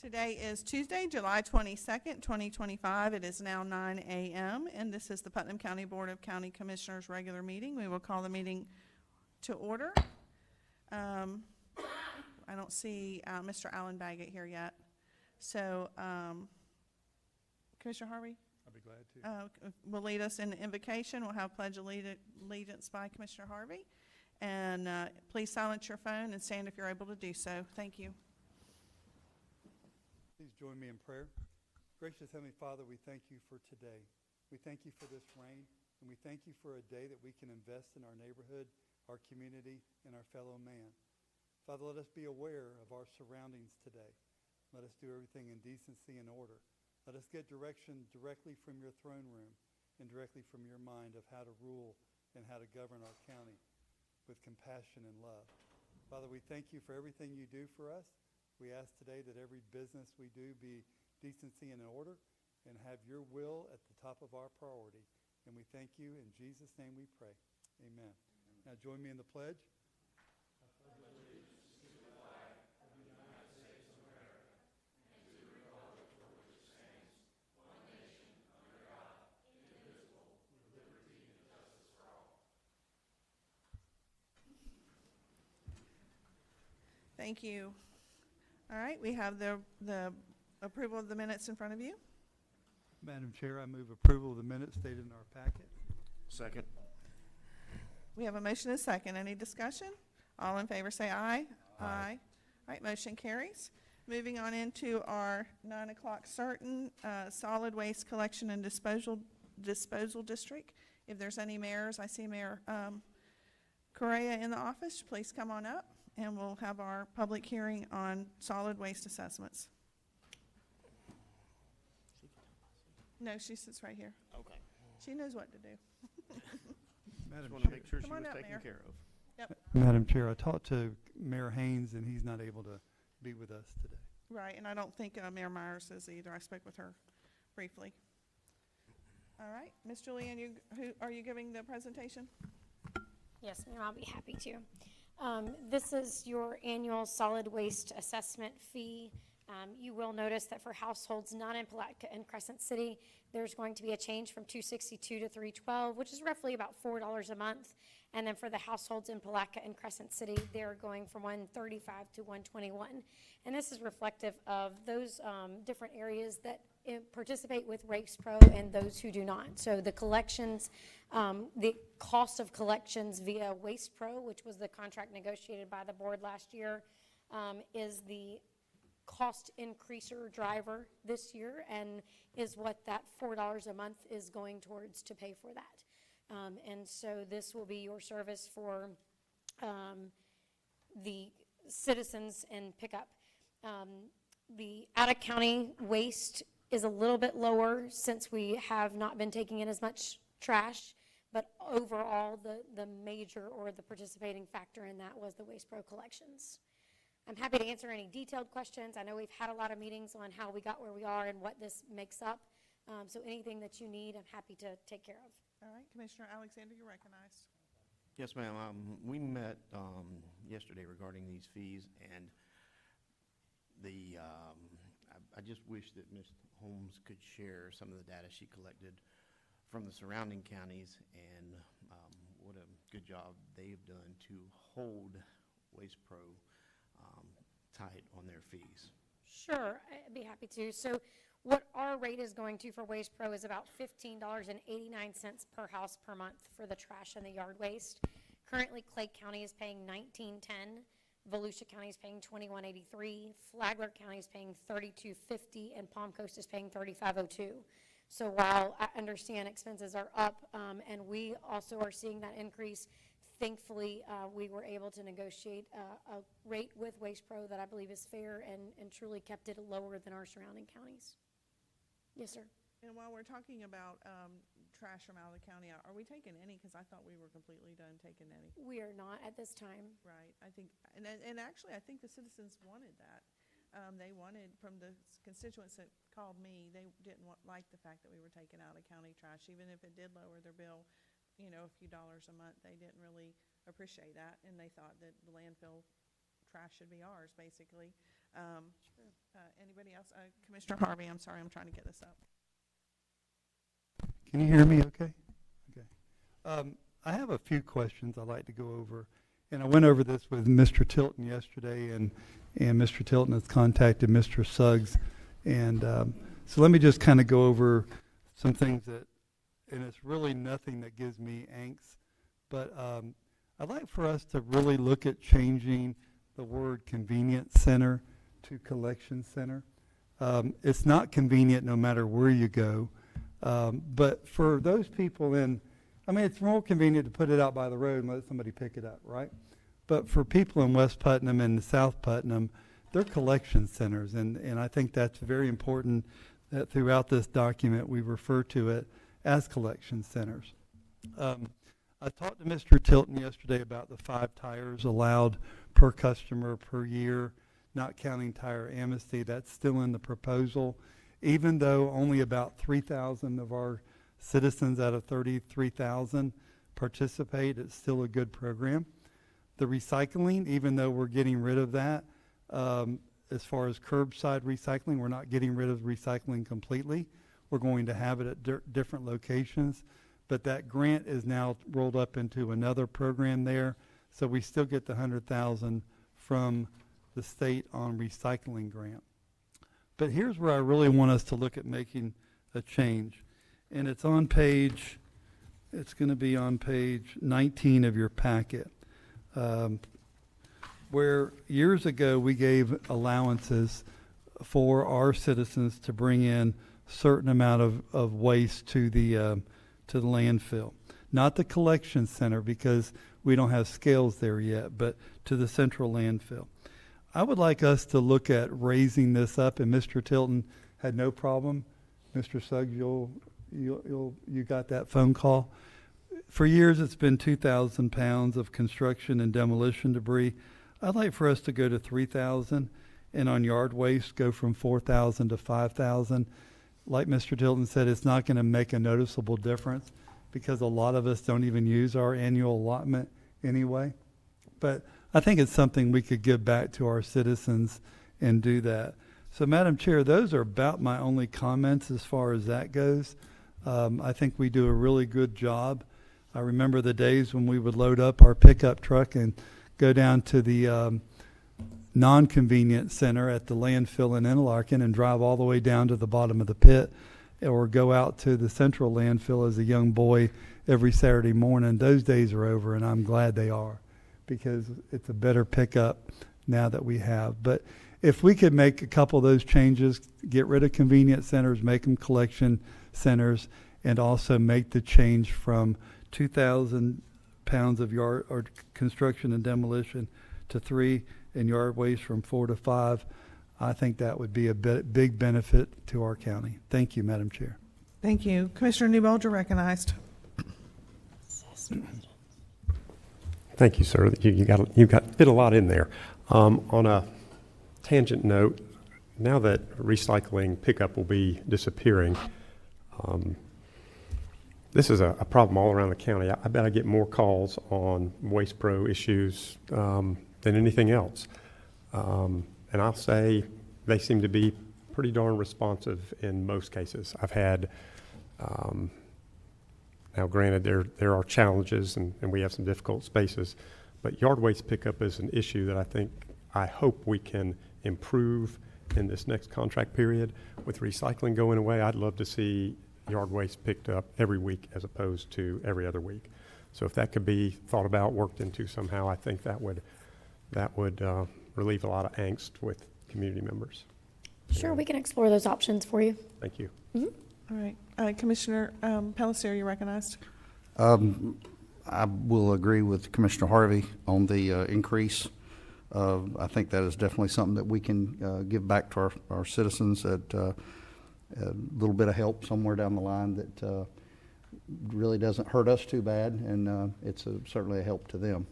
Today is Tuesday, July 22nd, 2025. It is now 9 a.m., and this is the Putnam County Board of County Commissioners regular meeting. We will call the meeting to order. I don't see Mr. Alan Baggett here yet. So, Commissioner Harvey? I'll be glad to. Will lead us in the invocation. We'll have Pledge of Allegiance by Commissioner Harvey. And please silence your phone and stand if you're able to do so. Thank you. Please join me in prayer. Gracious Heavenly Father, we thank you for today. We thank you for this rain, and we thank you for a day that we can invest in our neighborhood, our community, and our fellow man. Father, let us be aware of our surroundings today. Let us do everything in decency and order. Let us get direction directly from your throne room and directly from your mind of how to rule and how to govern our county with compassion and love. Father, we thank you for everything you do for us. We ask today that every business we do be decency and order and have your will at the top of our priority. And we thank you. In Jesus' name we pray. Amen. Now join me in the pledge. Thank you. All right, we have the approval of the minutes in front of you. Madam Chair, I move approval of the minutes stated in our packet. Second. We have a motion and a second. Any discussion? All in favor say aye. Aye. All right, motion carries. Moving on into our 9 o'clock certain solid waste collection and disposal district. If there's any mayors, I see Mayor Correa in the office. Please come on up, and we'll have our public hearing on solid waste assessments. No, she sits right here. Okay. She knows what to do. Madam Just want to Chair, make sure she Come on was up, taken Mayor. care of. Yep. Madam Chair, I talked to Mayor Haynes, and he's not able to be with us today. Right, and I don't think Mayor Myers is either. I spoke with her briefly. All right, Ms. Julianne, are you giving the presentation? Yes, ma'am, I'll be happy to. This is your annual solid waste assessment fee. You will notice that for households not in Palatka and Crescent City, there's going to be a change from $262 to $312, which is roughly about $4 a month. And then for the households in Palatka and Crescent City, they're going from $135 to $121. And this is reflective of those different areas that participate with Waste Pro and those who do not. So the collections, the cost of collections via Waste Pro, which was the contract negotiated by the board last year, is the cost increaser driver this year and is what that $4 a month is going towards to pay for that. And so this will be your service for the citizens and pickup. The out-of-county waste is a little bit lower since we have not been taking in as much trash, but overall the major or the participating factor in that was the Waste Pro collections. I'm happy to answer any detailed questions. I know we've had a lot of meetings on how we got where we are and what this makes up. So anything that you need, I'm happy to take care of. All right, Commissioner Alexander, you're recognized. Yes, ma'am. We met yesterday regarding these fees, and I just wish that Ms. Holmes could share some of the data she collected from the surrounding counties and what a good job they've done to hold Waste Pro tight on their fees. Sure, I'd be happy to. So what our rate is going to for Waste Pro is about $15.89 per house per month for the trash and the yard waste. Currently, Clay County is paying $19.10. Volusia County is paying $21.83. Flagler County is paying $32.50, and Palm Coast is paying $35.02. So while I understand expenses are up, and we also are seeing that increase, thankfully, we were able to negotiate a rate with Waste Pro that I believe is fair and truly kept it lower than our surrounding counties. Yes, sir. And while we're talking about trash from out of the county, are we taking any? Because I thought we were completely done taking any. We are not at this time. Right. I think, and actually, I think the citizens wanted that. They wanted, from the constituents that called me, they didn't like the fact that we were taking out of county trash, even if it did lower their bill, you know, a few dollars a month. They didn't really appreciate that, and they thought that the landfill trash should be ours, basically. Anybody else? Commissioner Harvey, I'm sorry, I'm trying to get this up. Can you hear me okay? Okay. I have a few questions I'd like to go over. And I went over this with Mr. Tilton yesterday, and Mr. Tilton has contacted Mr. Suggs. And so let me just kind of go over some things that, and it's really nothing that gives me angst, but I'd like for us to really look at changing the word convenience center to collection center. It's not convenient no matter where you go, but for those people it's more convenient to put it out by the road and let somebody pick it up, right? But for people in West Putnam and South Putnam, they're collection centers, and I think that's very important that throughout this document we refer to it as collection centers. I talked to Mr. Tilton yesterday about the 5 tires allowed per customer per year, not counting tire amnesty. That's still in the proposal, even though only about 3,000 of our citizens out of 33,000 participate. It's still a good program. The recycling, even though we're getting rid of that, as far as curbside recycling, we're not getting rid of recycling completely. We're going to have it at different locations, but that grant is now rolled up into another program there, so we still get the $100,000 from the state on recycling grant. But here's where I really want us to look at making a change, and it's on page, it's going to be on page 19 of your packet, where years ago we gave allowances for our citizens to bring in certain amount of waste to the landfill. Not the collection center, because we don't have scales there yet, but to the central landfill. I would like us to look at raising this up, and Mr. Tilton had no problem. Mr. Suggs, you got that phone call. For years it's been 2,000 pounds of construction and demolition debris. I'd like for us to go to 3,000, and on yard waste go from 4,000 to 5,000. Like Mr. Tilton said, it's not going to make a noticeable difference because a lot of us don't even use our annual allotment anyway. But I think it's something we could give back to our citizens and do that. So, Madam Chair, those are about my only comments as far as that goes. I think we do a really good job. I remember the days when we would load up our pickup truck and go down to the non-convenience center at the landfill in Interlaken and drive all the way down to the bottom of the pit, or go out to the central landfill as a young boy every Saturday morning. Those days are over, and I'm glad they are, because it's a better pickup now that we have. But if we could make a couple of those changes, get rid of convenience centers, make them collection centers, and also make the change from 2,000 pounds of yard or construction and demolition to 3, and yard waste from 4 to 5, I think that would be a big benefit to our county. Thank you, Madam Chair. Thank you. Commissioner Newbold, you're recognized. Thank you, sir. You fit a lot in there. On a tangent note, now that recycling pickup will be disappearing, this is a problem all around the county. I bet I get more calls on Waste Pro issues than anything else. And I'll say they seem to be pretty darn responsive in most cases. I've had, now granted there are challenges and we have some difficult spaces, but yard waste pickup is an issue that I hope we can improve in this next contract period. With recycling going away, I'd love to see yard waste picked up every week as opposed to every other week. So if that could be thought about, worked into somehow, I think that would relieve a lot of angst with community members. Sure, we can explore those options for you. Thank you. All right. Commissioner Palatka, you're recognized. I will agree with Commissioner Harvey on the increase. I think that is definitely something that we can give back to our citizens, at a little bit of help somewhere down the line that really doesn't hurt us too bad, and it's certainly a help to them.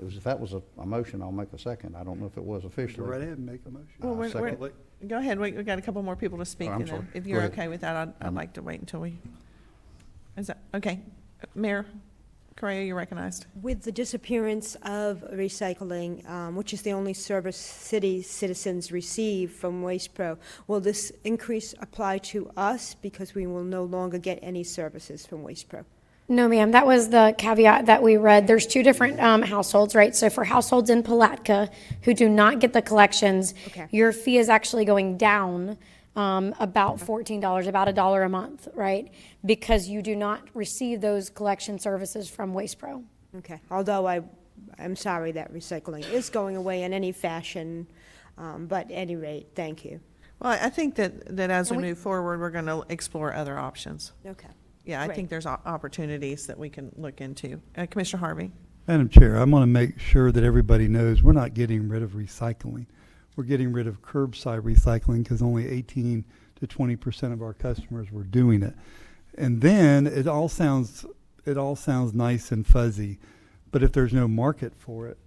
If that was a motion, I'll make a second. I don't know if it was Go officially. right ahead and make a motion. Well, Second. go ahead. We got a couple more people to speak. I'm and then sorry. if Go you're ahead. okay with that, I'd like to wait until we. Is that okay, Mayor? Correa, you're recognized. With the disappearance of recycling, which is the only service city citizens receive from Waste Pro, will this increase apply to us because we will no longer get any services from Waste Pro? No, ma'am, that was the caveat that we read. There's two different households, right? So for households in Palatka who do not get the collections, Okay. your fee is actually going down about $14, about $1 a month, right? Because you do not receive those collection services from Waste Pro. Okay, although I'm sorry that recycling is going away in any fashion, but at any rate, thank you. Well, I think that as we And we- move forward, we're going to explore other options. Okay. Yeah, I Great. think there's opportunities that we can look into. Commissioner Harvey? Madam Chair, I want to make sure that everybody knows we're not getting rid of recycling. We're getting rid of curbside recycling because only 18 to 20% of our customers were doing it. And then it all sounds nice and fuzzy, but if there's no market for it,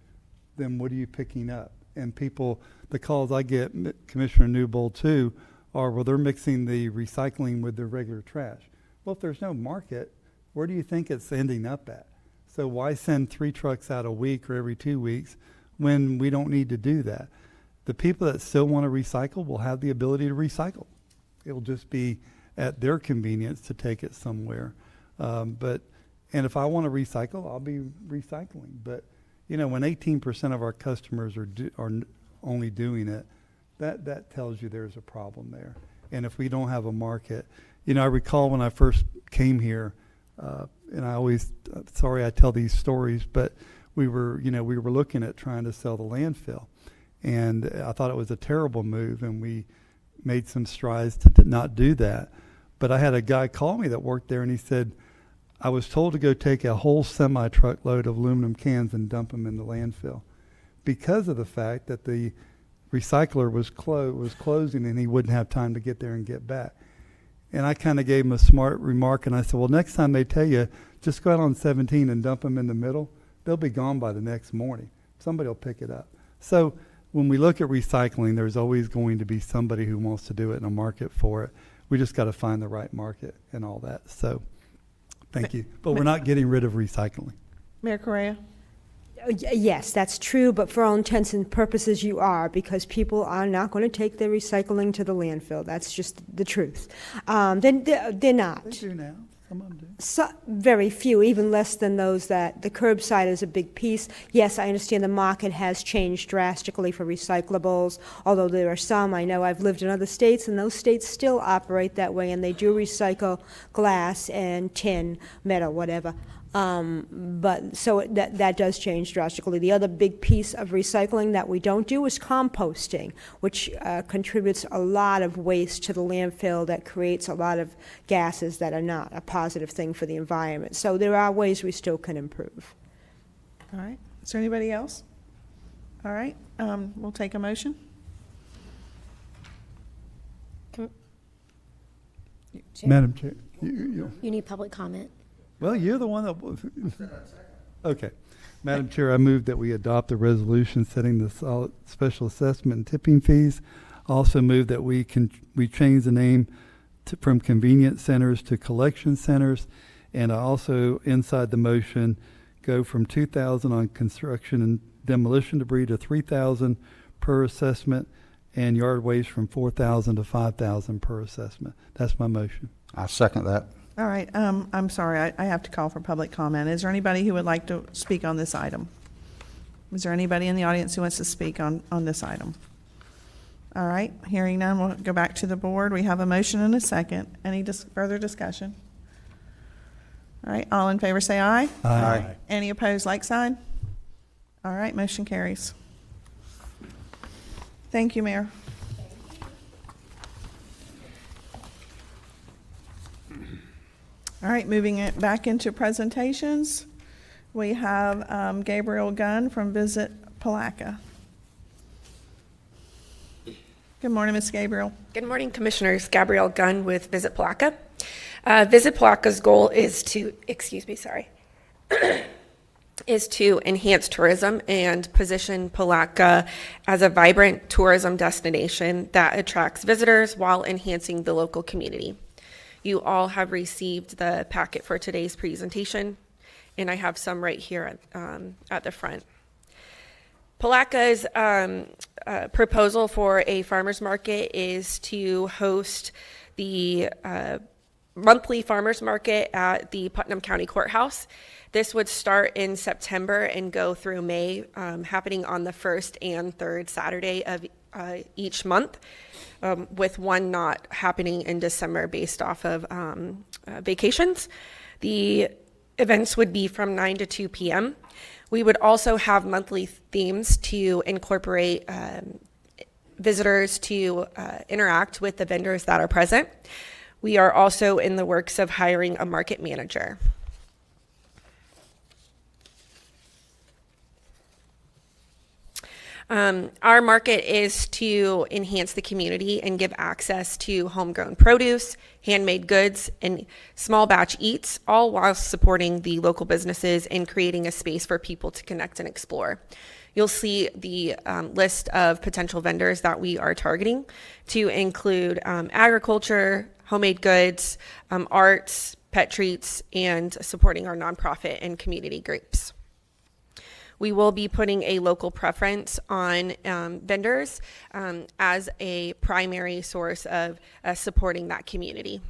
then what are you picking up? And people, the calls I get, Commissioner Newbold too, are, well, they're mixing the recycling with their regular trash. Well, if there's no market, where do you think it's ending up at? So why send 3 trucks out a week or every 2 weeks when we don't need to do that? The people that still want to recycle will have the ability to recycle. It'll just be at their convenience to take it somewhere. And if I want to recycle, I'll be recycling. But, you know, when 18% of our customers are only doing it, that tells you there's a problem there. And if we don't have a market, you know, I recall when I first came here, and I always, sorry I tell these stories, but we were looking at trying to sell the landfill. And I thought it was a terrible move, and we made some strides to not do that. But I had a guy call me that worked there, and he said, I was told to go take a whole semi-truck load of aluminum cans and dump them in the landfill because of the fact that the recycler was closing and he wouldn't have time to get there and get back. And I kind of gave him a smart remark, and I said, well, next time they tell you, just go out on 17 and dump them in the middle, they'll be gone by the next morning. Somebody will pick it up. So when we look at recycling, there's always going to be somebody who wants to do it and a market for it. We just got to find the right market and all that. So thank you. But we're not getting rid of recycling. Mayor Correa? Yes, that's true, but for all intents and purposes, you are, because people are not going to take their recycling to the landfill. That's just the truth. They're not. They do now. Some of them do. So, very few, even less than those that, the curbside is a big piece. Yes, I understand the market has changed drastically for recyclables, although there are some, I know I've lived in other states, and those states still operate that way, and they do recycle glass and tin, metal, whatever. But so that does change drastically. The other big piece of recycling that we don't do is composting, which contributes a lot of waste to the landfill that creates a lot of gases that are not a positive thing for the environment. So there are ways we still can improve. All right. Is there anybody else? All right. We'll take a motion. Madam Chair, You need public comment. well, you're the one that. Okay. Madam Chair, I move that we adopt a resolution setting the solid special assessment and tipping fees. Also move that we change the name from convenience centers to collection centers. And I also, inside the motion, go from $2,000 on construction and demolition debris to $3,000 per assessment, and yard waste from $4,000 to $5,000 per assessment. That's my motion. I second that. All right. I'm sorry. I have to call for public comment. Is there anybody who would like to speak on this item? Is there anybody in the audience who wants to speak on this item? All right. Hearing none, we'll go back to the board. We have a motion and a second. Any further discussion? All right. All in favor say aye. Aye. Any opposed, like sign? All right. Motion carries. Thank you, Mayor. All right, moving it back into presentations, we have Gabriel Gunn from Visit Palatka. Good morning, Ms. Gabriel. Good morning, Commissioners. Gabrielle Gunn with Visit Palatka. Visit Palatka's goal is to, is to enhance tourism and position Palatka as a vibrant tourism destination that attracts visitors while enhancing the local community. You all have received the packet for today's presentation, and I have some right here at the front. Palaka's proposal for a farmer's market is to host the monthly farmer's market at the Putnam County Courthouse. This would start in September and go through May, happening on the first and third Saturday of each month, with one not happening in December based off of vacations. The events would be from 9 to 2 p.m. We would also have monthly themes to incorporate visitors to interact with the vendors that are present. We are also in the works of hiring a market manager. Our market is to enhance the community and give access to homegrown produce, handmade goods, and small batch eats, all while supporting the local businesses and creating a space for people to connect and explore. You'll see the list of potential vendors that we are targeting to include agriculture, homemade goods, arts, pet treats, and supporting our nonprofit and community groups. We will be putting a local preference on vendors as a primary source of supporting that community.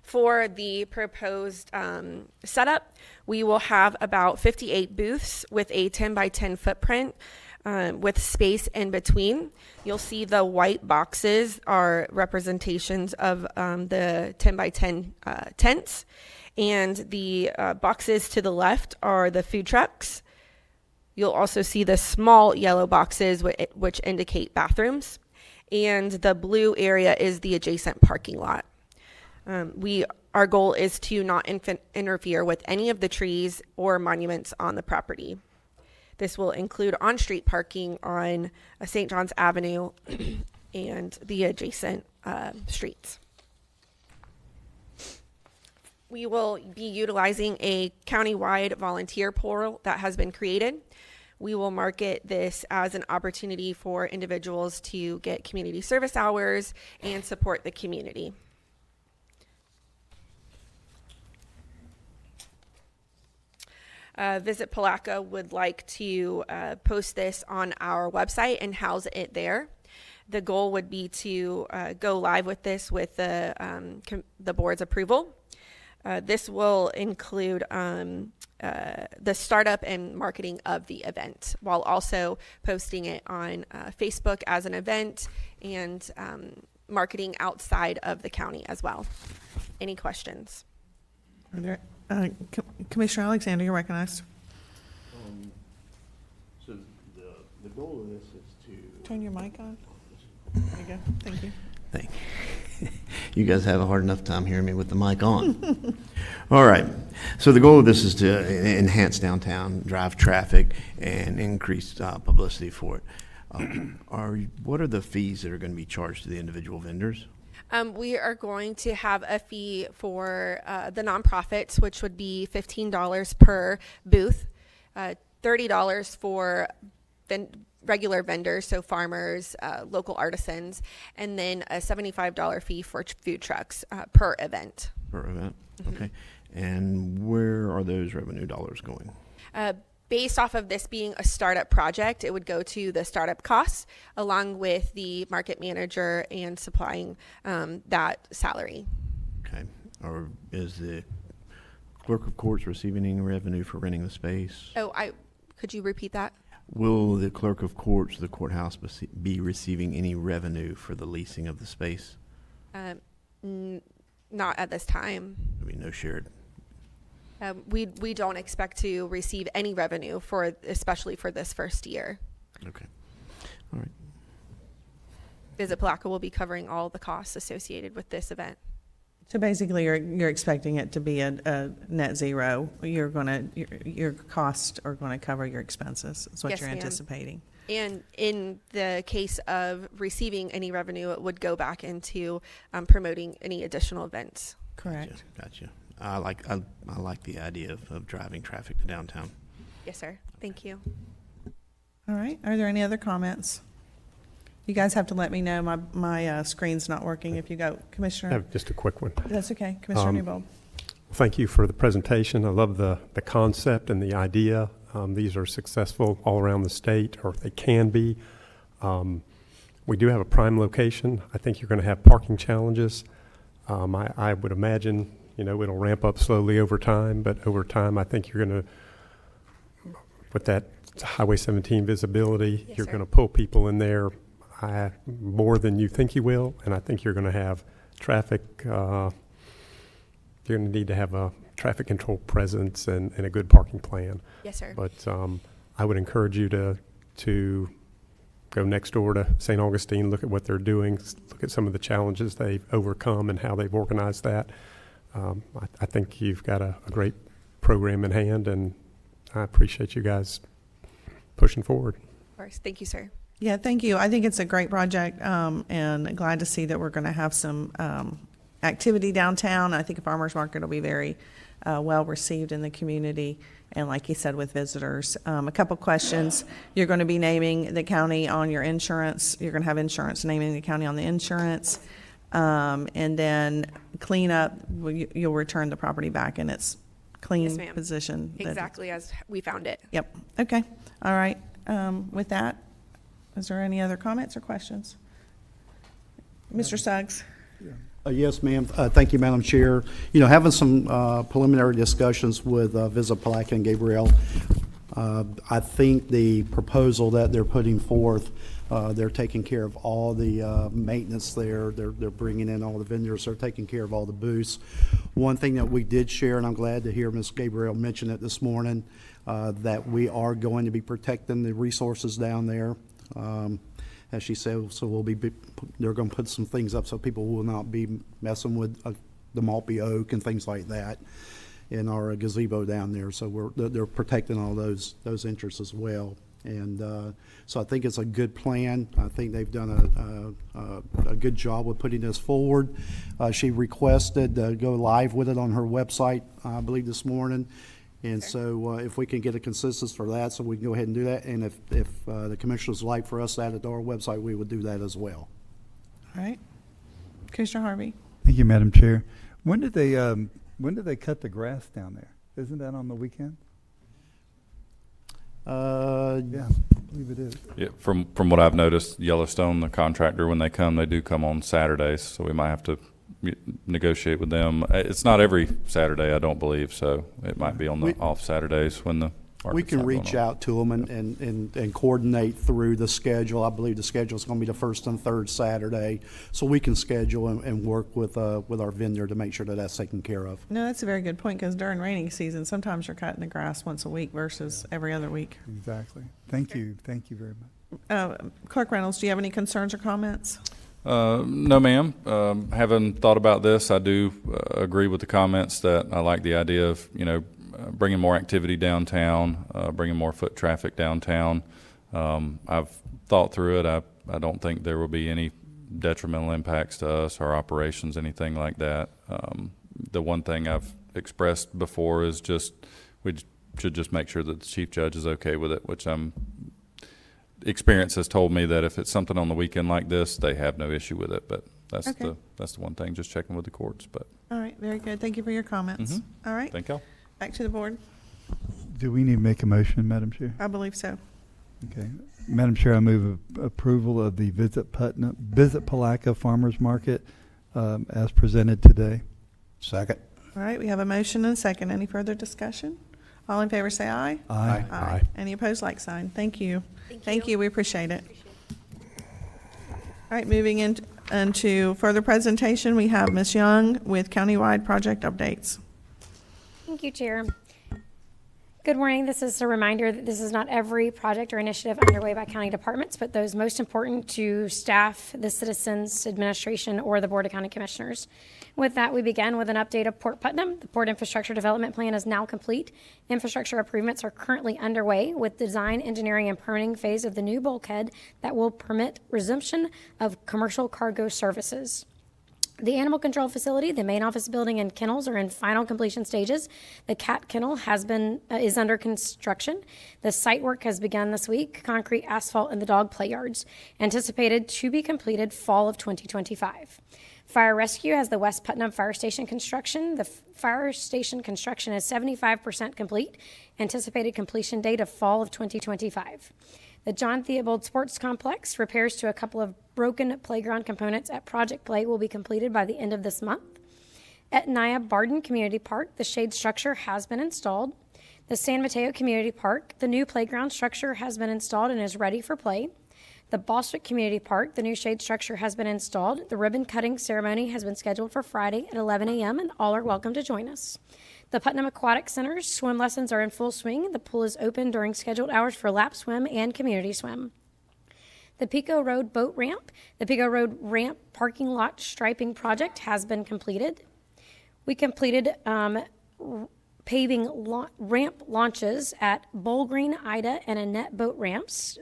For the proposed setup, we will have about 58 booths with a 10 by 10 footprint with space in between. You'll see the white boxes are representations of the 10 by 10 tents. And the boxes to the left are the food trucks. You'll also see the small yellow boxes which indicate bathrooms. And the blue area is the adjacent parking lot. Our goal is to not interfere with any of the trees or monuments on the property. This will include on-street parking on St. John's Avenue and the adjacent streets. We will be utilizing a countywide volunteer portal that has been created. We will market this as an opportunity for individuals to get community service hours and support the community. Visit Palatka would like to post this on our website and house it there. The goal would be to go live with this with the board's approval. This will include the startup and marketing of the event, while also posting it on Facebook as an event and marketing outside of the county as well. Any questions? Are there, Commissioner Alexander, you're recognized. So the goal of this is to... Turn your mic on. There you go. Thank you. Thank you. You guys have a hard enough time hearing me with the mic on. All right. So the goal of this is to enhance downtown, drive traffic, and increase publicity for it. What are the fees that are going to be charged to the individual vendors? We are going to have a fee for the nonprofits, which would be $15 per booth, $30 for regular vendors, so farmers, local artisans, and then a $75 fee for food trucks per event. Per event, okay. And where are those revenue dollars going? Based off of this being a startup project, it would go to the startup costs along with the market manager and supplying that salary. Okay. Or is the clerk of courts receiving any revenue for renting the space? Oh, could you repeat that? Will the clerk of courts, the courthouse, be receiving any revenue for the leasing of the space? Not at this time. There'll be no shared. We don't expect to receive any revenue especially for this first year. Okay. All right. Visit Palatka will be covering all the costs associated with this event. So basically, you're expecting it to be a net zero. Your costs are going to cover your expenses. That's what Yes, you're ma'am. anticipating. And in the case of receiving any revenue, it would go back into promoting any additional events. Correct. Gotcha. I like the idea of driving traffic to downtown. Yes, sir. Thank you. All right. Are there any other comments? You guys have to let me know. My screen's not working if you go. I Commissioner, have just a quick one. that's okay. Commissioner Newbold. Thank you for the presentation. I love the concept and the idea. These are successful all around the state, or they can be. We do have a prime location. I think you're going to have parking challenges. I would imagine, it'll ramp up slowly over time, but over time, I think you're going to, with that Highway 17 visibility, Yes, you're sir. going to pull people in there more than you think you will, and I think you're going to have traffic, you're going to need to have a traffic control presence and a good parking plan. Yes, sir. But I would encourage you to go next door to St. Augustine, look at what they're doing, look at some of the challenges they've overcome and how they've organized that. I think you've got a great program in hand, and I appreciate you guys pushing forward. Of course. Thank you, sir. Yeah, thank you. I think it's a great project, and glad to see that we're going to have some activity downtown. I think a farmer's market will be very well received in the community, and like you said, with visitors. A couple questions. You're going to be naming the county on your insurance. You're going to have insurance, naming the county on the insurance. And then cleanup, you'll return the property back in its clean Yes, ma'am. position. Exactly as we found it. Yep, okay, all right. With that, is there any other comments or questions? Mr. Suggs? Yes, ma'am. Thank you, Madam Chair. Having some preliminary discussions with Visit Palatka and Gabriel, I think the proposal that they're putting forth, they're taking care of all the maintenance there. They're bringing in all the vendors. They're taking care of all the booths. One thing that we did share, and I'm glad to hear Ms. Gabriel mention it this morning, that we are going to be protecting the resources down there. As she said, so they're going to put some things up so people will not be messing with the Maltby Oak and things like that in our gazebo down there. So they're protecting all those interests as well. And so I think it's a good plan. I think they've done a good job with putting this forward. She requested to go live with it on her website, I believe, this morning. And so if we can get a consensus for that, so we can go ahead and do that. And if the commissioners like for us to add it to our website, we would do that as well. All right. Commissioner Harvey? Thank you, Madam Chair. When did they cut the grass down there? Isn't that on the weekend? Yeah, I believe it is. Yeah, from what I've noticed, Yellowstone, the contractor, when they come, they do come on Saturdays, so we might have to negotiate with them. It's not every Saturday, I don't believe, so it might be on the off Saturdays when the We market's can not going reach on. out to them and coordinate through the schedule. I believe the schedule is going to be the first and third Saturday, so we can schedule and work with our vendor to make sure that that's taken care of. No, that's a very good point, because during raining season, sometimes you're cutting the grass once a week versus every other week. Exactly. Thank you very much. Clerk Reynolds, do you have any concerns or comments? No, ma'am. Having thought about this, I do agree with the comments that I like the idea of, bringing more activity downtown, bringing more foot traffic downtown. I've thought through it. I don't think there will be any detrimental impacts to us, our operations, anything like that. The one thing I've expressed before is just we should just make sure that the chief judge is okay with it, which experience has told me that if it's something on the weekend like this, they have no issue with it. But that's Okay. the one thing, just checking with the courts. But All right, very good. Thank you for your comments. All right, thank y'all. back to the board. Do we need to make a motion, Madam Chair? I believe so. Okay. Madam Chair, I move approval of the Visit Palatka Farmers Market as presented today. Second. All right, we have a motion and a second. Any further discussion? All in favor say aye. Aye. Aye. Any opposed, like sign. Thank you. Thank you, we appreciate it. All right, moving into further presentation, we have Ms. Young with countywide project updates. Thank you, Chair. Good morning. This is a reminder that this is not every project or initiative underway by county departments, but those most important to staff, the citizens, administration, or the Board of County Commissioners. With that, we begin with an update of Port Putnam. The Port Infrastructure Development Plan is now complete. Infrastructure improvements are currently underway with design, engineering, and permitting phase of the new bulkhead that will permit resumption of commercial cargo services. The animal control facility, the main office building, and kennels are in final completion stages. The cat kennel is under construction. The site work has begun this week. Concrete, asphalt, and the dog play yards anticipated to be completed fall of 2025. Fire rescue has the West Putnam Fire Station construction. The fire station construction is 75% complete. Anticipated completion date of fall of 2025. The John Theobald Sports Complex, repairs to a couple of broken playground components at Project Play will be completed by the end of this month. At Naya Barden Community Park, the shade structure has been installed. The San Mateo Community Park, the new playground structure has been installed and is ready for play. The Bostwick Community Park, the new shade structure has been installed. The ribbon cutting ceremony has been scheduled for Friday at 11 a.m. and all are welcome to join us. The Putnam Aquatic Center's swim lessons are in full swing. The pool is open during scheduled hours for lap swim and community swim. The Pico Road boat ramp, the Pico Road ramp parking lot striping project has been completed. We completed paving ramp launches at Bowl Green, Ida, and Annette boat ramps,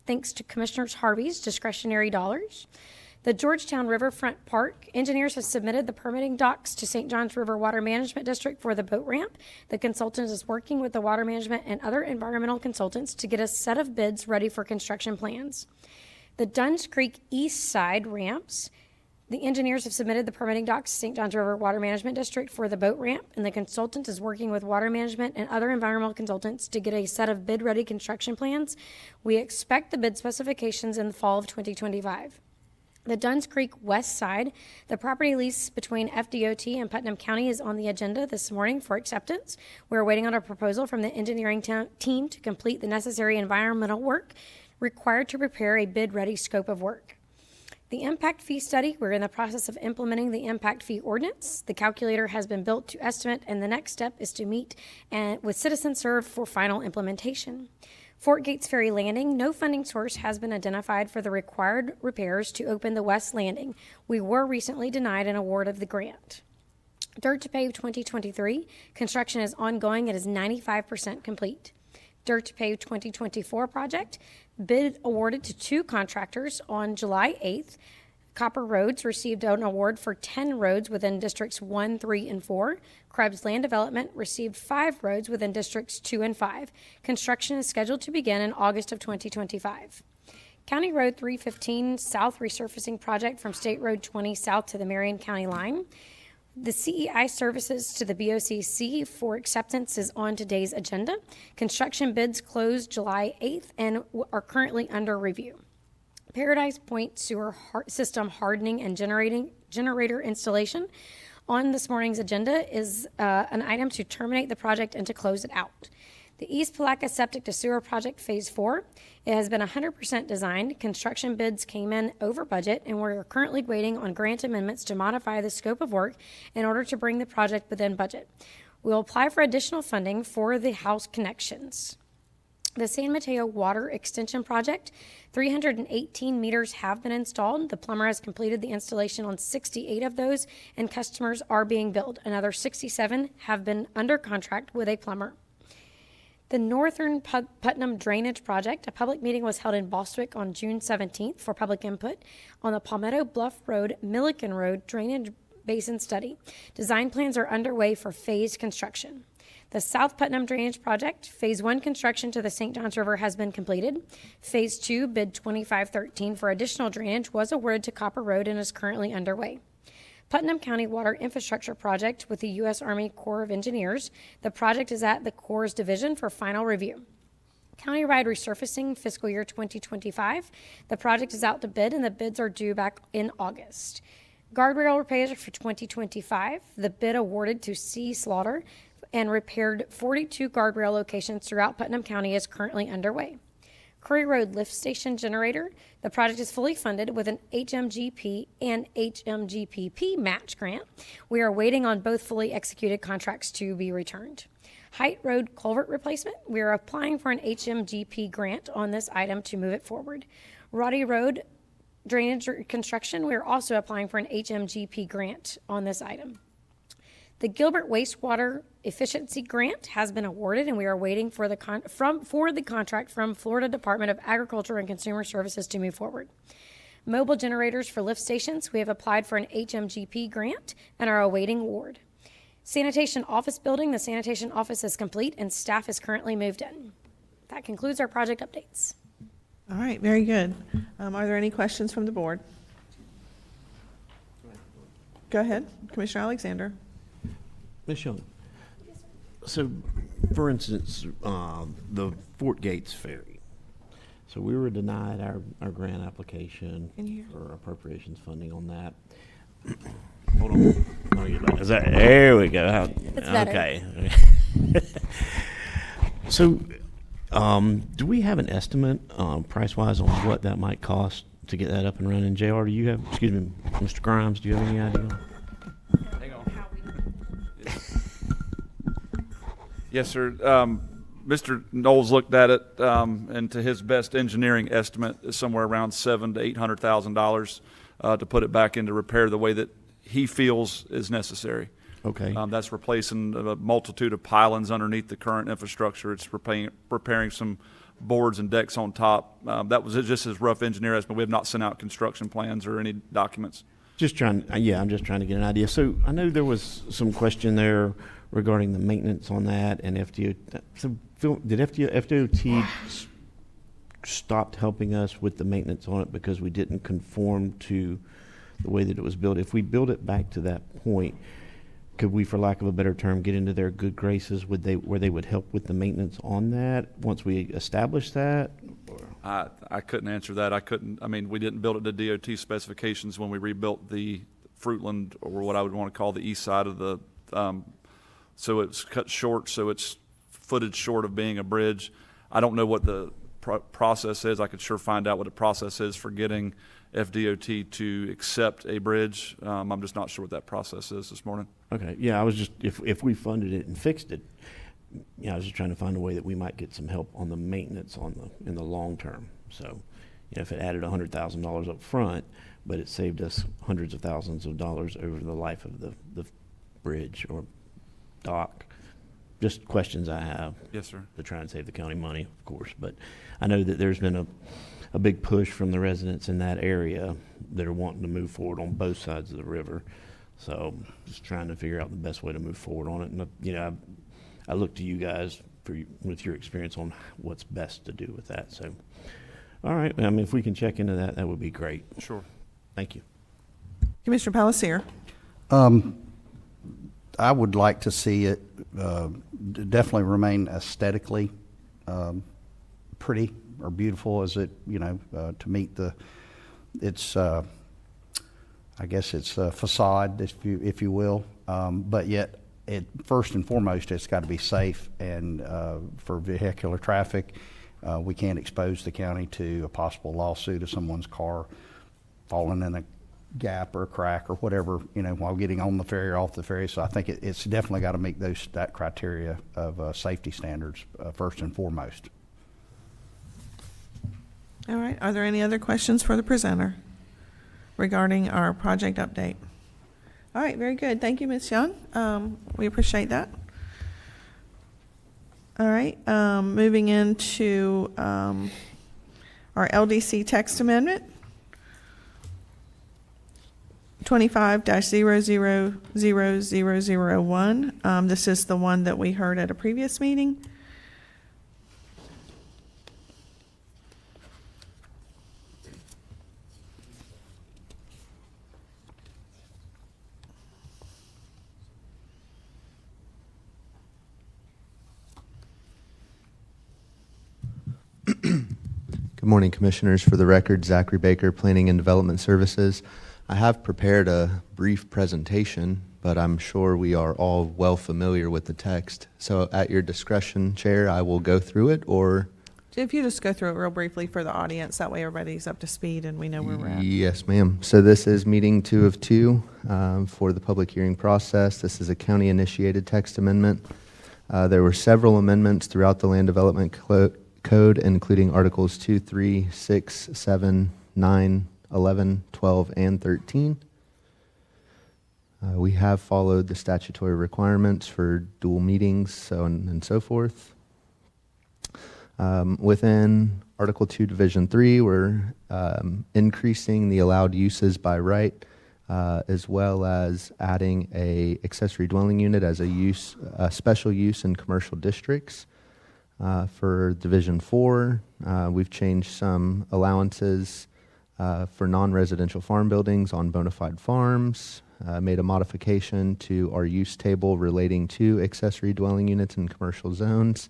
thanks to Commissioner Harvey's discretionary dollars. The Georgetown Riverfront Park engineers have submitted the permitting docs to St. Johns River Water Management District for the boat ramp. The consultant is working with the water management and other environmental consultants to get a set of bids ready for construction plans. The Duns Creek East Side ramps, the engineers have submitted the permitting docs to St. Johns River Water Management District for the boat ramp, and the consultant is working with water management and other environmental consultants to get a set of bid-ready construction plans. We expect the bid specifications in the fall of 2025. The Duns Creek West Side, the property lease between FDOT and Putnam County is on the agenda this morning for acceptance. We're waiting on a proposal from the engineering team to complete the necessary environmental work required to prepare a bid-ready scope of work. The impact fee study, we're in the process of implementing the impact fee ordinance. The calculator has been built to estimate, and the next step is to meet with Citizen Serve for final implementation. Fort Gates Ferry Landing, no funding source has been identified for the required repairs to open the west landing. We were recently denied an award of the grant. Dirt to Pave 2023, construction is ongoing. It is 95% complete. Dirt to Pave 2024 project, bid awarded to 2 contractors on July 8th. Copper Roads received an award for 10 roads within Districts 1, 3, and 4. Krebs Land Development received 5 roads within Districts 2 and 5. Construction is scheduled to begin in August of 2025. County Road 315 South resurfacing project from State Road 20 south to the Marion County line. The CEI services to the BOCC for acceptance is on today's agenda. Construction bids closed July 8th and are currently under review. Paradise Point sewer system hardening and generator installation. On this morning's agenda is an item to terminate the project and to close it out. The East Palatka Septic to Sewer Project Phase 4. It has been 100% designed. Construction bids came in over budget, and we're currently waiting on grant amendments to modify the scope of work in order to bring the project within budget. We'll apply for additional funding for the house connections. The San Mateo Water Extension Project, 318 meters have been installed. The plumber has completed the installation on 68 of those, and customers are being billed. Another 67 have been under contract with a plumber. The Northern Putnam Drainage Project, a public meeting was held in Bostwick on June 17th for public input on the Palmetto Bluff Road, Milliken Road Drainage Basin Study. Design plans are underway for phased construction. The South Putnam Drainage Project, Phase 1 construction to the St. Johns River has been completed. Phase 2, bid 2513 for additional drainage was awarded to Copper Road and is currently underway. Putnam County Water Infrastructure Project with the U.S. Army Corps of Engineers. The project is at the Corps Division for final review. Countywide resurfacing fiscal year 2025. The project is out to bid and the bids are due back in August. Guardrail repairs for 2025. The bid awarded to C. Slaughter and repaired 42 guardrail locations throughout Putnam County is currently underway. Curry Road Lift Station Generator. The project is fully funded with an HMGP and HMGPP match grant. We are waiting on both fully executed contracts to be returned. Height Road Culvert Replacement. We are applying for an HMGP grant on this item to move it forward. Roddy Road Drainage Construction. We are also applying for an HMGP grant on this item. The Gilbert Wastewater Efficiency Grant has been awarded, and we are waiting for the contract from Florida Department of Agriculture and Consumer Services to move forward. Mobile generators for lift stations, we have applied for an HMGP grant and are awaiting award. Sanitation office building, the sanitation office is complete and staff is currently moved in. That concludes our project updates. All right, very good. Are there any questions from the board? Go ahead, Commissioner Alexander. Ms. Young, so, for instance, the Fort Gates Ferry. So we were denied our grant application Can you hear? for appropriations funding on that. Hold on. Let me get back. Is that, there we go. That's better. Okay. So, do we have an estimate, price-wise, on what that might cost to get that up and running? JR, do you have, excuse me, Mr. Grimes, do you have any idea? Yes, sir. Mr. Knowles looked at it, and to his best engineering estimate, is somewhere around $700,000 to $800,000 to put it back into repair the way that he feels is necessary. Okay. That's replacing a multitude of pylons underneath the current infrastructure. It's repairing some boards and decks on top. That was just his rough engineer estimate. We have not sent out construction plans or any documents. Just trying, yeah, I'm just trying to get an idea. So I know there was some question there regarding the maintenance on that and FDOT. So Phil, did FDOT stopped helping us with the maintenance on it because we didn't conform to the way that it was built? If we build it back to that point, could we, for lack of a better term, get into their good graces where they would help with the maintenance on that once we establish that? I couldn't answer that. I mean, we didn't build it to DOT specifications when we rebuilt the Fruitland, or what I would want to call the east side of the, so it's cut short, so it's footage short of being a bridge. I don't know what the process is. I could sure find out what the process is for getting FDOT to accept a bridge. I'm just not sure what that process is this morning. Okay, yeah, I was just, if we funded it and fixed it, yeah, I was just trying to find a way that we might get some help on the maintenance in the long term. So, you know, if it added $100,000 up front, but it saved us hundreds of thousands of dollars over the life of the bridge or dock. Just questions I have. Yes, sir. To try and save the county money, of course. But I know that there's been a big push from the residents in that area that are wanting to move forward on both sides of the river. So just trying to figure out the best way to move forward on it. And, you know, I look to you guys with your experience on what's best to do with that. So, all right. I mean, if we can check into that, that would be great. Sure. Thank you. Commissioner Palacier. I would like to see it definitely remain aesthetically pretty or beautiful as it, you know, to meet its, I guess its facade, if you will. But yet, first and foremost, it's got to be safe and for vehicular traffic. We can't expose the county to a possible lawsuit of someone's car falling in a gap or a crack or whatever, you know, while getting on the ferry or off the ferry. So I think it's definitely got to meet that criteria of safety standards first and foremost. All right, are there any other questions for the presenter regarding our project update? All right, very good. Thank you, Ms. Young. We appreciate that. All right, moving into our LDC text amendment. 25-000001. This is the one that we heard at a previous meeting. Good morning, Commissioners. For the record, Zachary Baker, Planning and Development Services. I have prepared a brief presentation, but I'm sure we are all well familiar with the text. So at your discretion, Chair, I will go through it, or... If you just go through it real briefly for the audience, that way everybody's up to speed and we know where we're at. Yes, ma'am. So this is meeting 2 of 2 for the public hearing process. This is a county-initiated text amendment. There were several amendments throughout the Land Development Code, including Articles 2, 3, 6, 7, 9, 11, 12, and 13. We have followed the statutory requirements for dual meetings and so forth. Within Article 2, Division 3, we're increasing the allowed uses by right, as well as adding a accessory dwelling unit as a special use in commercial districts. For Division 4, we've changed some allowances for non-residential farm buildings on bona fide farms, made a modification to our use table relating to accessory dwelling units in commercial zones,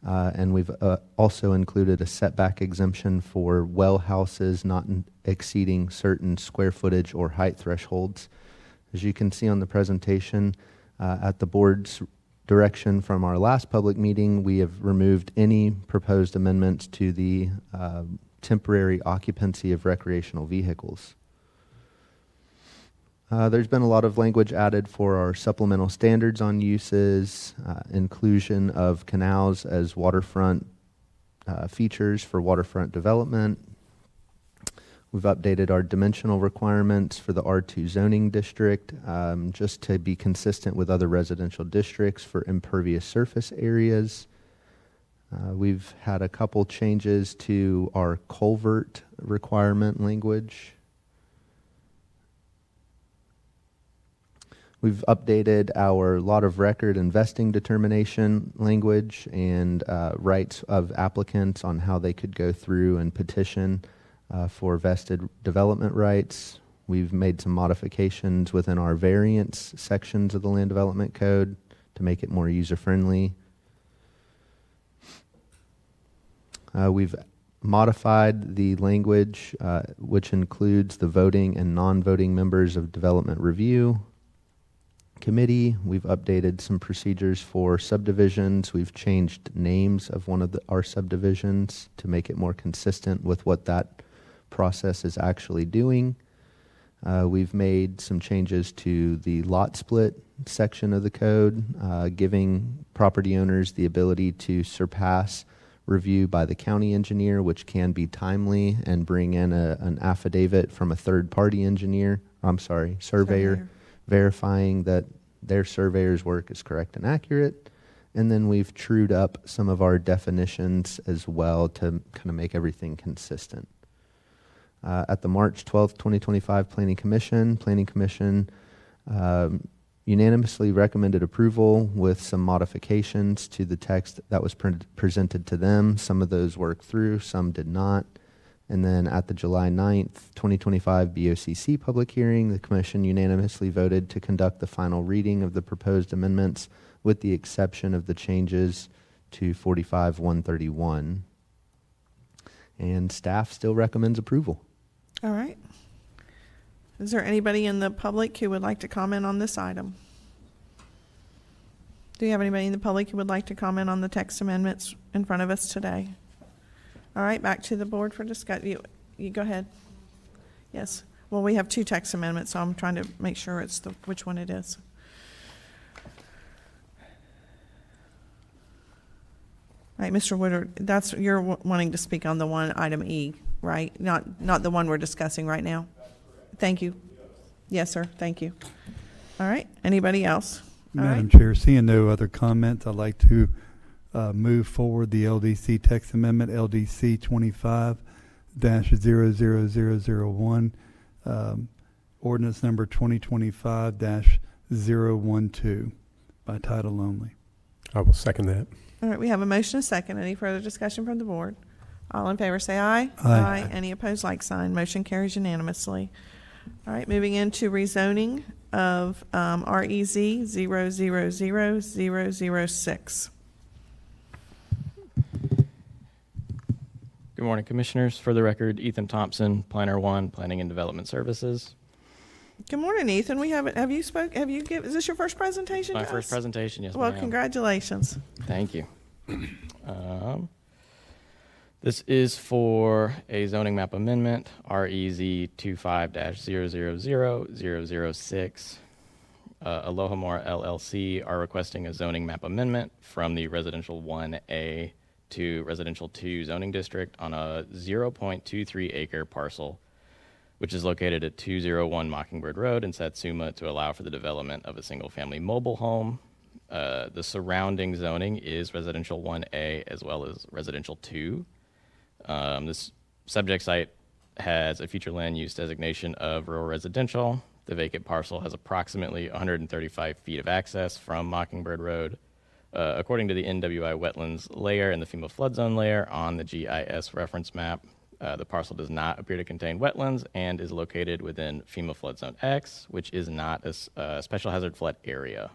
and we've also included a setback exemption for well houses not exceeding certain square footage or height thresholds. As you can see on the presentation, at the board's direction from our last public meeting, we have removed any proposed amendments to the temporary occupancy of recreational vehicles. There's been a lot of language added for our supplemental standards on uses, inclusion of canals as waterfront features for waterfront development. We've updated our dimensional requirements for the R2 zoning district, just to be consistent with other residential districts for impervious surface areas. We've had a couple changes to our culvert requirement language. We've updated our lot of record and vesting determination language and rights of applicants on how they could go through and petition for vested development rights. We've made some modifications within our variance sections of the Land Development Code to make it more user-friendly. We've modified the language, which includes the voting and non-voting members of Development Review Committee. We've updated some procedures for subdivisions. We've changed names of one of our subdivisions to make it more consistent with what that process is actually doing. We've made some changes to the lot split section of the code, giving property owners the ability to surpass review by the county engineer, which can be timely, and bring in an affidavit from a third-party surveyor, verifying that their surveyor's work is correct and accurate. And then we've trued up some of our definitions as well to kind of make everything consistent. At the March 12th, 2025 Planning Commission unanimously recommended approval with some modifications to the text that was presented to them. Some of those worked through, some did not. And then at the July 9th, 2025 BOCC public hearing, the Commission unanimously voted to conduct the final reading of the proposed amendments with the exception of the changes to 45-131. And staff still recommends approval. All right. Is there anybody in the public who would like to comment on this item? Do you have anybody in the public who would like to comment on the text amendments in front of us today? All right, back to the board for discussion. You go ahead. Yes. Well, we have two text amendments, so I'm trying to make sure it's which one it is. All right, Mr. Woodard, you're wanting to speak on the one item E, right? Not the one we're discussing right now? Thank you. Yes, sir. Thank you. All right. Anybody else? Madam Chair, seeing no other comments, I'd like to move forward the LDC text amendment, LDC 25-00001, ordinance number 2025-012 by title only. I will second that. All right, we have a motion and a second. Any further discussion from the board? All in favor say aye. Aye. Any opposed, like sign. Motion carries unanimously. All right, moving into rezoning of REZ 000006. Good morning, Commissioners. For the record, Ethan Thompson, Planner 1, Planning and Development Services. Good morning, Ethan. Is this your first presentation to My us? first presentation, yes, Well, ma'am. congratulations. Thank you. This is for a zoning map amendment, REZ 25-000-006. Aloha More LLC are requesting a zoning map amendment from the Residential 1A to Residential 2 zoning district on a 0.23 acre parcel, which is located at 201 Mockingbird Road in Satsuma, to allow for the development of a single-family mobile home The surrounding zoning is residential 1A as well as residential 2. This subject site has a future land use designation of rural residential. The vacant parcel has approximately 135 feet of access from Mockingbird Road. According to the NWI wetlands layer and the FEMA flood zone layer on the GIS reference map, the parcel does not appear to contain wetlands and is located within FEMA flood zone X, which is not a special hazard flood area.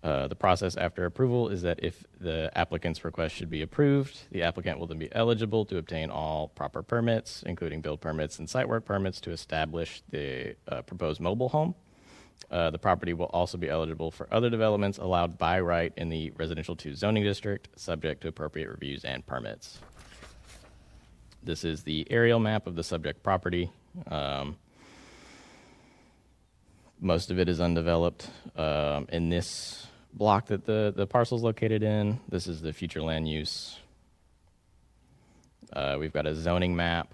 The process after approval is that if the applicant's request should be approved, the applicant will then be eligible to obtain all proper permits, including build permits and site work permits to establish the proposed mobile home. The property will also be eligible for other developments allowed by right in the residential 2 zoning district, subject to appropriate reviews and permits. This is the aerial map of the subject property. Most of it is undeveloped. In this block that the parcel is located in, this is the future land use. We've got a zoning map.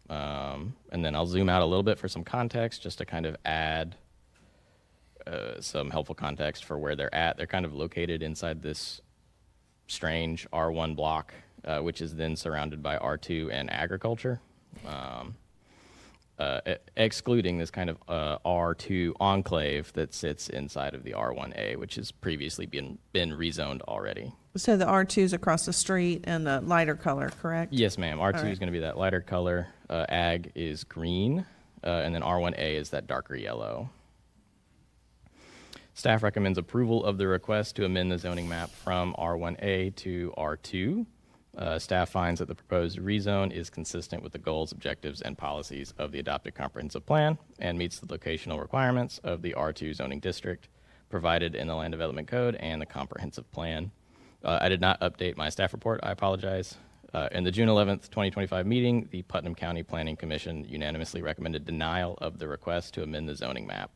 And then I'll zoom out a little bit for some context, just to kind of add some helpful context for where they're at. They're kind of located inside this strange R1 block, which is then surrounded by R2 and agriculture. Excluding this kind of R2 enclave that sits inside of the R1A, which has previously been rezoned already. So the R2 is across the street and the lighter color, correct? Yes, ma'am. R2 right. is going to be that lighter color. Ag is green, and then R1A is that darker yellow. Staff recommends approval of the request to amend the zoning map from R1A to R2. Staff finds that the proposed rezone is consistent with the goals, objectives, and policies of the adopted comprehensive plan and meets the locational requirements of the R2 zoning district provided in the Land Development Code and the comprehensive plan. I did not update my staff report. I apologize. In the June 11th, 2025 meeting, the Putnam County Planning Commission unanimously recommended denial of the request to amend the zoning map.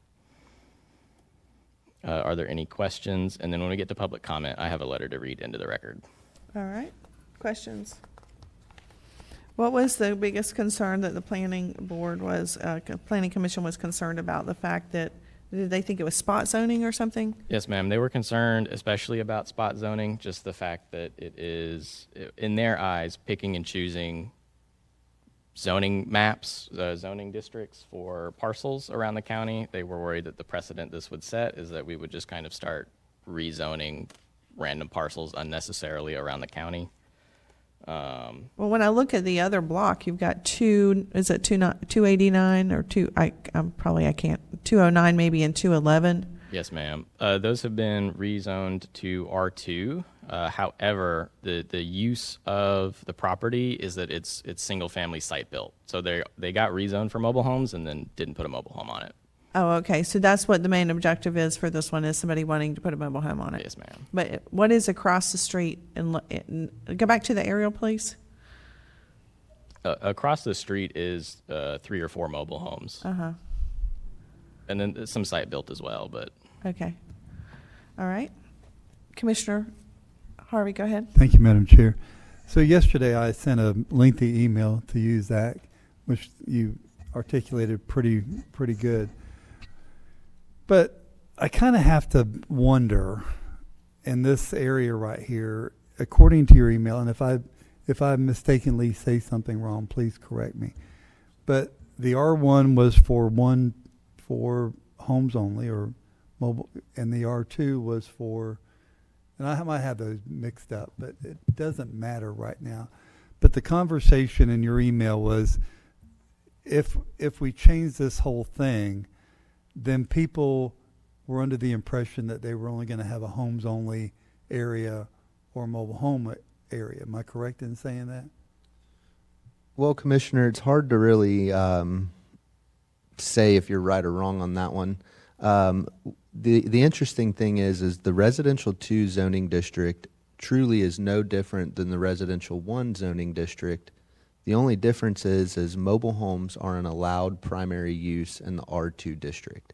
Are there any questions? And then when we get to public comment, I have a letter to read into the record. All right. Questions? What was the biggest concern that the planning board was, planning commission was concerned about? The fact that, did they think it was spot zoning or something? Yes, ma'am. They were concerned especially about spot zoning, just the fact that it is, in their eyes, picking and choosing zoning maps, zoning districts for parcels around the county. They were worried that the precedent this would set is that we would just kind of start rezoning random parcels unnecessarily around the county. Well, when I look at the other block, you've got 289 or 209 maybe and 211. Yes, ma'am. Those have been rezoned to R2. However, the use of the property is that it's single-family site built. So they got rezoned for mobile homes and then didn't put a mobile home on it. Oh, okay. So that's what the main objective is for this one, is somebody wanting to put a mobile home on it. Yes, ma'am. But what is across the street? And go back to the aerial, please. Across the street is 3 or 4 mobile homes. Uh-huh. And then some site built as well, but Okay. All right. Commissioner Harvey, go ahead. Thank you, Madam Chair. So yesterday I sent a lengthy email to you, Zach, which you articulated pretty good. But I kind of have to wonder, in this area right here, according to your email, and if I mistakenly say something wrong, please correct me. But the R1 was for homes only or mobile, and the R2 was for, and I might have those mixed up, but it doesn't matter right now. But the conversation in your email was, if we change this whole thing, then people were under the impression that they were only going to have a homes only area or mobile home area. Am I correct in saying that? Well, Commissioner, it's hard to really say if you're right or wrong on that one. The interesting thing is the residential 2 zoning district truly is no different than the residential 1 zoning district. The only difference is mobile homes are an allowed primary use in the R2 district.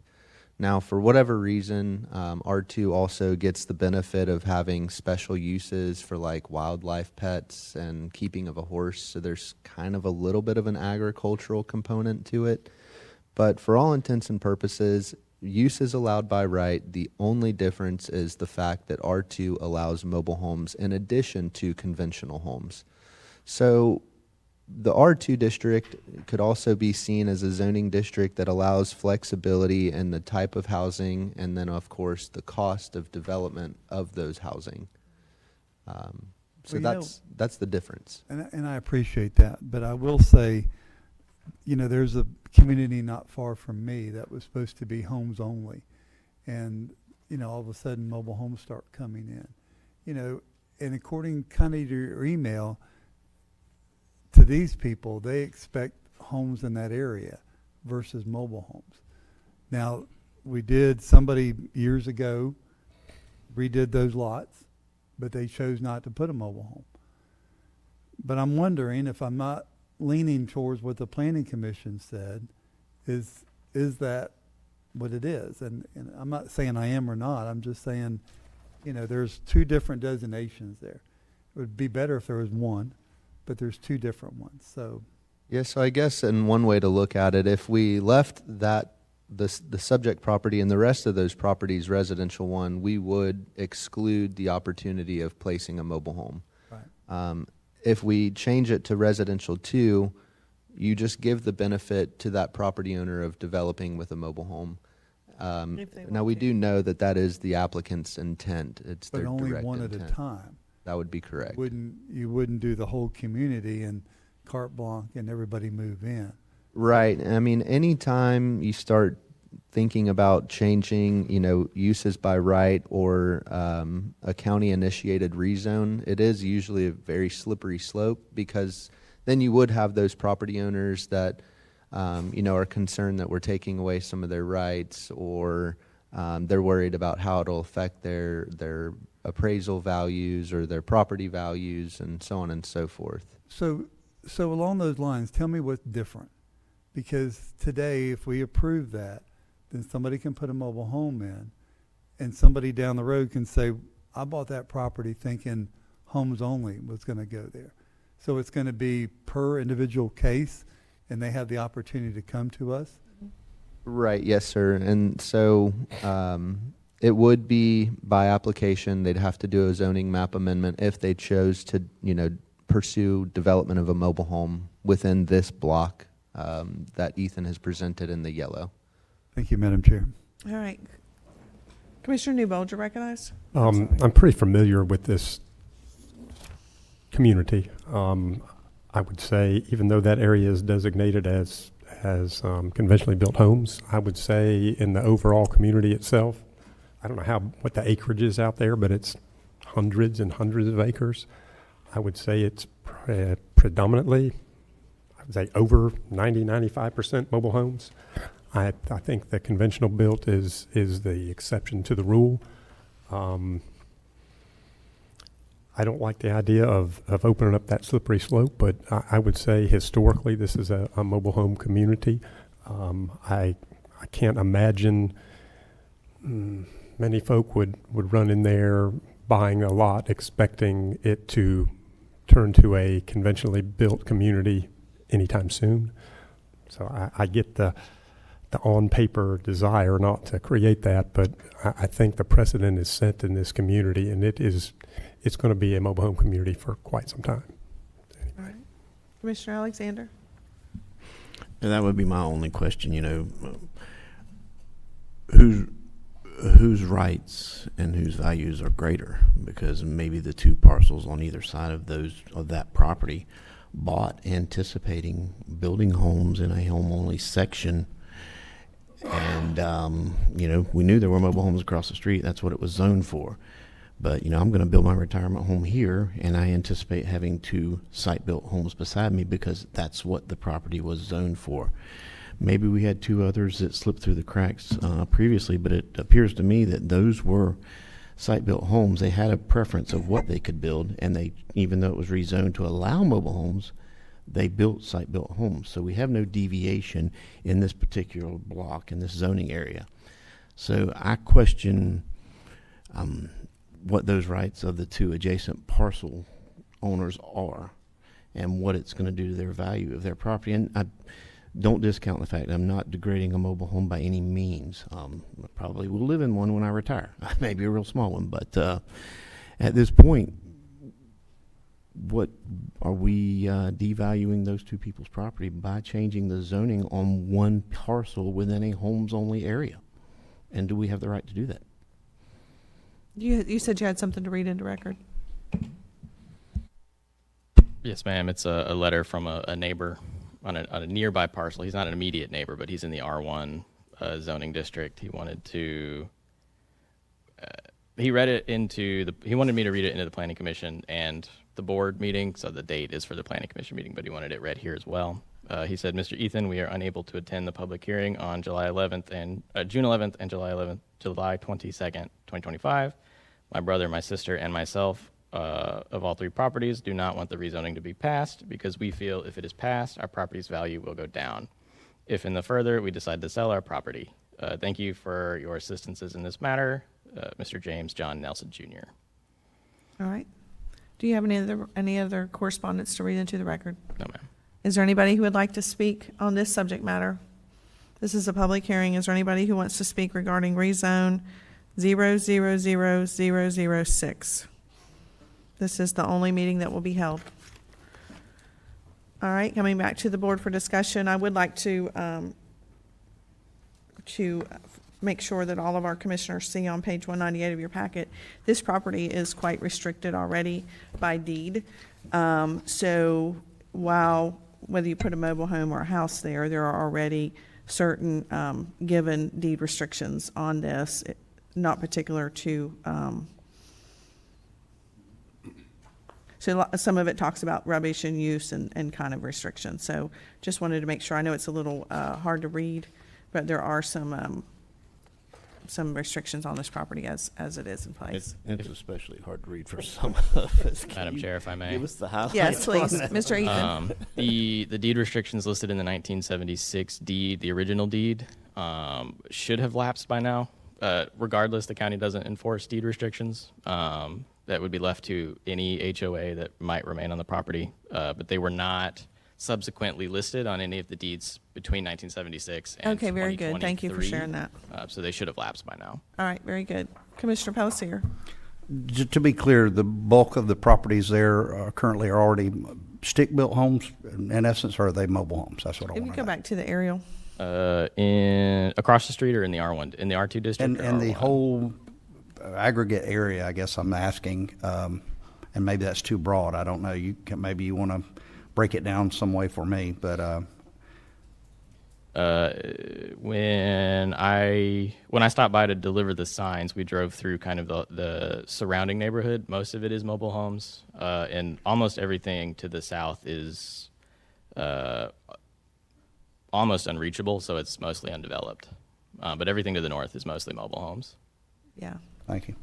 Now, for whatever reason, R2 also gets the benefit of having special uses for like wildlife pets and keeping of a horse. So there's kind of a little bit of an agricultural component to it. But for all intents and purposes, use is allowed by right. The only difference is the fact that R2 allows mobile homes in addition to conventional homes. So the R2 district could also be seen as a zoning district that allows flexibility in the type of housing and then, of course, the cost of development of those housing. So Well, that's the difference. And I appreciate that, but I will say, there's a community not far from me that was supposed to be homes only. And, all of a sudden mobile homes start coming in, and according kind of to your email, to these people, they expect homes in that area versus mobile homes. Now, somebody years ago redid those lots, but they chose not to put a mobile home. But I'm wondering if I'm not leaning towards what the planning commission said, is that what it is? And I'm not saying I am or not. I'm just saying, there's two different designations there. It would be better if there was one, but there's two different ones. So Yeah, so I guess in one way to look at it, if we left the subject property and the rest of those properties residential one, we would exclude the opportunity of placing a mobile home. right. If we change it to residential 2, you just give the benefit to that property owner of developing with a mobile home. If they Now, want we to. do know that that is the applicant's intent. It's But their only direct one at intent. a time. That would be correct. You wouldn't do the whole community and carte blanche and everybody move in. Right. I mean, anytime you start thinking about changing, uses by right or a county-initiated rezone, it is usually a very slippery slope, because then you would have those property owners that, are concerned that we're taking away some of their rights, or they're worried about how it'll affect their appraisal values or their property values and so on and so forth. So along those lines, tell me what's different. Because today, if we approve that, then somebody can put a mobile home in, and somebody down the road can say, I bought that property thinking homes only was going to go there. So it's going to be per individual case, and they have the opportunity to come to us? Right, yes, sir. And so it would be by application. They'd have to do a zoning map amendment if they chose to, pursue development of a mobile home within this block that Ethan has presented in the yellow. Thank you, Madam Chair. All right. Commissioner Newbold, you're recognized. I'm pretty familiar with this community. I would say, even though that area is designated as conventionally built homes, I would say in the overall community itself, I don't know what the acreage is out there, but it's hundreds and hundreds of acres. I would say it's predominantly, I would say over 90-95% mobile homes. I think the conventional built is the exception to the rule. I don't like the idea of opening up that slippery slope, but I would say historically this is a mobile home community. I can't imagine many folk would run in there buying a lot expecting it to turn to a conventionally built community anytime soon. So I get the on-paper desire not to create that, but I think the precedent is set in this community, and it's going to be a mobile home community for quite some time. All right. Commissioner Alexander? And that would be my only question, whose rights and whose values are greater? Because maybe the two parcels on either side of that property bought anticipating building homes in a home-only section. And, we knew there were mobile homes across the street. That's what it was zoned for. But, I'm going to build my retirement home here, and I anticipate having two site-built homes beside me because that's what the property was zoned for. Maybe we had two others that slipped through the cracks previously, but it appears to me that those were site-built homes. They had a preference of what they could build, and even though it was rezoned to allow mobile homes, they built site-built homes. So we have no deviation in this particular block, in this zoning area. So I question what those rights of the two adjacent parcel owners are and what it's going to do to their value of their property. And don't discount the fact I'm not degrading a mobile home by any means. I probably will live in one when I retire, maybe a real small one, but at this point, what are we devaluing those two people's property by changing the zoning on one parcel within a homes-only area? And do we have the right to do that? You said you had something to read into record. Yes, ma'am. It's a letter from a neighbor on a nearby parcel. He's not an immediate neighbor, but he's in the R1 zoning district. He wanted to. He wanted me to read it into the planning commission and the board meeting. So the date is for the planning commission meeting, but he wanted it read here as well. He said, "Mr. Ethan, we are unable to attend the public hearing on July 11th and June 11th and July 22nd, 2025. My brother, my sister, and myself of all three properties do not want the rezoning to be passed because we feel if it is passed, our property's value will go down. If in the further we decide to sell our property. Thank you for your assistances in this matter, Mr. James John Nelson Jr." All right. Do you have any other correspondence to read into the record? No, ma'am. Is there anybody who would like to speak on this subject matter? This is a public hearing. Is there anybody who wants to speak regarding rezone 000006? This is the only meeting that will be held. All right, coming back to the board for discussion, I would like to make sure that all of our commissioners see on page 198 of your packet, this property is quite restricted already by deed. So whether you put a mobile home or a house there, there are already certain given deed restrictions on this, not particular to, so some of it talks about rubbish and use and kind of restrictions. So just wanted to make sure. I know it's a little hard to read, but there are some restrictions on this property as it is in place. It's especially hard to read for some of us. Madam Chair, if I may. Give us the highlights. Yes, please, on that. Mr. Ethan. The deed restrictions listed in the 1976 deed, the original deed, should have lapsed by now. Regardless, the county doesn't enforce deed restrictions. That would be left to any HOA that might remain on the property. But they were not subsequently listed on any of the deeds between 1976 and Okay, very good. Thank you for 2023. sharing that. So they should have lapsed by now. All right, very good. Commissioner Pelletier. To be clear, the bulk of the properties there currently are already stick-built homes, in essence, or are they mobile homes? That's what I If want you to go know. back to the aerial. In across the street or in the R1, in the R2 district? And or the R1? whole aggregate area, I guess I'm asking, and maybe that's too broad, I don't know, maybe you want to break it down some way for me, but, when I stopped by to deliver the signs, we drove through kind of the surrounding neighborhood. Most of it is mobile homes, and almost everything to the south is almost unreachable, so it's mostly undeveloped. But everything to the north is mostly mobile homes. Yeah. thank you.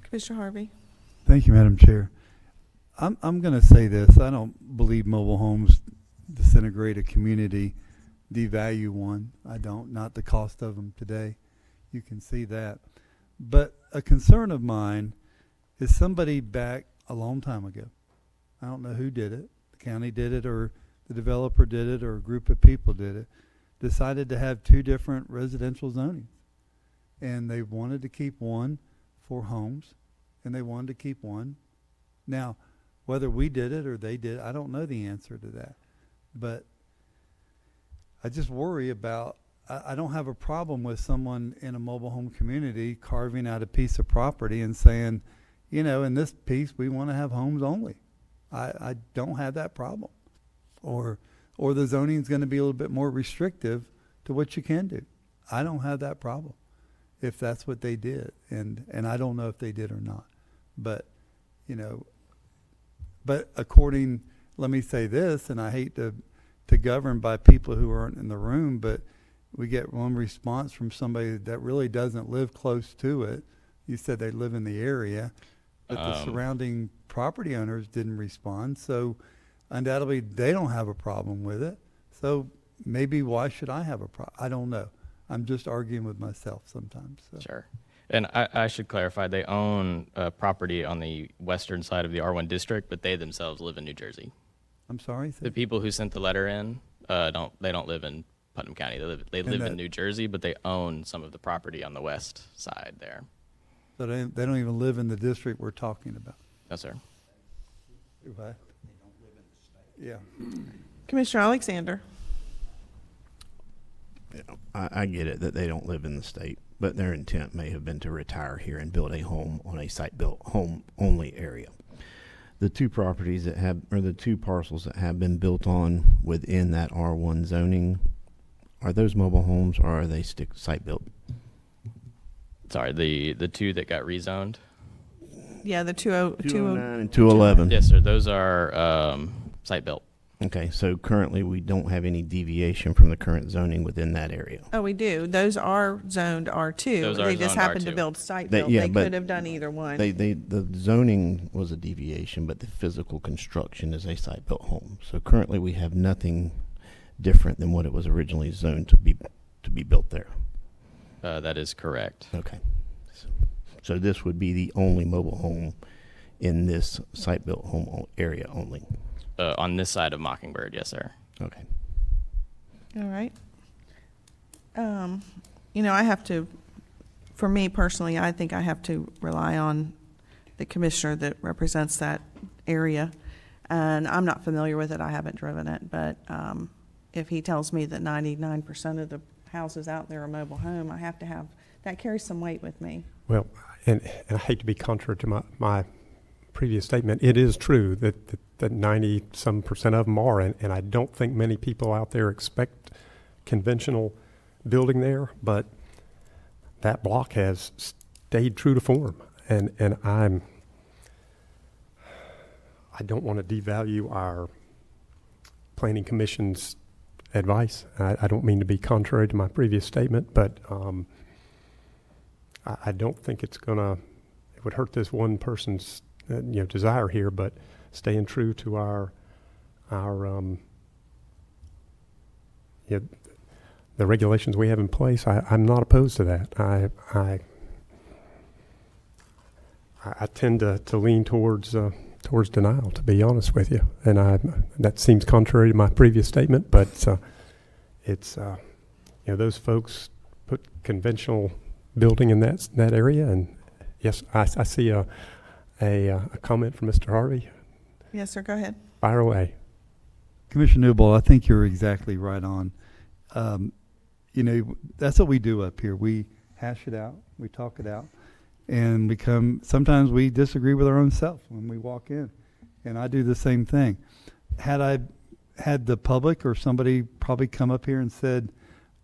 Commissioner Harvey. Thank you, Madam Chair. I'm going to say this. I don't believe mobile homes disintegrate a community, devalue one. I don't, not the cost of them today. You can see that. But a concern of mine is somebody back a long time ago. I don't know who did it. The county did it, or the developer did it, or a group of people did it. Decided to have two different residential zonings. And they wanted to keep one for homes, and they wanted to keep one. Now, whether we did it or they did, I don't know the answer to that. But I just worry about, I don't have a problem with someone in a mobile home community carving out a piece of property and saying, you know, in this piece, we want to have homes only. I don't have that problem. Or the zoning is going to be a little bit more restrictive to what you can do. I don't have that problem if that's what they did. And I don't know if they did or not. But, you know, but let me say this, and I hate to govern by people who aren't in the room, but we get one response from somebody that really doesn't live close to it. You said they live in the area, but the surrounding property owners didn't respond. So undoubtedly they don't have a problem with it. So maybe why should I have a problem? I don't know. I'm just arguing with myself sometimes. So. Sure. And I should clarify, they own property on the western side of the R1 district, but they themselves live in New Jersey. I'm sorry? The people who sent the letter in They don't live in Putnam County. They And live that- in New Jersey, but they own some of the property on the west side there. So they don't even live in the district we're talking about. No, sir. What? Yeah. Commissioner Alexander? You know, I get it that they don't live in the state, but their intent may have been to retire here and build a home on a site-built home only area. The two properties that have, or the two parcels that have been built on within that R1 zoning, are those mobile homes or are they site-built? Sorry, the two that got rezoned. Yeah, the 209 and 211. Yes, sir. Those are site built. Okay, so currently we don't have any deviation from the current zoning within that area. Oh, we do. Those are zoned R2. Those are They just zoned happened to R2. build site They- built. yeah, They but could have done either one. The zoning was a deviation, but the physical construction is a site-built home. So currently we have nothing different than what it was originally zoned to be built there. That is correct. Okay. So this would be the only mobile home in this site-built home area only. On this side of Mockingbird, yes, sir. Okay. All right. You know, I have to, for me personally, I think I have to rely on the commissioner that represents that area. And I'm not familiar with it. I haven't driven it. But if he tells me that 99% of the houses out there are mobile home, I have to have, that carries some weight with me. Well, and I hate to be contrary to my previous statement. It is true that 90-some% of them are, and I don't think many people out there expect conventional building there, but that block has stayed true to form, and I don't want to devalue our planning commission's advice. I don't mean to be contrary to my previous statement, but I don't think it would hurt this one person's desire here, but staying true to our the regulations we have in place. I'm not opposed to that. I tend to lean towards denial, to be honest with you, and that seems contrary to my previous statement, but it's those folks put conventional building in that area, and yes, I see a comment from Mr. Harvey. Yes, sir, go ahead. Fire away. Commissioner Newbold, I think you're exactly right on. That's what we do up here. We hash it out, we talk it out, and sometimes we disagree with our own self when we walk in. And I do the same thing. Had I had the public or somebody probably come up here and said,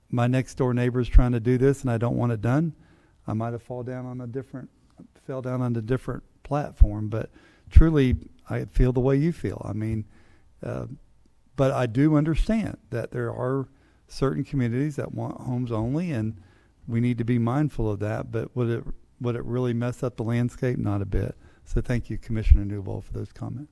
my next door neighbor is trying to do this and I don't want it done, I might have fell down on a different platform. But truly, I feel the way you feel. I mean, but I do understand that there are certain communities that want homes only, and we need to be mindful of that. But would it really mess up the landscape? Not a bit. So thank you, Commissioner Newbold, for those comments.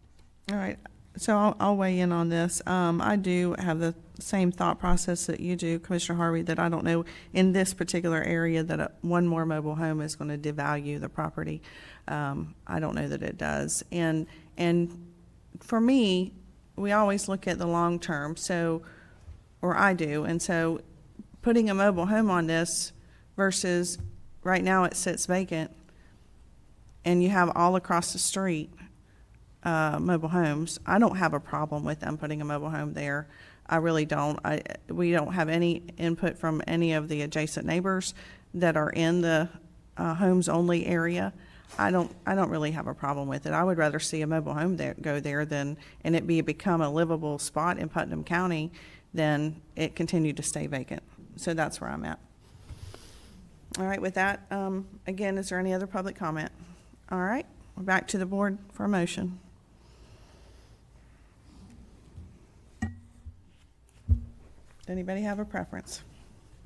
All right, so I'll weigh in on this. I do have the same thought process that you do, Commissioner Harvey, that I don't know in this particular area that one more mobile home is going to devalue the property. I don't know that it does. And for me, we always look at the long term, or I do, and so putting a mobile home on this versus right now it sits vacant, and you have all across the street mobile homes. I don't have a problem with them putting a mobile home there. I really don't. We don't have any input from any of the adjacent neighbors that are in the homes only area. I don't really have a problem with it. I would rather see a mobile home go there and it become a livable spot in Putnam County than it continue to stay vacant. So that's where I'm at. All right, with that, again, is there any other public comment? All right, we're back to the board for a motion. Does anybody have a preference?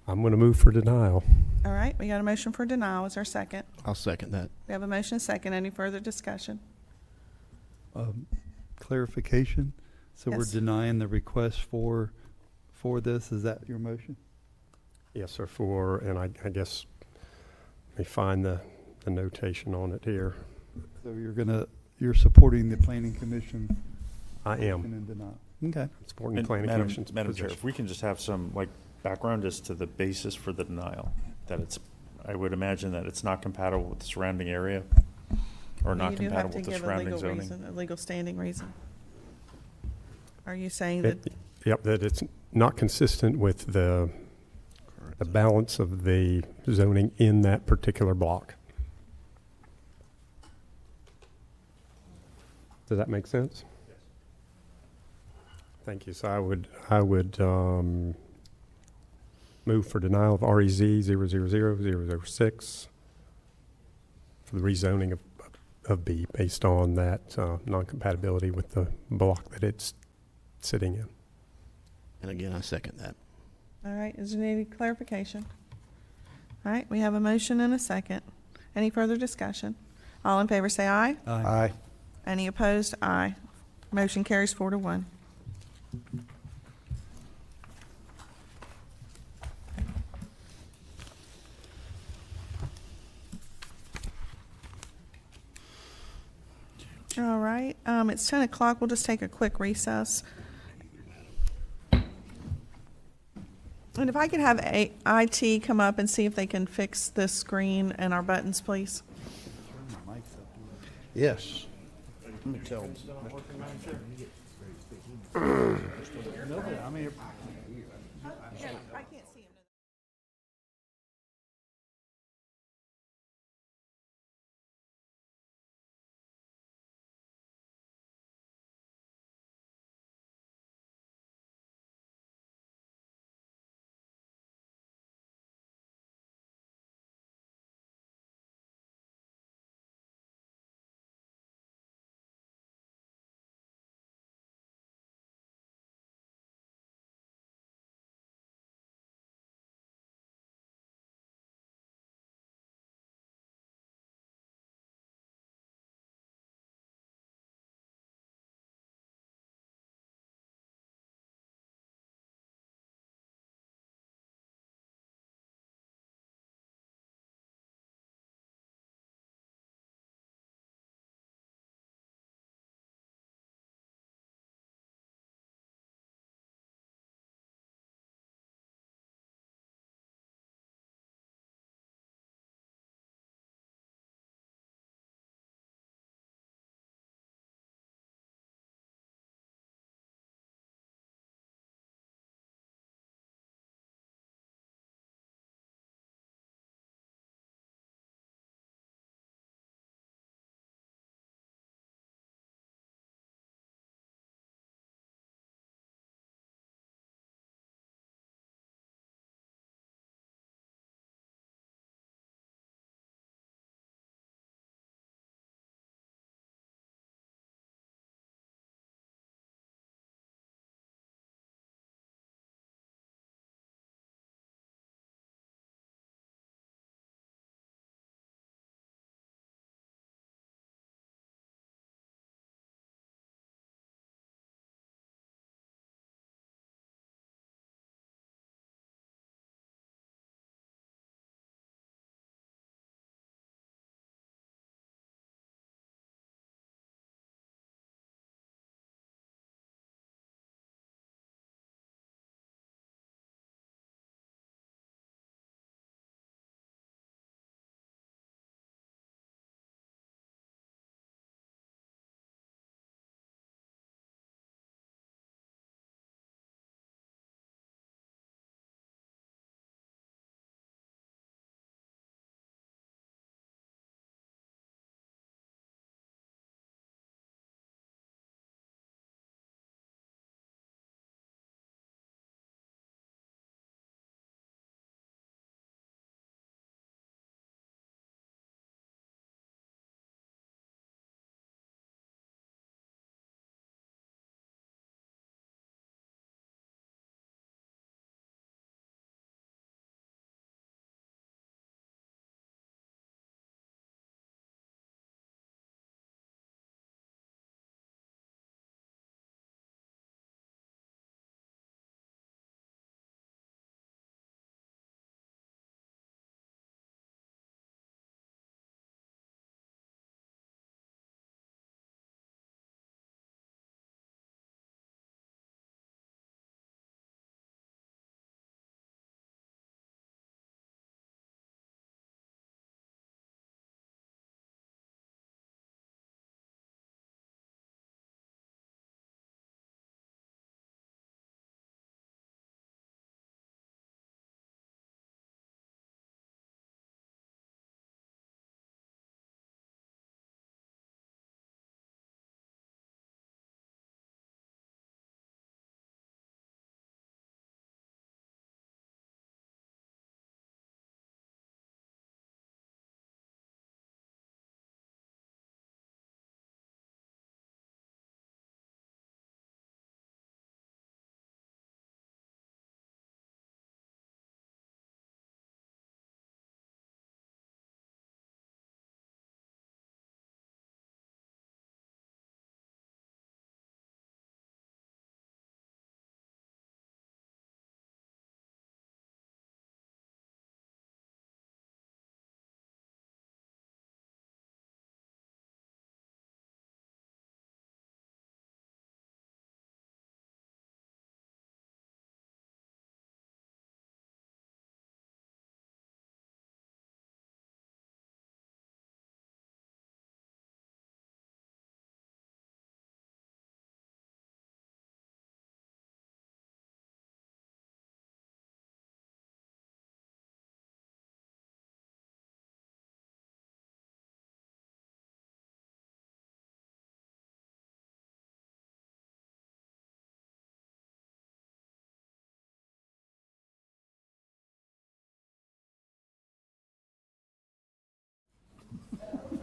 I'm going to move for denial. All right, we got a motion for denial. Is there a second? I'll second that. We have a motion, second. Any further discussion? Clarification. So we're Yes. denying the request for this. Is that your motion? Yes, sir, and I guess, let me find the notation on it here. So you're supporting the Planning Commission I am. motion and denial? Okay. supporting And planning commission's Madam Chair, position. if we can just have some, like, background as to the basis for the denial, that it's, I would imagine that it's not compatible with the surrounding area, or not compatible with the surrounding You do have to give a legal zoning. reason, a legal standing reason. Are you saying that, Yep, that it's not consistent with the balance of the zoning in that particular block. Does that make sense? Yes. Thank you. So I would move for denial of REZ 000-006 for the rezoning of B based on that non-compatibility with the block that it's sitting in. And again, I second that. all right, is there any clarification? All right, we have a motion and a second. Any further discussion? All in favor say aye. Aye. Any opposed? Aye. Motion carries 4-1. All right, it's 10 o'clock. We'll just take a quick recess. And if I could have IT come up and see if they can fix this screen and our buttons, please. Yes. Let me tell. I can't see.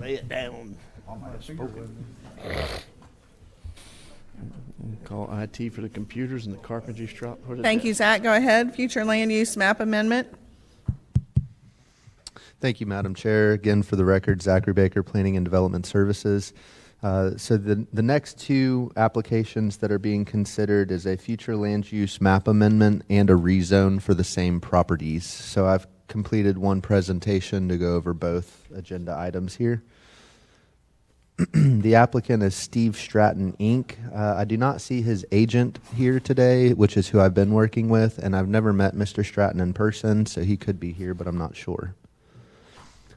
Lay it down. Call IT for the computers and the carpentry shop. What is Thank that? you, Zach. Go ahead. Future land use map amendment. Thank you, Madam Chair. Again, for the record, Zachary Baker, Planning and Development Services. So the next two applications that are being considered is a future land use map amendment and a rezone for the same properties. So I've completed one presentation to go over both agenda items here. The applicant is Steve Stratton, Inc. I do not see his agent here today, which is who I've been working with, and I've never met Mr. Stratton in person, so he could be here, but I'm not sure.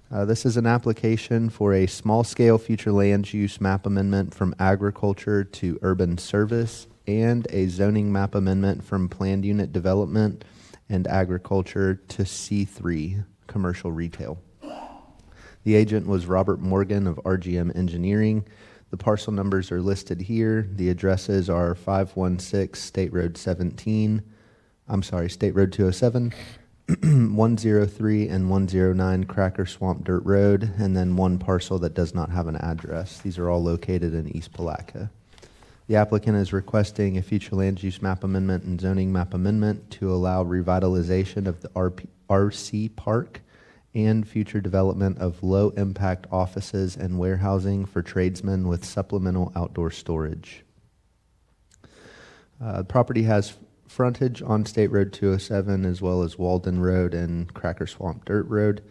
This is an application for a small-scale future land use map amendment from agriculture to urban service and a zoning map amendment from planned unit development and agriculture to C3, commercial retail. The agent was Robert Morgan of RGM Engineering. The parcel numbers are listed here. The addresses are 516 State Road 207, 103 and 109 Cracker Swamp Dirt Road, and then one parcel that does not have an address. These are all located in East Palatka. The applicant is requesting a future land use map amendment and zoning map amendment to allow revitalization of the RC Park and future development of low-impact offices and warehousing for tradesmen with supplemental outdoor storage. The property has frontage on State Road 207 as well as Walden Road and Cracker Swamp Dirt Road.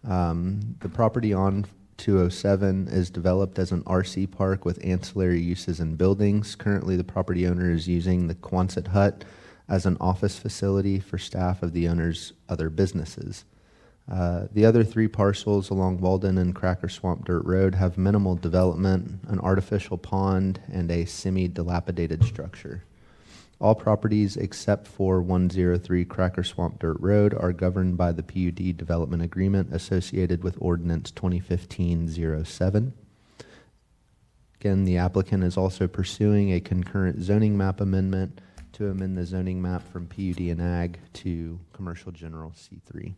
The property on 207 is developed as an RC park with ancillary uses and buildings. Currently, the property owner is using the Quonset hut as an office facility for staff of the owner's other businesses. The other three parcels along Walden and Cracker Swamp Dirt Road have minimal development, an artificial pond, and a semi-dilapidated structure. All properties except for 103 Cracker Swamp Dirt Road are governed by the PUD development agreement associated with Ordinance 2015-07. Again, the applicant is also pursuing a concurrent zoning map amendment to amend the zoning map from PUD and Ag to Commercial General C3.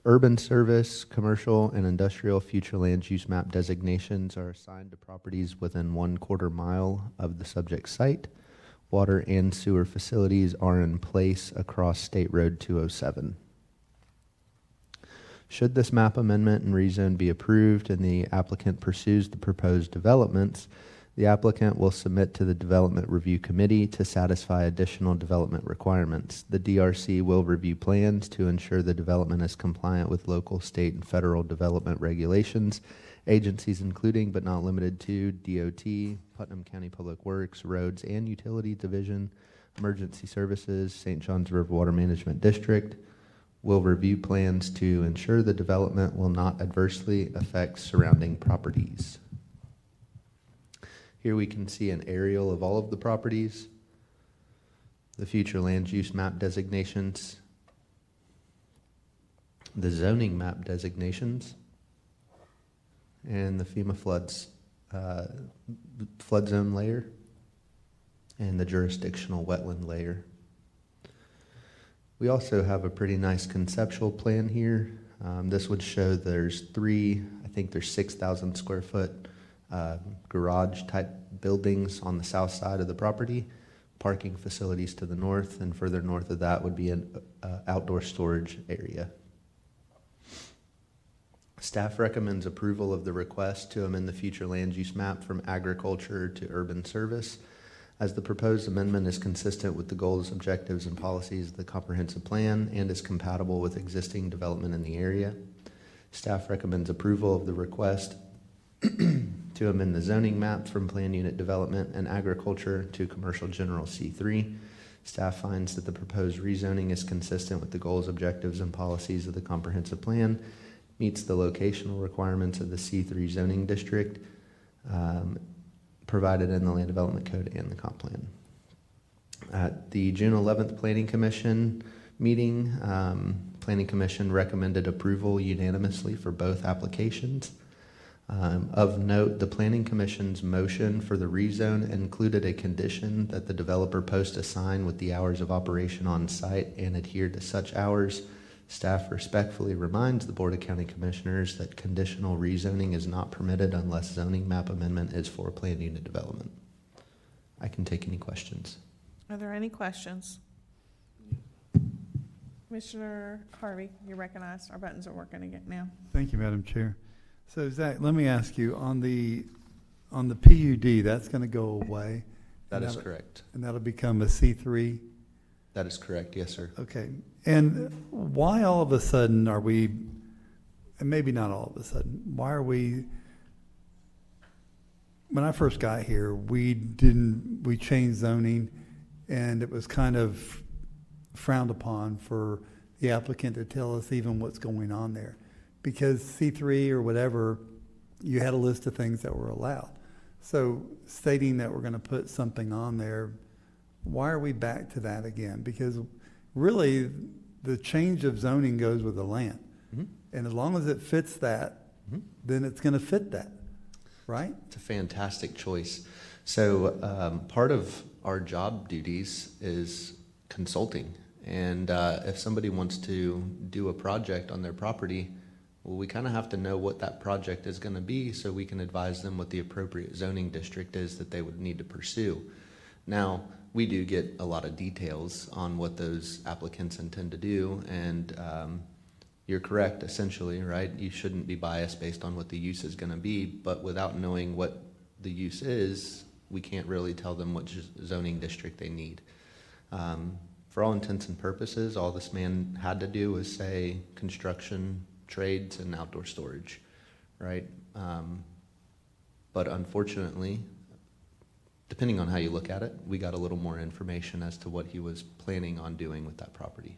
Urban service, commercial, and industrial future land use map designations are assigned to properties within 1/4 mile of the subject site. Water and sewer facilities are in place across State Road 207. Should this map amendment and rezone be approved and the applicant pursues the proposed developments, the applicant will submit to the Development Review Committee to satisfy additional development requirements. The DRC will review plans to ensure the development is compliant with local, state, and federal development regulations, agencies including but not limited to DOT, Putnam County Public Works, Roads and Utility Division, Emergency Services, St. Johns River Water Management District, will review plans to ensure the development will not adversely affect surrounding properties. Here we can see an aerial of all of the properties, the future land use map designations, the zoning map designations, and the FEMA floods, flood zone layer, and the jurisdictional wetland layer. We also have a pretty nice conceptual plan here. This would show there's I think there's 6,000 square foot garage type buildings on the south side of the property, parking facilities to the north, and further north of that would be an outdoor storage area. Staff recommends approval of the request to amend the future land use map from agriculture to urban service, as the proposed amendment is consistent with the goals, objectives, and policies of the comprehensive plan and is compatible with existing development in the area. Staff recommends approval of the request to amend the zoning map from planned unit development and agriculture to commercial general C3. Staff finds that the proposed rezoning is consistent with the goals, objectives, and policies of the comprehensive plan, meets the locational requirements of the C3 zoning district provided in the Land Development Code and the comp plan. At the June 11th Planning Commission meeting, Planning Commission recommended approval unanimously for both applications. Of note, the Planning Commission's motion for the rezone included a condition that the developer post a sign with the hours of operation on site and adhere to such hours. Staff respectfully reminds the Board of County Commissioners that conditional rezoning is not permitted unless zoning map amendment is for planned unit development. I can take any questions. Are there any questions? Commissioner Harvey, you're recognized. Our buttons are working again now. Thank you, Madam Chair. So Zach, let me ask you, on the PUD, that's going to go away? That And is that'll- correct. And that'll become a C3? That is correct, yes, sir. Okay. And why all of a sudden are we, and maybe not all of a sudden, why are we, when I first got here, we changed zoning, and it was kind of frowned upon for the applicant to tell us even what's going on there. Because C3 or whatever, you had a list of things that were allowed. So stating that we're going to put something on there, why are we back to that again? Because really, the change of zoning goes with the land. Mhm. And as long as it fits that, then it's going to fit that, right? It's a fantastic choice. So part of our job duties is consulting. And if somebody wants to do a project on their property, well, we kind of have to know what that project is going to be so we can advise them what the appropriate zoning district is that they would need to pursue. Now, we do get a lot of details on what those applicants intend to do, and you're correct, essentially, right? You shouldn't be biased based on what the use is going to be, but without knowing what the use is, we can't really tell them what zoning district they need. For all intents and purposes, all this man had to do was say construction, trades, and outdoor storage, right? But unfortunately, depending on how you look at it, we got a little more information as to what he was planning on doing with that property.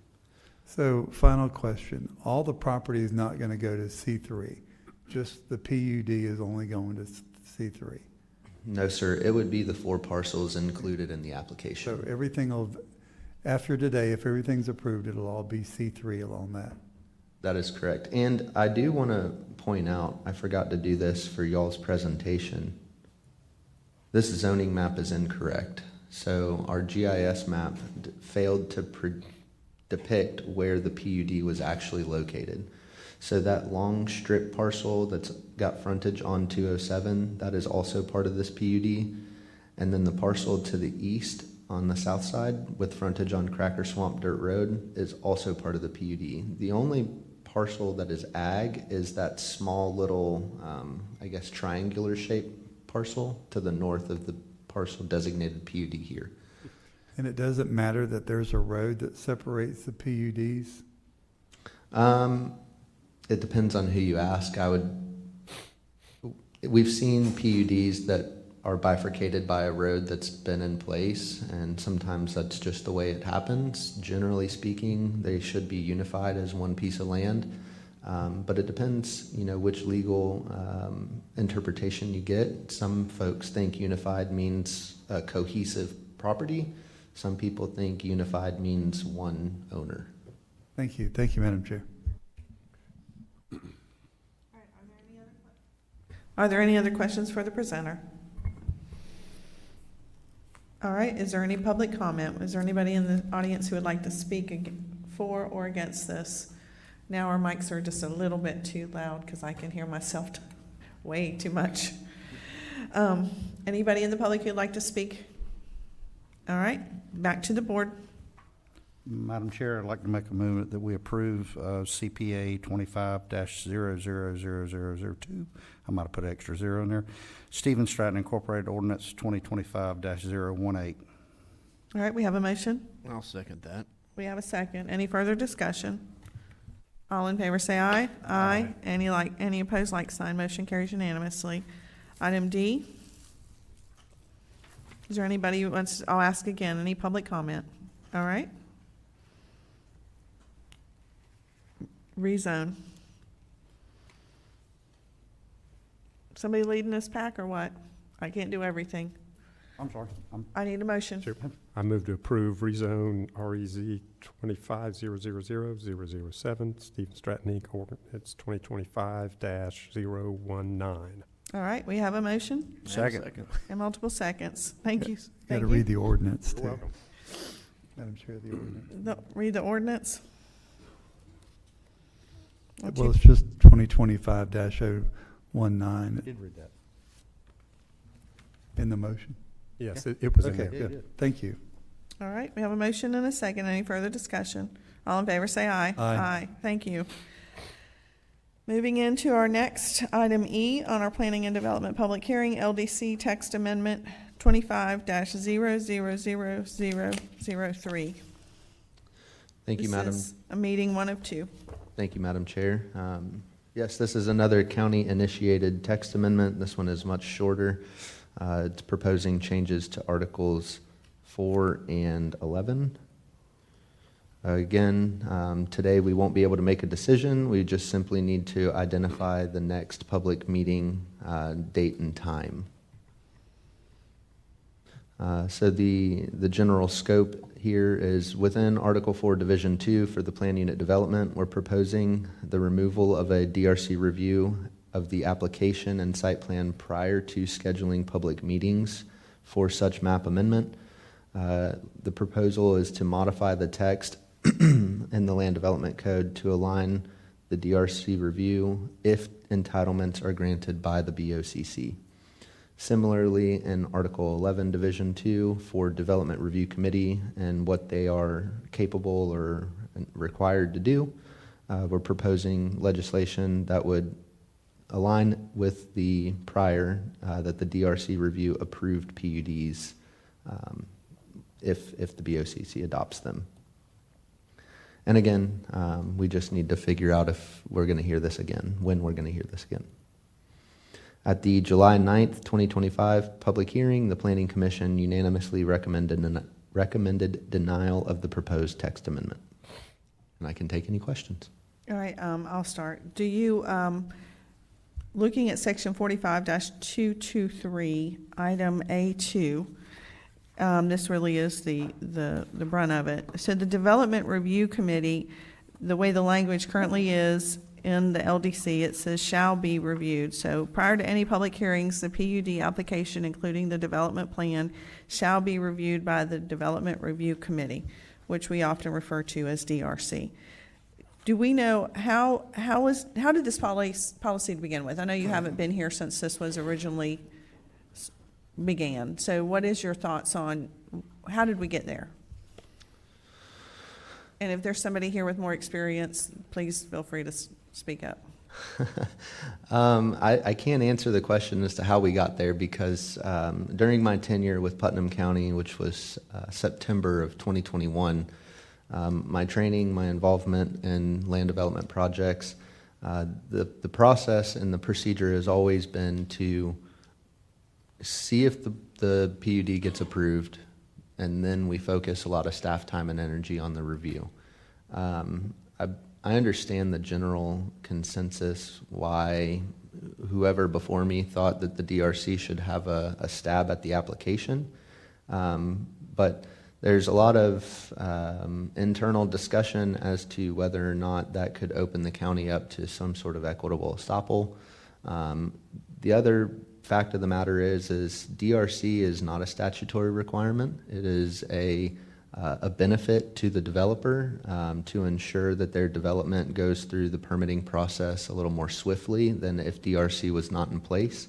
So final question, all the property is not going to go to C3, just the PUD is only going to C3? No, sir, it would be the 4 parcels included in the application. So everything will, after today, if everything's approved, it'll all be C3 along that? That is correct. And I do want to point out, I forgot to do this for y'all's presentation. This zoning map is incorrect. So our GIS map failed to depict where the PUD was actually located. So that long strip parcel that's got frontage on 207, that is also part of this PUD. And then the parcel to the east on the south side with frontage on Cracker Swamp Dirt Road is also part of the PUD. The only parcel that is ag is that small little, I guess, triangular shaped parcel to the north of the parcel designated PUD here. And it doesn't matter that there's a road that separates the PUDs? It depends on who you ask. We've seen PUDs that are bifurcated by a road that's been in place, and sometimes that's just the way it happens. Generally speaking, they should be unified as one piece of land, but it depends, which legal interpretation you get. Some folks think unified means a cohesive property. Some people think unified means one owner. Thank you. Thank you, Madam Chair. Are there any other questions for the presenter? All right, is there any public comment? Is there anybody in the audience who would like to speak for or against this? Now our mics are just a little bit too loud because I can hear myself way too much. Anybody in the public who'd like to speak? All right, back to the board. Madam Chair, I'd like to make a movement that we approve CPA 25-000002. I might have put an extra 0 in there. Stephen Stratton Incorporated Ordinance 2025-018. All right, we have a motion. I'll second that. We have a second. Any further discussion? All in favor say aye. Aye. Any opposed, like sign. Motion carries unanimously. Item D. Is there anybody who wants, I'll ask again, any public comment? All right. Rezone. Somebody leading this pack or what? I can't do everything. I'm sorry. I need a motion. Sure. I move to approve rezone REZ 25-000-007, Stephen Stratton Inc., Ordinance 2025-019. All right, we have a motion Second. and multiple seconds. Thank you. Got Thank to you. read the ordinance, too. You're welcome. Madam Chair, the ordinance. Read the ordinance. Well, it's just 2025-019 Did read that. in the motion. Yes, it was in Okay, there. good. Thank you. All right, we have a motion and a second. Any further discussion? All in favor, say aye. Aye. Thank you. Moving into our next item E on our planning and development public hearing, LDC text amendment 25-000003. Thank you, Madam. This is a meeting one of two. Thank you, Madam Chair. Yes, this is another county-initiated text amendment. This one is much shorter. It's proposing changes to Articles 4 and 11. Again, today we won't be able to make a decision. We just simply need to identify the next public meeting date and time. So the general scope here is within Article 4, Division 2 for the Plan Unit Development, we're proposing the removal of a DRC review of the application and site plan prior to scheduling public meetings for such map amendment. The proposal is to modify the text in the Land Development Code to align the DRC review if entitlements are granted by the BOCC. Similarly, in Article 11, Division 2, for Development Review Committee and what they are capable or required to do, we're proposing legislation that would align with the prior, that the DRC review approved PUDs if the BOCC adopts them. And again, we just need to figure out if we're going to hear this again, when we're going to hear this again. At the July 9th, 2025 public hearing, the Planning Commission unanimously recommended denial of the proposed text amendment. And I can take any questions. All right, I'll start. Do you, looking at section 45-223, item A2, this really is the brunt of it. So the Development Review Committee, the way the language currently is in the LDC, it says shall be reviewed. So prior to any public hearings, the PUD application, including the development plan, shall be reviewed by the Development Review Committee, which we often refer to as DRC. Do we know how did this policy to begin with? I know you haven't been here since this was originally began. So what is your thoughts on how did we get there? And if there's somebody here with more experience, please feel free to speak up. I can't answer the question as to how we got there because during my tenure with Putnam County, which was September of 2021, my training, my involvement in land development projects, the process and the procedure has always been to see if the PUD gets approved, and then we focus a lot of staff time and energy on the review. I understand the general consensus why whoever before me thought that the DRC should have a stab at the application, but there's a lot of internal discussion as to whether or not that could open the county up to some sort of equitable estoppel. The other fact of the matter is DRC is not a statutory requirement. It is a benefit to the developer to ensure that their development goes through the permitting process a little more swiftly than if DRC was not in place.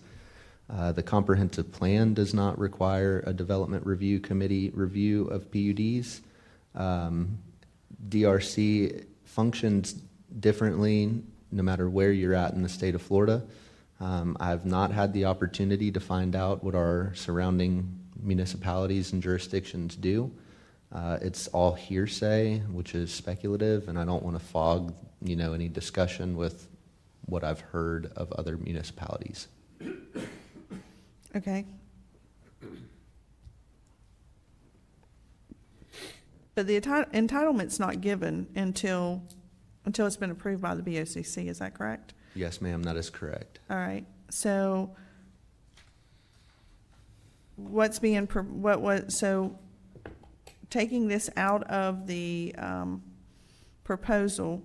The comprehensive plan does not require a development review committee review of PUDs. DRC functions differently no matter where you're at in the state of Florida. I've not had the opportunity to find out what our surrounding municipalities and jurisdictions do. It's all hearsay, which is speculative, and I don't want to fog, any discussion with what I've heard of other municipalities. Okay. But the entitlement's not given until it's been approved by the BOCC, is that correct? Yes, ma'am, that is correct. All right, so so taking this out of the proposal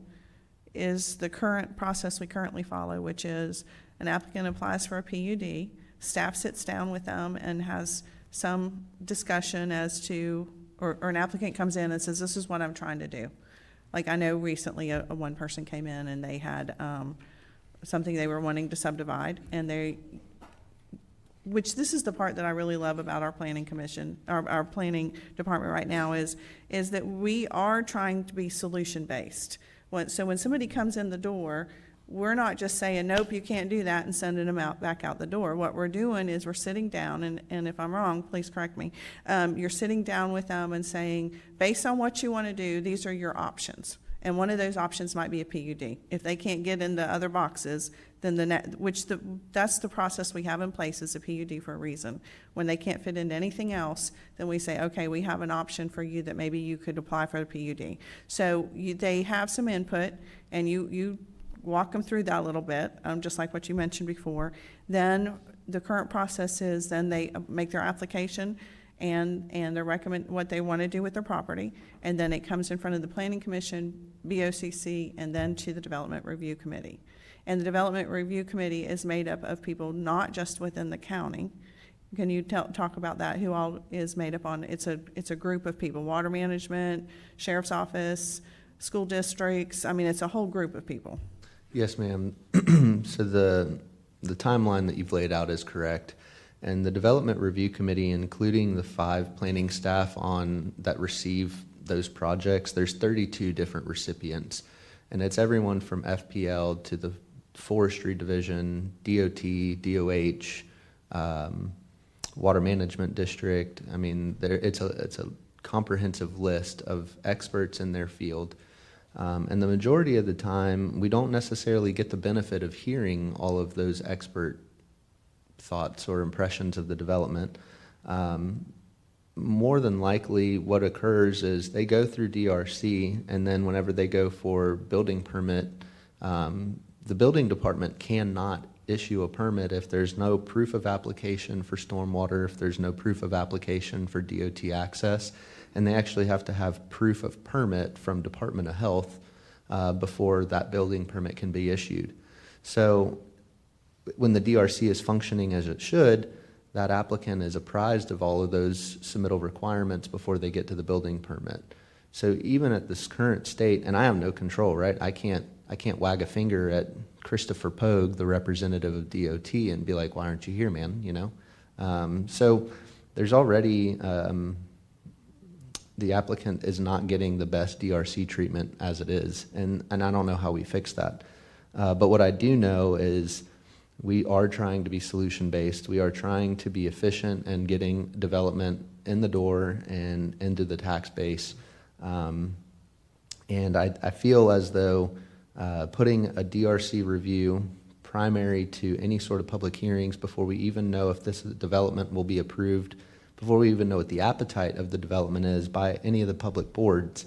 is the current process we currently follow, which is an applicant applies for a PUD, staff sits down with them and has some discussion as to, or an applicant comes in and says, this is what I'm trying to do. Like, I know recently a one person came in and they had something they were wanting to subdivide, and which this is the part that I really love about our planning commission, our planning department right now, is that we are trying to be solution-based. So when somebody comes in the door, we're not just saying, nope, you can't do that, and sending them back out the door. What we're doing is we're sitting down, and if I'm wrong, please correct me. You're sitting down with them and saying, based on what you want to do, these are your options. And one of those options might be a PUD. If they can't get in the other boxes, then that's the process we have in place, is a PUD for a reason. When they can't fit into anything else, then we say, okay, we have an option for you that maybe you could apply for the PUD. So they have some input, and you walk them through that a little bit, just like what you mentioned before. Then the current process is then they make their application and they recommend what they want to do with their property, and then it comes in front of the Planning Commission, BOCC, and then to the Development Review Committee. And the Development Review Committee is made up of people not just within the county. Can you talk about that? Who all is made up on? It's a group of people: water management, sheriff's office, school districts. I mean, it's a whole group of people. Yes, ma'am. So the timeline that you've laid out is correct. And the Development Review Committee, including the 5 planning staff that receive those projects, there's 32 different recipients. And it's everyone from FPL to the Forestry Division, DOT, DOH, Water Management District. I mean, it's a comprehensive list of experts in their field. And the majority of the time, we don't necessarily get the benefit of hearing all of those expert thoughts or impressions of the development. More than likely, what occurs is they go through DRC, and then whenever they go for building permit, the building department cannot issue a permit if there's no proof of application for stormwater, if there's no proof of application for DOT access, and they actually have to have proof of permit from Department of Health before that building permit can be issued. So when the DRC is functioning as it should, that applicant is apprised of all of those submittal requirements before they get to the building permit. So even at this current state, and I have no control, right? I can't wag a finger at Christopher Pogue, the representative of DOT, and be like, why aren't you here, man? You know? So there's already, the applicant is not getting the best DRC treatment as it is. And I don't know how we fix that. But what I do know is we are trying to be solution-based. We are trying to be efficient and getting development in the door and into the tax base. And I feel as though putting a DRC review primary to any sort of public hearings before we even know if this development will be approved, before we even know what the appetite of the development is by any of the public boards,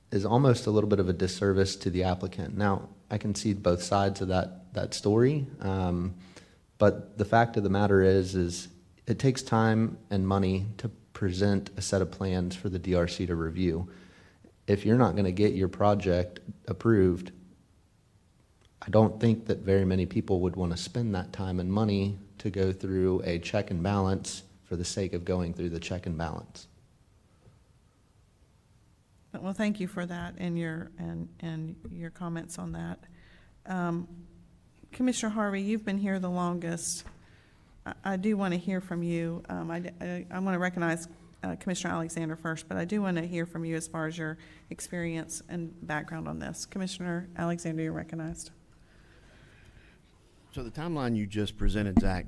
is almost a little bit of a disservice to the applicant. Now, I can see both sides of that story, but the fact of the matter is it takes time and money to present a set of plans for the DRC to review. If you're not going to get your project approved, I don't think that very many people would want to spend that time and money to go through a check and balance for the sake of going through the check and balance. Well, thank you for that and your comments on that. Commissioner Harvey, you've been here the longest. I do want to hear from you. I want to recognize Commissioner Alexander first, but I do want to hear from you as far as your experience and background on this. Commissioner Alexander, you're recognized. So the timeline you just presented, Zach,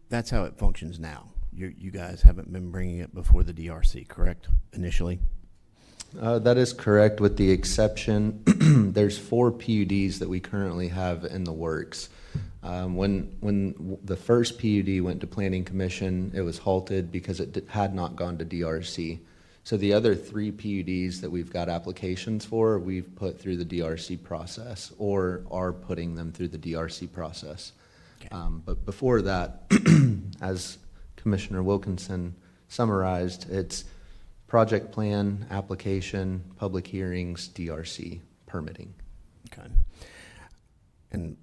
that's how it functions now. You guys haven't been bringing it before the DRC, correct, initially? That is correct, with the exception, there's 4 PUDs that we currently have in the works. When the first PUD went to Planning Commission, it was halted because it had not gone to DRC. So the other 3 PUDs that we've got applications for, we've put through the DRC process or are putting them through the DRC process. Okay. But before that, as Commissioner Wilkinson summarized, it's project plan, application, public hearings, DRC, permitting. Okay. And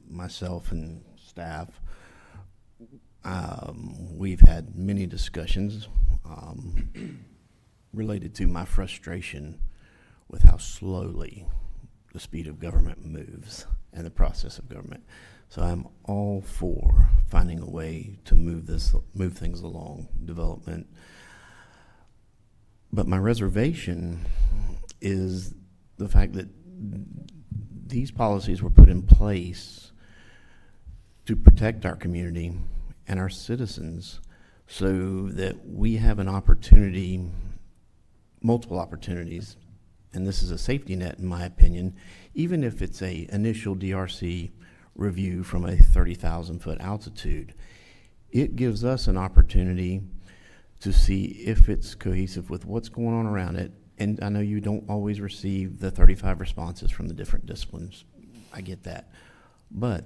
myself and staff, we've had many discussions related to my frustration with how slowly the speed of government moves and the process of government. So I'm all for finding a way to move things along, development. But my reservation is the fact that these policies were put in place to protect our community and our citizens so that we have an opportunity, multiple opportunities, and this is a safety net in my opinion, even if it's a initial DRC review from a 30,000-foot altitude. It gives us an opportunity to see if it's cohesive with what's going on around it. And I know you don't always receive the 35 responses from the different disciplines. I get that. But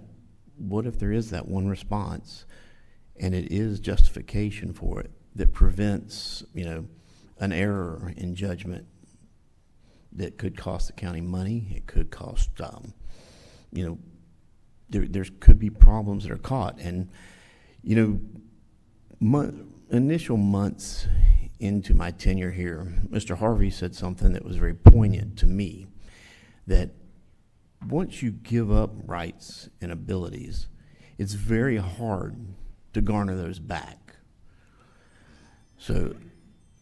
what if there is that one response and it is justification for it that prevents, an error in judgment that could cost the county money? It could cost, there could be problems that are caught. And, initial months into my tenure here, Mr. Harvey said something that was very poignant to me, that once you give up rights and abilities, it's very hard to garner those back. So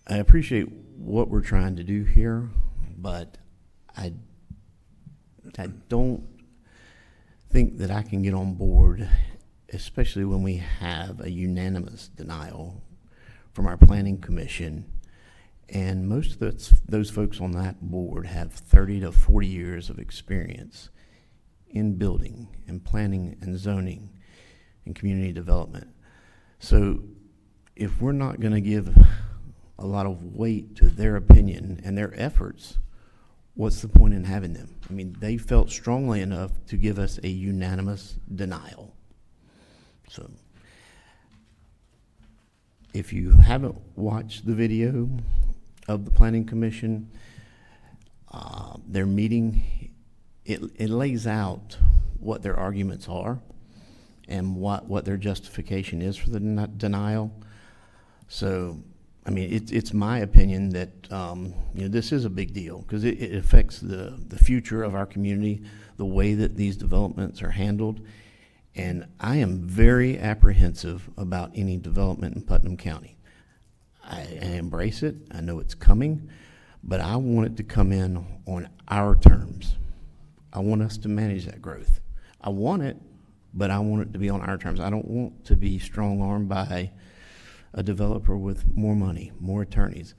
I appreciate what we're trying to do here, but I don't think that I can get on board, especially when we have a unanimous denial from our planning commission, and most of those folks on that board have 30 to 40 years of experience in building and planning and zoning and community development. So if we're not going to give a lot of weight to their opinion and their efforts, what's the point in having them? I mean, they felt strongly enough to give us a unanimous denial. So if you haven't watched the video of the Planning Commission, their meeting, it lays out what their arguments are and what their justification is for the denial. So, I mean, it's my opinion that this is a big deal because it affects the future of our community, the way that these developments are handled. And I am very apprehensive about any development in Putnam County. I embrace it. I know it's coming, but I want it to come in on our terms. I want us to manage that growth. I want it, but I want it to be on our terms. I don't want to be strong-armed by a developer with more money, more attorneys,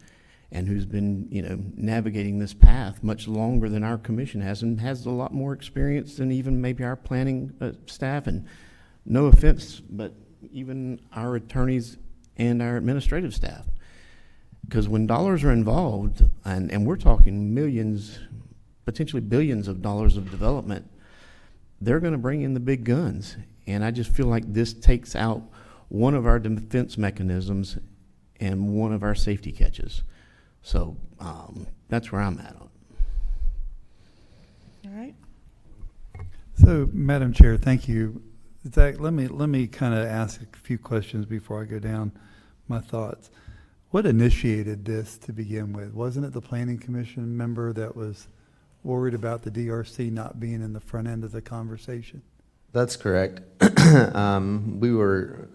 and who's been, navigating this path much longer than our commission has, and has a lot more experience than even maybe our planning staff. And no offense, but even our attorneys and our administrative staff. Because when dollars are involved, and we're talking millions, potentially billions of dollars of development, they're going to bring in the big guns. And I just feel like this takes out one of our defense mechanisms and one of our safety catches. So that's where I'm at on it. All right. So, Madam Chair, thank you. Zach, let me kind of ask a few questions before I go down my thoughts. What initiated this to begin with? Wasn't it the Planning Commission member that was worried about the DRC not being in the front end of the conversation? That's correct. We were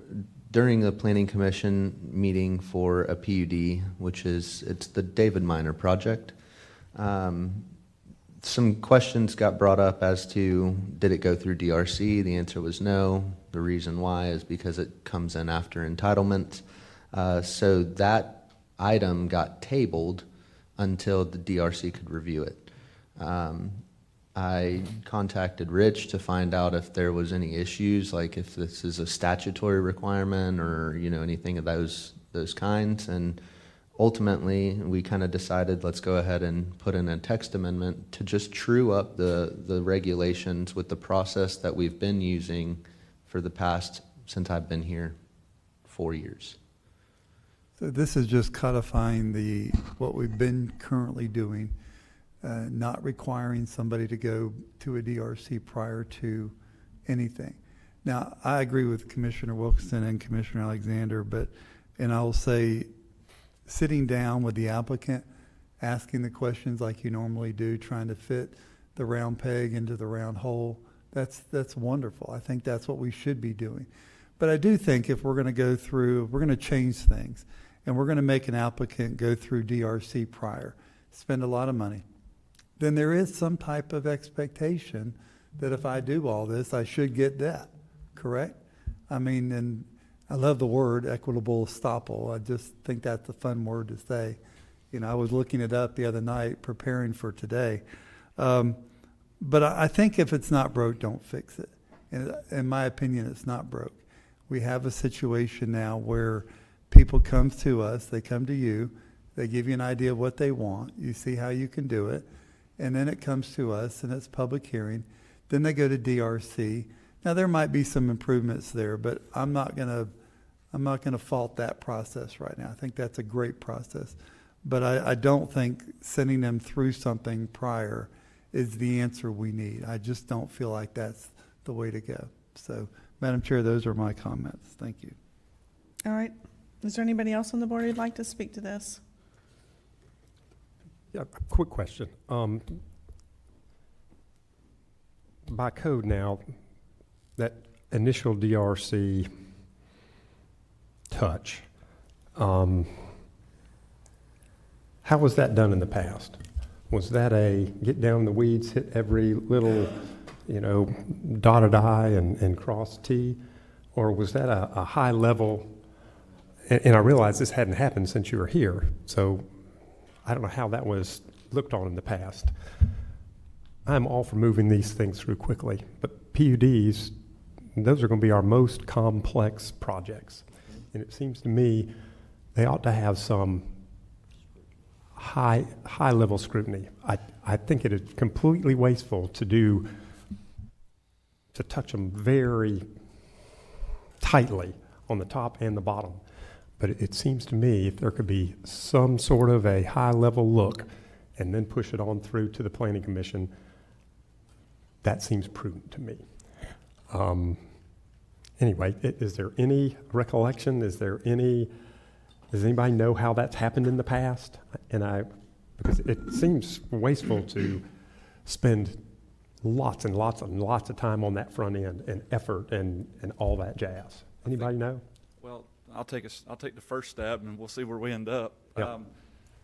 during the Planning Commission meeting for a PUD, it's the David Minor project. Some questions got brought up as to, did it go through DRC? The answer was no. The reason why is because it comes in after entitlement. So that item got tabled until the DRC could review it. I contacted Rich to find out if there was any issues, like if this is a statutory requirement or, anything of those kinds. And ultimately, we kind of decided, let's go ahead and put in a text amendment to just true up the regulations with the process that we've been using for the past, since I've been here, 4 years. So this is just codifying what we've been currently doing. Not requiring somebody to go to a DRC prior to anything. Now, I agree with Commissioner Wilkinson and Commissioner Alexander, and I'll say sitting down with the applicant, asking the questions like you normally do, trying to fit the round peg into the round hole. That's wonderful. I think that's what we should be doing. But I do think if we're going to go through, we're going to change things, and we're going to make an applicant go through DRC prior, spend a lot of money, then there is some type of expectation that if I do all this, I should get that, correct? I mean, and I love the word equitable estoppel. I just think that's a fun word to say. You know, I was looking it up the other night, preparing for today. But I think if it's not broke, don't fix it. And in my opinion, it's not broke. We have a situation now where people come to us, they come to you, they give you an idea of what they want, you see how you can do it, and then it comes to us and it's public hearing. Then they go to DRC. Now there might be some improvements there, but I'm not gonna fault that process right now. I think that's a great process. But I don't think sending them through something prior is the answer we need. I just don't feel like that's the way to go. So, Madam Chair, those are my comments. Thank you. All right. Is there anybody else on the board who'd like to speak to this? Yeah, quick question. By code now, that initial DRC touch, how was that done in the past? Was that a get down in the weeds, hit every little, dotted I and cross T? Or was that a high level? And I realize this hadn't happened since you were here, so I don't know how that was looked on in the past. I'm all for moving these things through quickly, but PUDs, those are going to be our most complex projects. And it seems to me they ought to have some high level scrutiny. I think it is completely wasteful to touch them very tightly on the top and the bottom. But it seems to me if there could be some sort of a high level look and then push it on through to the Planning Commission, that seems prudent to me. Anyway, is there any recollection? Does anybody know how that's happened in the past? Because it seems wasteful to spend lots and lots and lots of time on that front end and effort and all that jazz. Anybody know? Well, I'll take the first stab and we'll see where we end up. Yep.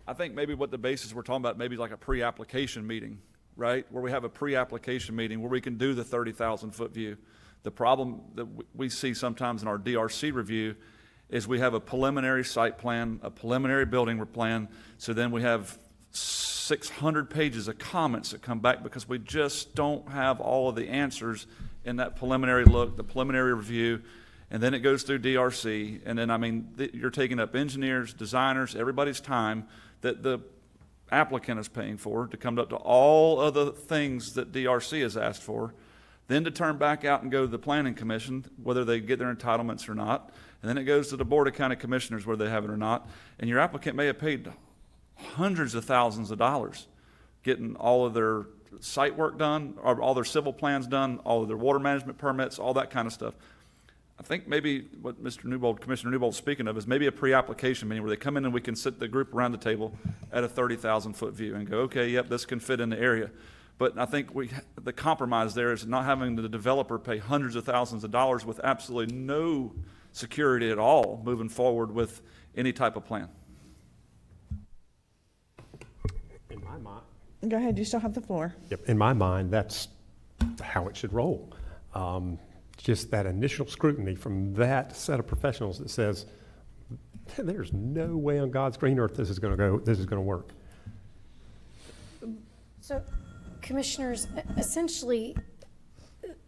I think maybe what the basis we're talking about, maybe like a pre-application meeting, right? Where we have a pre-application meeting where we can do the 30,000 foot view. The problem that we see sometimes in our DRC review is we have a preliminary site plan, a preliminary building plan, so then we have 600 pages of comments that come back because we just don't have all of the answers in that preliminary look, the preliminary review, and then it goes through DRC, and then, you're taking up engineers, designers, everybody's time that the applicant is paying for to come up to all of the things that DRC has asked for, then to turn back out and go to the Planning Commission, whether they get their entitlements or not, and then it goes to the Board of County Commissioners whether they have it or not, and your applicant may have paid hundreds of thousands of dollars getting all of their site work done, or all their civil plans done, all of their water management permits, all that kind of stuff. I think maybe what Commissioner Newbold's speaking of is maybe a pre-application meeting where they come in and we can sit the group around the table at a 30,000 foot view and go, okay, yep, this can fit in the area. But I think the compromise there is not having the developer pay hundreds of thousands of dollars with absolutely no security at all moving forward with any type of plan. In my mind. Go ahead, you still have the floor. Yep, in my mind, that's how it should roll. Just that initial scrutiny from that set of professionals that says, there's no way on God's green earth this is going to work. So, Commissioners, essentially,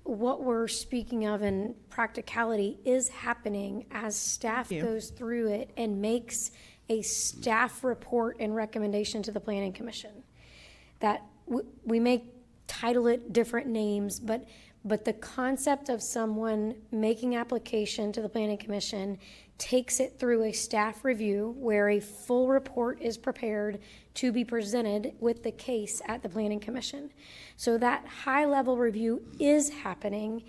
what we're speaking of in practicality is happening as staff goes through it and makes a staff report and recommendation to the Planning Commission. That we may title it different names, but the concept of someone making application to the Planning Commission takes it through a staff review where a full report is prepared to be presented with the case at the Planning Commission. So that high-level review is happening.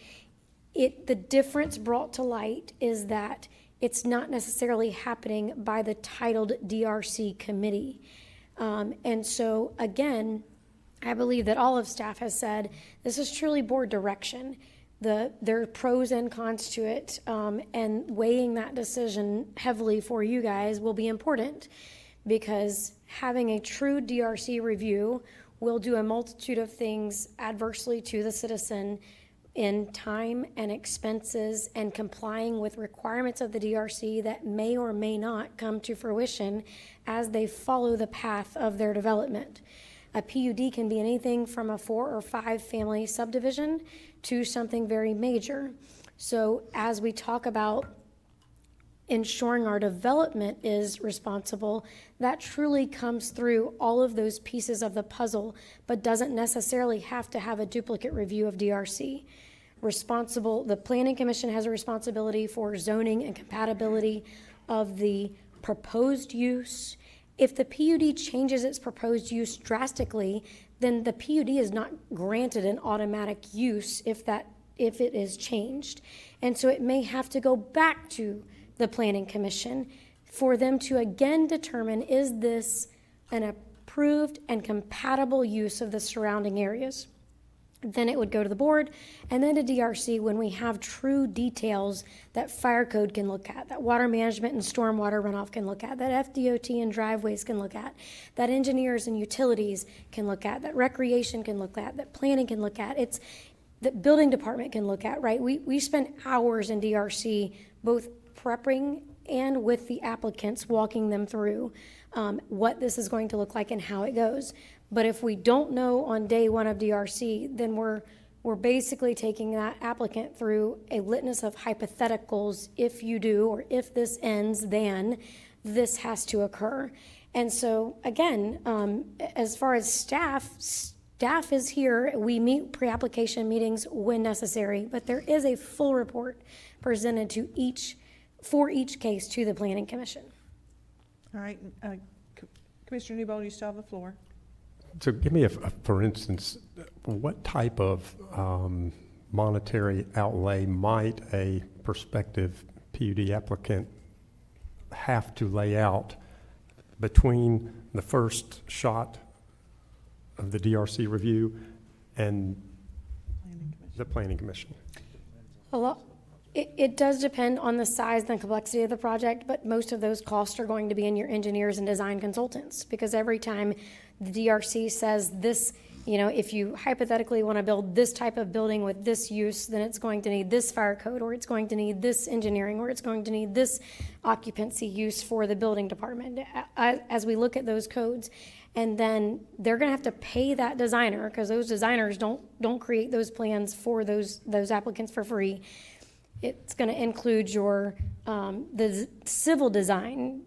The difference brought to light is that it's not necessarily happening by the titled DRC committee. And so, again, I believe that all of staff has said, this is truly board direction. There are pros and cons to it, and weighing that decision heavily for you guys will be important, because having a true DRC review will do a multitude of things adversely to the citizen in time and expenses and complying with requirements of the DRC that may or may not come to fruition as they follow the path of their development. A PUD can be anything from a 4 or 5 family subdivision to something very major. So as we talk about ensuring our development is responsible, that truly comes through all of those pieces of the puzzle, but doesn't necessarily have to have a duplicate review of DRC. The Planning Commission has a responsibility for zoning and compatibility of the proposed use. If the PUD changes its proposed use drastically, then the PUD is not granted an automatic use if it is changed. And so it may have to go back to the Planning Commission for them to again determine, is this an approved and compatible use of the surrounding areas? Then it would go to the board, and then to DRC when we have true details that fire code can look at, that water management and stormwater runoff can look at, that FDOT and driveways can look at, that engineers and utilities can look at, that recreation can look at, that planning can look at, it's that building department can look at, right? We spend hours in DRC both prepping and with the applicants, walking them through what this is going to look like and how it goes. But if we don't know on day one of DRC, then we're basically taking that applicant through a litany of hypotheticals. If you do, or if this ends, then this has to occur. And so again, as far as staff is here. We meet pre-application meetings when necessary, but there is a full report presented for each case to the Planning Commission. All right, Commissioner Newbold, you still have the floor. So give me for instance, what type of monetary outlay might a prospective PUD applicant have to lay out between the first shot of the DRC review and the Planning Commission? A lot. It does depend on the size and complexity of the project, but most of those costs are going to be in your engineers and design consultants, because every time the DRC says this, if you hypothetically want to build this type of building with this use, then it's going to need this fire code, or it's going to need this engineering, or it's going to need this occupancy use for the building department. As we look at those codes, and then they're going to have to pay that designer, because those designers don't create those plans for those applicants for free. It's going to include the civil design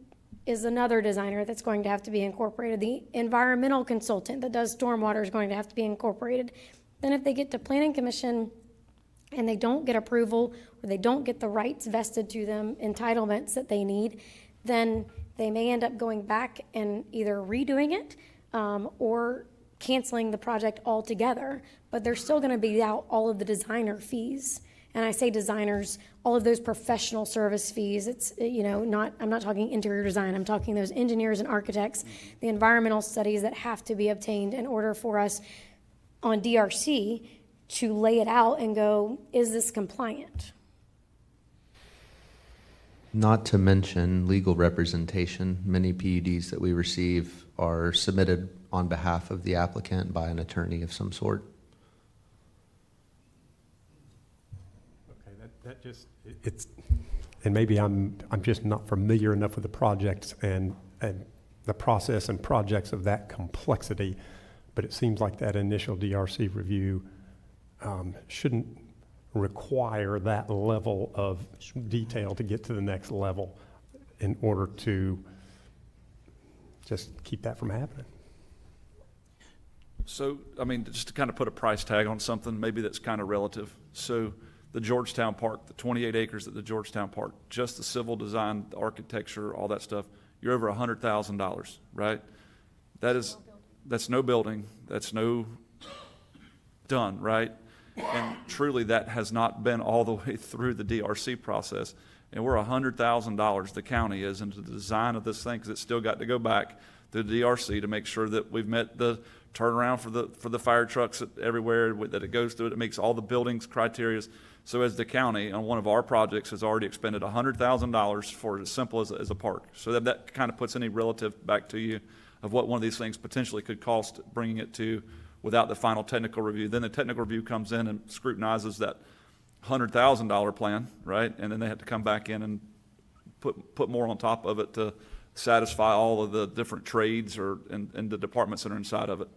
is another designer that's going to have to be incorporated. The environmental consultant that does stormwater is going to have to be incorporated. Then if they get to Planning Commission and they don't get approval, or they don't get the rights vested to them, entitlements that they need, then they may end up going back and either redoing it or canceling the project altogether. But they're still going to be out all of the designer fees. And I say designers, all of those professional service fees. It's, I'm not talking interior design. I'm talking those engineers and architects, the environmental studies that have to be obtained in order for us on DRC to lay it out and go, is this compliant? Not to mention legal representation. Many PUDs that we receive are submitted on behalf of the applicant by an attorney of some sort. And maybe I'm just not familiar enough with the projects and the process and projects of that complexity, but it seems like that initial DRC review shouldn't require that level of detail to get to the next level in order to just keep that from happening. So, just to kind of put a price tag on something, maybe that's kind of relative. So the Georgetown Park, the 28 acres at the Georgetown Park, just the civil design, the architecture, all that stuff, you're over $100,000, right? That's no building, that's no done, right? And truly that has not been all the way through the DRC process. And we're $100,000, the county is, into the design of this thing, because it's still got to go back to the DRC to make sure that we've met the turnaround for the fire trucks everywhere, that it goes through, it makes all the buildings criteria. So as the county, on one of our projects, has already expended $100,000 for as simple as a park. So that kind of puts any relative back to you of what one of these things potentially could cost, bringing it to without the final technical review. Then the technical review comes in and scrutinizes that $100,000 plan, right? And then they have to come back in and put more on top of it to satisfy all of the different trades and the departments that are inside of it.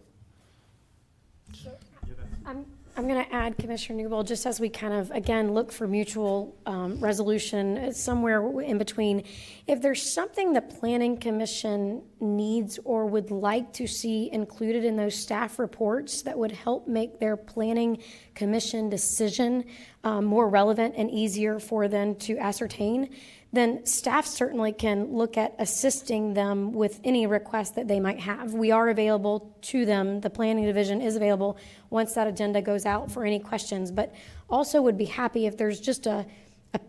I'm going to add, Commissioner Newbold, just as we kind of, again, look for mutual resolution somewhere in between, if there's something the Planning Commission needs or would like to see included in those staff reports that would help make their Planning Commission decision more relevant and easier for them to ascertain, then staff certainly can look at assisting them with any requests that they might have. We are available to them. The Planning Division is available once that agenda goes out for any questions, but also would be happy if there's just a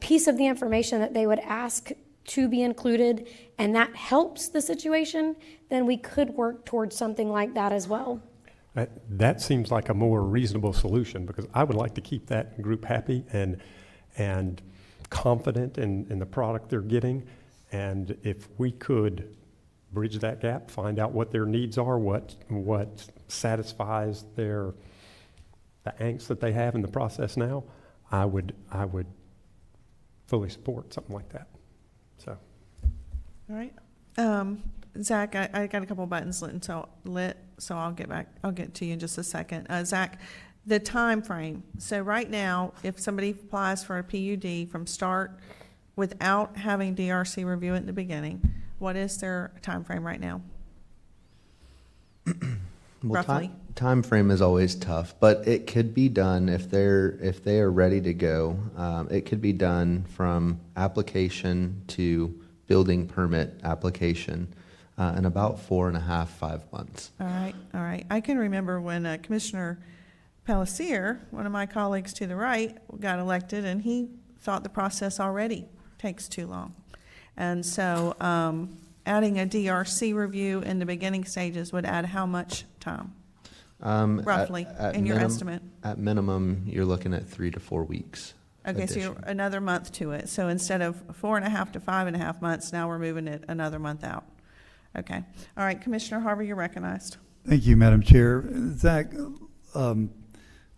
piece of the information that they would ask to be included, and that helps the situation, then we could work towards something like that as well. That seems like a more reasonable solution, because I would like to keep that group happy and confident in the product they're getting. And if we could bridge that gap, find out what their needs are, what satisfies the angst that they have in the process now, I would fully support something like that. So. All right. Zach, I got a couple buttons lit, so I'll get to you in just a second. Zach, the time frame. So right now, if somebody applies for a PUD from start without having DRC review it in the beginning, what is their time frame right now? Well, Roughly. Time frame is always tough, but it could be done if they are ready to go. It could be done from application to building permit application in about 4.5, 5 months. All right. I can remember when Commissioner Palatka, one of my colleagues to the right, got elected, and he thought the process already takes too long. And so adding a DRC review in the beginning stages would add how much time? Roughly, in your estimate? At minimum, you're looking at 3 to 4 weeks. Okay, so you're another month to it. So instead of 4.5 to 5.5 months, now we're moving it another month out. Okay. All right, Commissioner Harvey, you're recognized. Thank you, Madam Chair. Zach,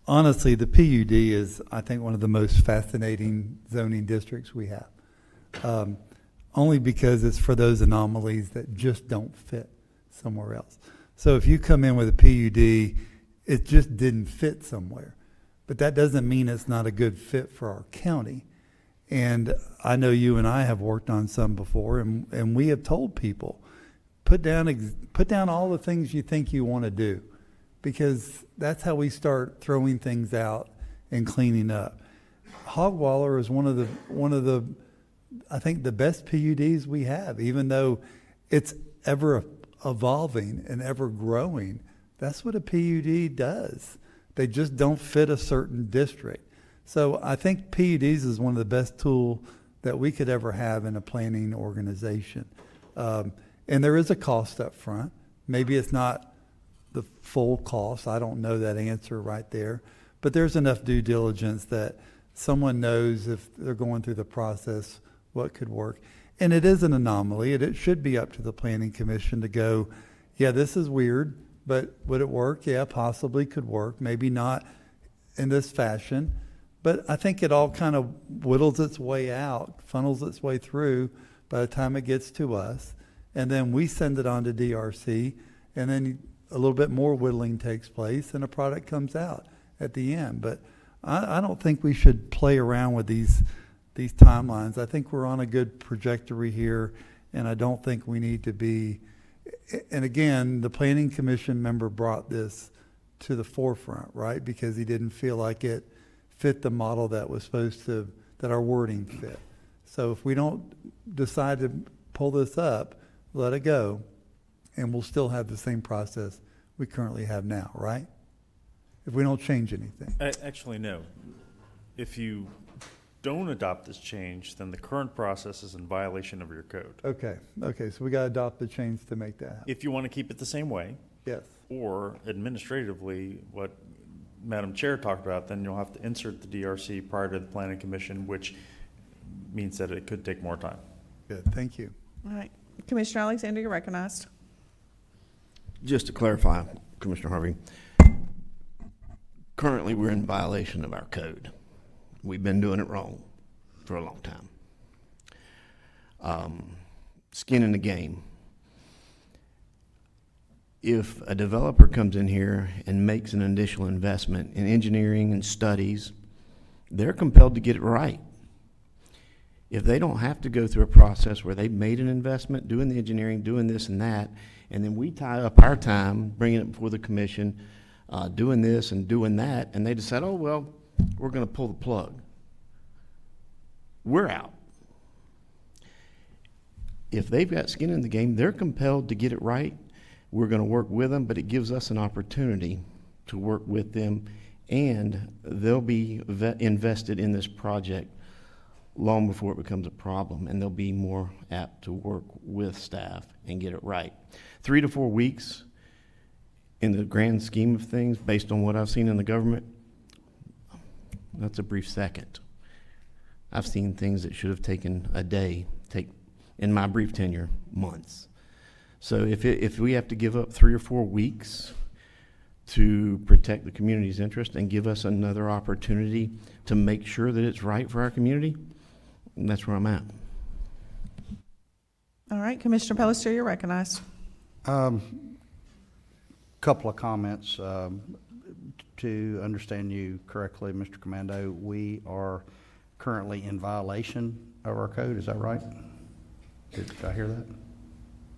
honestly, the PUD is, I think, one of the most fascinating zoning districts we have. Only because it's for those anomalies that just don't fit somewhere else. So if you come in with a PUD, it just didn't fit somewhere. But that doesn't mean it's not a good fit for our county. And I know you and I have worked on some before, and we have told people, put down all the things you think you want to do, because that's how we start throwing things out and cleaning up. Hogwaller is one of the I think the best PUDs we have, even though it's ever evolving and ever growing. That's what a PUD does. They just don't fit a certain district. So I think PUDs is one of the best tools that we could ever have in a planning organization. And there is a cost up front. Maybe it's not the full cost. I don't know that answer right there. But there's enough due diligence that someone knows if they're going through the process what could work. And it is an anomaly, and it should be up to the Planning Commission to go, yeah, this is weird, but would it work? Yeah, possibly could work. Maybe not in this fashion. But I think it all kind of whittles its way out, funnels its way through by the time it gets to us. And then we send it on to DRC, and then a little bit more whittling takes place, and a product comes out at the end. But I don't think we should play around with these timelines. I think we're on a good trajectory here, and I don't think we need to be. And again, the Planning Commission member brought this to the forefront, right? Because he didn't feel like it fit the model that was supposed to, that our wording fit. So if we don't decide to pull this up, let it go, and we'll still have the same process we currently have now, right? If we don't change anything. Actually, no. If you don't adopt this change, then the current process is in violation of your code. Okay, so we got to adopt the change to make that happen. If you want to keep it the same way, Yes. or administratively, what Madam Chair talked about, then you'll have to insert the DRC prior to the Planning Commission, which means that it could take more time. Good, thank you. All right. Commissioner Alexander, you're recognized. Just to clarify, Commissioner Harvey, currently we're in violation of our code. We've been doing it wrong for a long time. Skin in the game. If a developer comes in here and makes an initial investment in engineering and studies, they're compelled to get it right. If they don't have to go through a process where they've made an investment, doing the engineering, doing this and that, and then we tie up our time, bringing it before the commission, doing this and doing that, and they decide, oh, well, we're going to pull the plug. We're out. If they've got skin in the game, they're compelled to get it right. We're going to work with them, but it gives us an opportunity to work with them, and they'll be invested in this project long before it becomes a problem, and they'll be more apt to work with staff and get it right. 3 to 4 weeks in the grand scheme of things, based on what I've seen in the government, that's a brief second. I've seen things that should have taken a day, take, in my brief tenure, months. So if we have to give up 3 or 4 weeks to protect the community's interest and give us another opportunity to make sure that it's right for our community, that's where I'm at. All right, Commissioner Pellister, you're recognized. Couple of comments. To understand you correctly, Mr. Commando, we are currently in violation of our code, is that right? Did I hear that?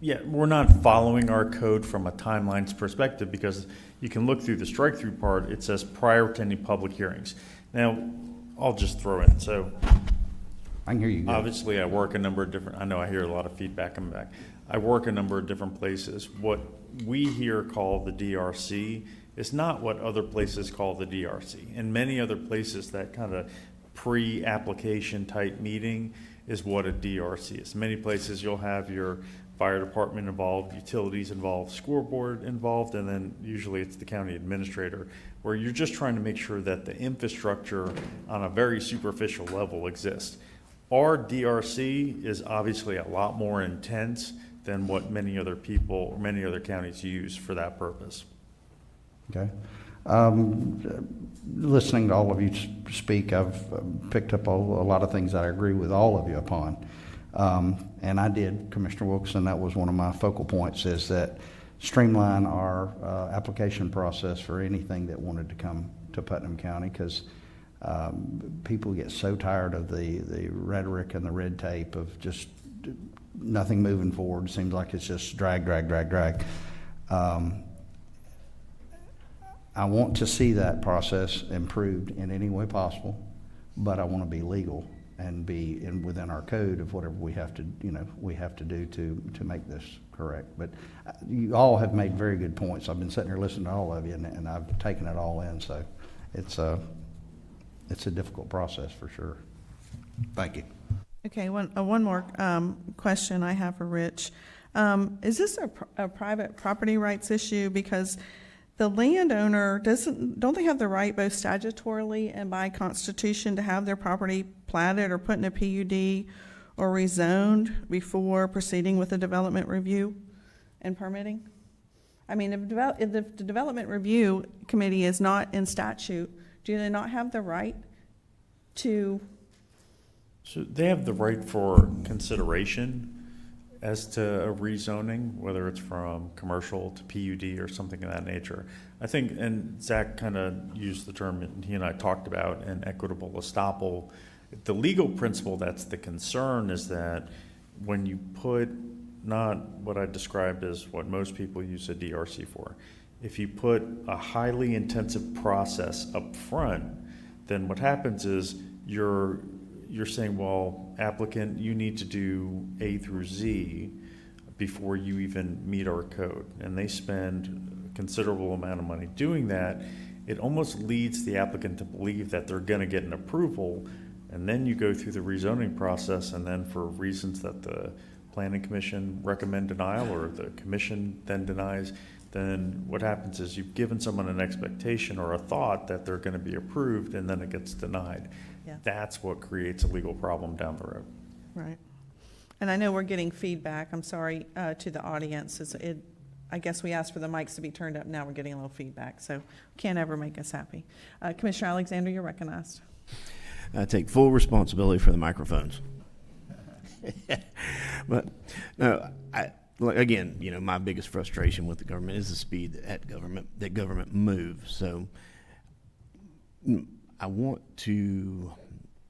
Yeah, we're not following our code from a timelines perspective, because you can look through the strike-through part, it says prior to any public hearings. Now, I'll just throw in, so I can hear you good. obviously I work a number of different, I know I hear a lot of feedback coming back. I work a number of different places. What we here call the DRC is not what other places call the DRC. In many other places, that kind of pre-application type meeting is what a DRC is. Many places you'll have your fire department involved, utilities involved, school board involved, and then usually it's the county administrator, where you're just trying to make sure that the infrastructure on a very superficial level exists. Our DRC is obviously a lot more intense than what many other people or many other counties use for that purpose. Okay. Listening to all of you speak, I've picked up a lot of things that I agree with all of you upon. And I did, Commissioner Wilkerson, that was one of my focal points, is that streamline our application process for anything that wanted to come to Putnam County, because people get so tired of the rhetoric and the red tape of just nothing moving forward. It seems like it's just drag. I want to see that process improved in any way possible, but I want to be legal and be within our code of whatever we have to do to make this correct. But you all have made very good points. I've been sitting here listening to all of you, and I've taken it all in. So it's a difficult process for sure. Thank you. Okay, one more question I have for Rich. Is this a private property rights issue? Because the landowner don't they have the right both statutorily and by constitution to have their property platted or put in a PUD or rezoned before proceeding with the development review and permitting? I mean, if the development review committee is not in statute, do they not have the right to? So they have the right for consideration as to a rezoning, whether it's from commercial to PUD or something of that nature. I think, and Zach kind of used the term that he and I talked about, an equitable estoppel. The legal principle that's the concern is that when you put not what I described as what most people use a DRC for, if you put a highly intensive process up front, then what happens is you're saying, well, applicant, you need to do A through Z before you even meet our code. And they spend a considerable amount of money doing that. It almost leads the applicant to believe that they're going to get an approval, and then you go through the rezoning process, and then for reasons that the planning commission recommend denial, or the commission then denies, then what happens is you've given someone an expectation or a thought that they're going to be approved, and then it gets denied. Yeah. That's what creates a legal problem down the road. Right. And I know we're getting feedback, I'm sorry, to the audience. I guess we asked for the mics to be turned up, now we're getting a little feedback, so can't ever make us happy. Commissioner Alexander, you're recognized. I take full responsibility for the microphones. But, no, again, my biggest frustration with the government is the speed that government moves. So I want to,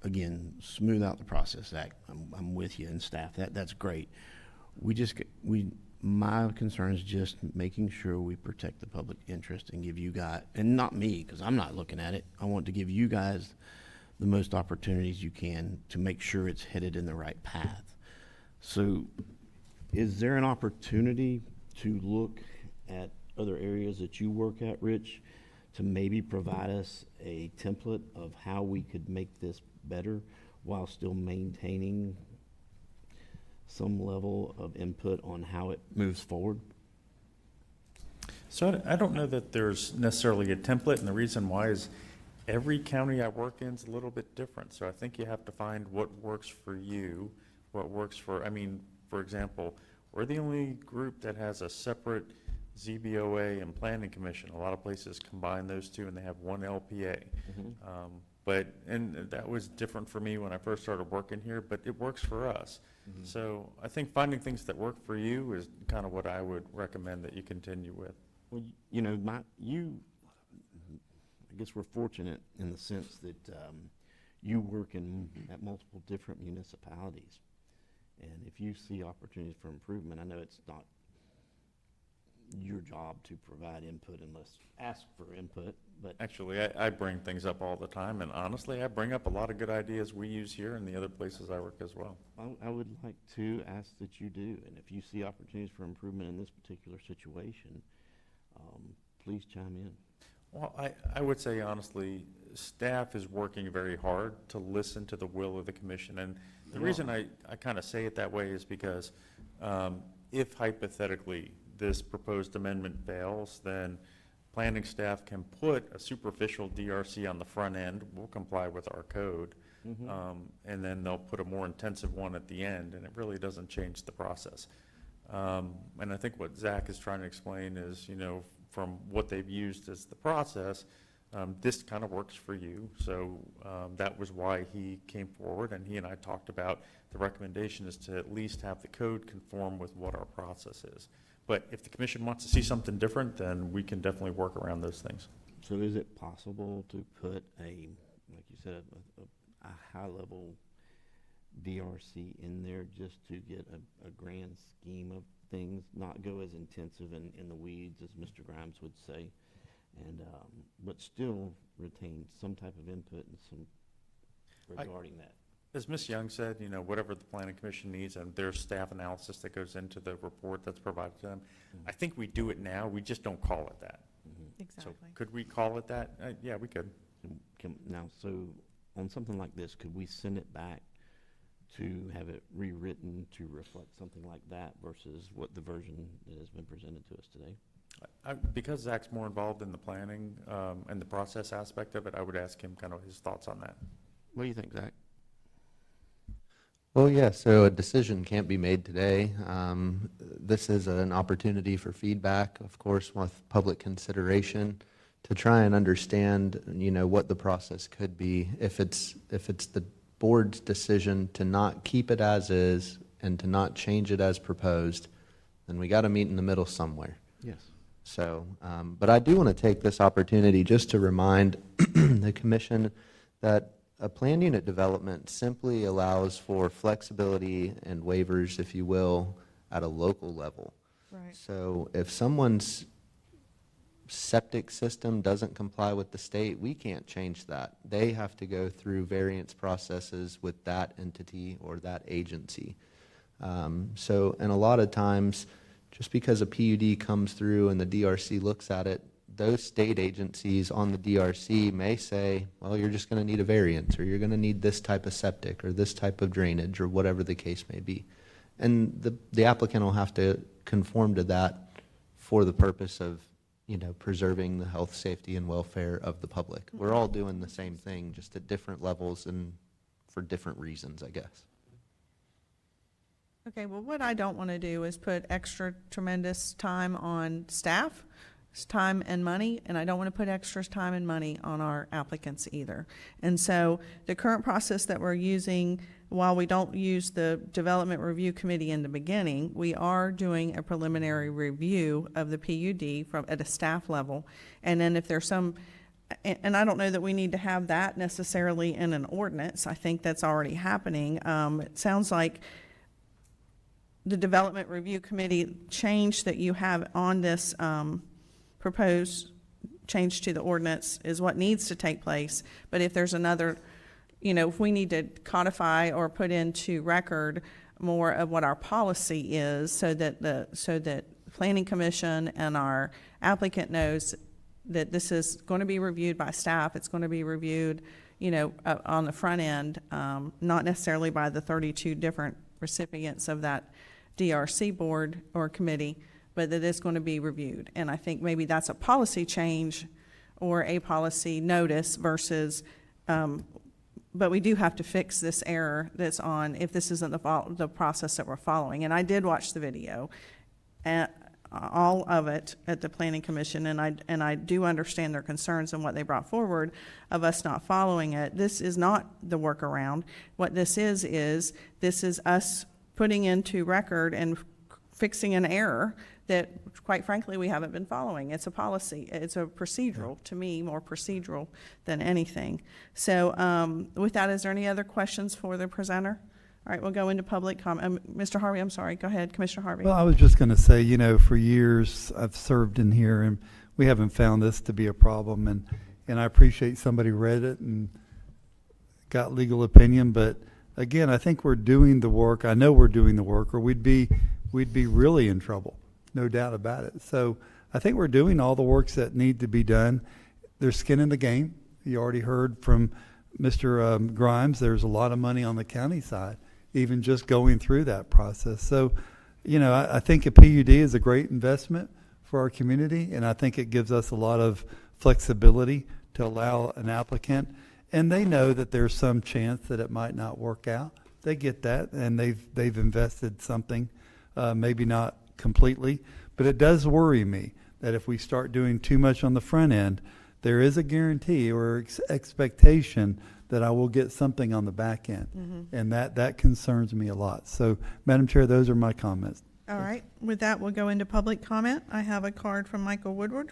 again, smooth out the process. I'm with you and staff. That's great. My concern is just making sure we protect the public interest and give you guys, and not me, because I'm not looking at it. I want to give you guys the most opportunities you can to make sure it's headed in the right path. So is there an opportunity to look at other areas that you work at, Rich, to maybe provide us a template of how we could make this better while still maintaining some level of input on how it moves forward? So I don't know that there's necessarily a template, and the reason why is every county I work in is a little bit different. So I think you have to find what works for you, what works for, for example, we're the only group that has a separate ZBOA and Planning Commission. A lot of places combine those two and they have one LPA. And that was different for me when I first started working here, but it works for us. So I think finding things that work for you is kind of what I would recommend that you continue with. Well, I guess we're fortunate in the sense that you work at multiple different municipalities. And if you see opportunities for improvement, I know it's not your job to provide input unless ask for input, but Actually, I bring things up all the time, and honestly, I bring up a lot of good ideas we use here and the other places I work as well. I would like to ask that you do. And if you see opportunities for improvement in this particular situation, please chime in. Well, I would say honestly, staff is working very hard to listen to the will of the commission. And the reason I kind of say it that way is because if hypothetically this proposed amendment fails, then planning staff can put a superficial DRC on the front end. We'll comply with our code. And then they'll put a more intensive one at the end, and it really doesn't change the process. And I think what Zach is trying to explain is, from what they've used as the process, this kind of works for you. So that was why he came forward, and he and I talked about the recommendation is to at least have the code conform with what our process is. But if the commission wants to see something different, then we can definitely work around those things. So is it possible to put like you said, a high-level DRC in there just to get a grand scheme of things, not go as intensive in the weeds as Mr. Grimes would say, and but still retain some type of input and some regarding that? As Ms. Young said, whatever the planning commission needs, and there's staff analysis that goes into the report that's provided to them. I think we do it now, we just don't call it that. Exactly. So could we call it that? Yeah, we could. Now, so on something like this, could we send it back to have it rewritten to reflect something like that versus what the version that has been presented to us today? Because Zach's more involved in the planning and the process aspect of it, I would ask him kind of his thoughts on that. What do you think, Zach? Well, yeah, so a decision can't be made today. This is an opportunity for feedback, of course, with public consideration to try and understand, what the process could be. If it's the board's decision to not keep it as is and to not change it as proposed, then we got to meet in the middle somewhere. Yes. So, but I do want to take this opportunity just to remind the commission that a planned unit development simply allows for flexibility and waivers, if you will, at a local level. Right. So if someone's septic system doesn't comply with the state, we can't change that. They have to go through variance processes with that entity or that agency. And a lot of times, just because a PUD comes through and the DRC looks at it, those state agencies on the DRC may say, well, you're just going to need a variance, or you're going to need this type of septic, or this type of drainage, or whatever the case may be. And the applicant will have to conform to that for the purpose of, you know, preserving the health, safety, and welfare of the public. We're all doing the same thing, just at different levels and for different reasons, I guess. Okay, well, what I don't want to do is put extra tremendous time on staff, time and money, and I don't want to put extra time and money on our applicants either. And so the current process that we're using, while we don't use the Development Review Committee in the beginning, we are doing a preliminary review of the PUD at a staff level. And then if there's some, and I don't know that we need to have that necessarily in an ordinance. I think that's already happening. It sounds like the Development Review Committee change that you have on this proposed change to the ordinance is what needs to take place. But if there's another, you know, if we need to codify or put into record more of what our policy is, so that Planning Commission and our applicant knows that this is going to be reviewed by staff, it's going to be reviewed, you know, on the front end, not necessarily by the 32 different recipients of that DRC board or committee, but that it's going to be reviewed. And I think maybe that's a policy change or a policy notice versus, but we do have to fix this error that's on, if this isn't the process that we're following. And I did watch the video, all of it at the Planning Commission, and I do understand their concerns and what they brought forward of us not following it. This is not the workaround. What this is us putting into record and fixing an error that, quite frankly, we haven't been following. It's a policy. It's a procedural, to me, more procedural than anything. So with that, is there any other questions for the presenter? All right, we'll go into public comment. Mr. Harvey, I'm sorry. Go ahead, Commissioner Harvey. Well, I was just going to say, you know, for years I've served in here, and we haven't found this to be a problem. And I appreciate somebody read it and got legal opinion, but again, I think we're doing the work. I know we're doing the work, or we'd be really in trouble, no doubt about it. So I think we're doing all the works that need to be done. There's skin in the game. You already heard from Mr. Grimes. There's a lot of money on the county side, even just going through that process. So, you know, I think a PUD is a great investment for our community, and I think it gives us a lot of flexibility to allow an applicant. And they know that there's some chance that it might not work out. They get that, and they've invested something, maybe not completely. But it does worry me that if we start doing too much on the front end, there is a guarantee or expectation that I will get something on the back end. Mm-hmm. And that concerns me a lot. So, Madam Chair, those are my comments. All right. With that, we'll go into public comment. I have a card from Michael Woodward.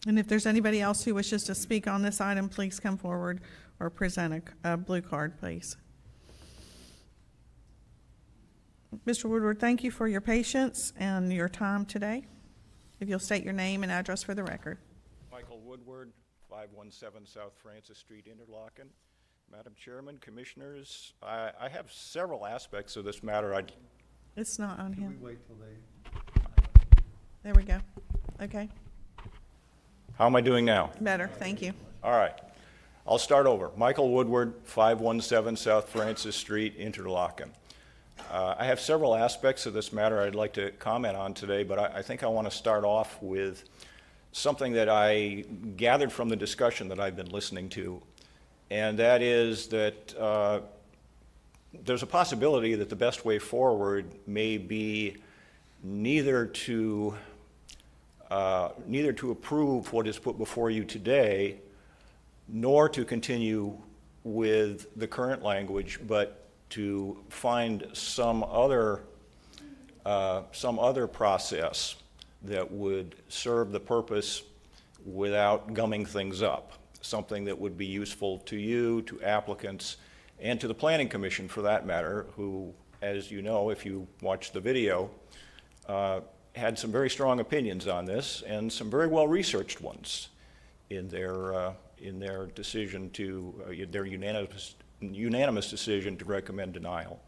And if there's anybody else who wishes to speak on this item, please come forward or present a blue card, please. Mr. Woodward, thank you for your patience and your time today. If you'll state your name and address for the record. Michael Woodward, 517 South Francis Street, Interlochen. Madam Chairman, Commissioners, I have several aspects of this matter. It's not on him. Can we wait till they... There we go. Okay. How am I doing now? Better, thank you. All right. I'll start over. Michael Woodward, 517 South Francis Street, Interlochen. I have several aspects of this matter I'd like to comment on today, but I think I want to start off with something that I gathered from the discussion that I've been listening to, and that is that there's a possibility that the best way forward may be neither to approve what is put before you today, nor to continue with the current language, but to find some other process that would serve the purpose without gumming things up, something that would be useful to you, to applicants, and to the Planning Commission for that matter, who, as you know, if you watched the video, had some very strong opinions on this and some very well-researched ones in their decision to their unanimous decision to recommend denial.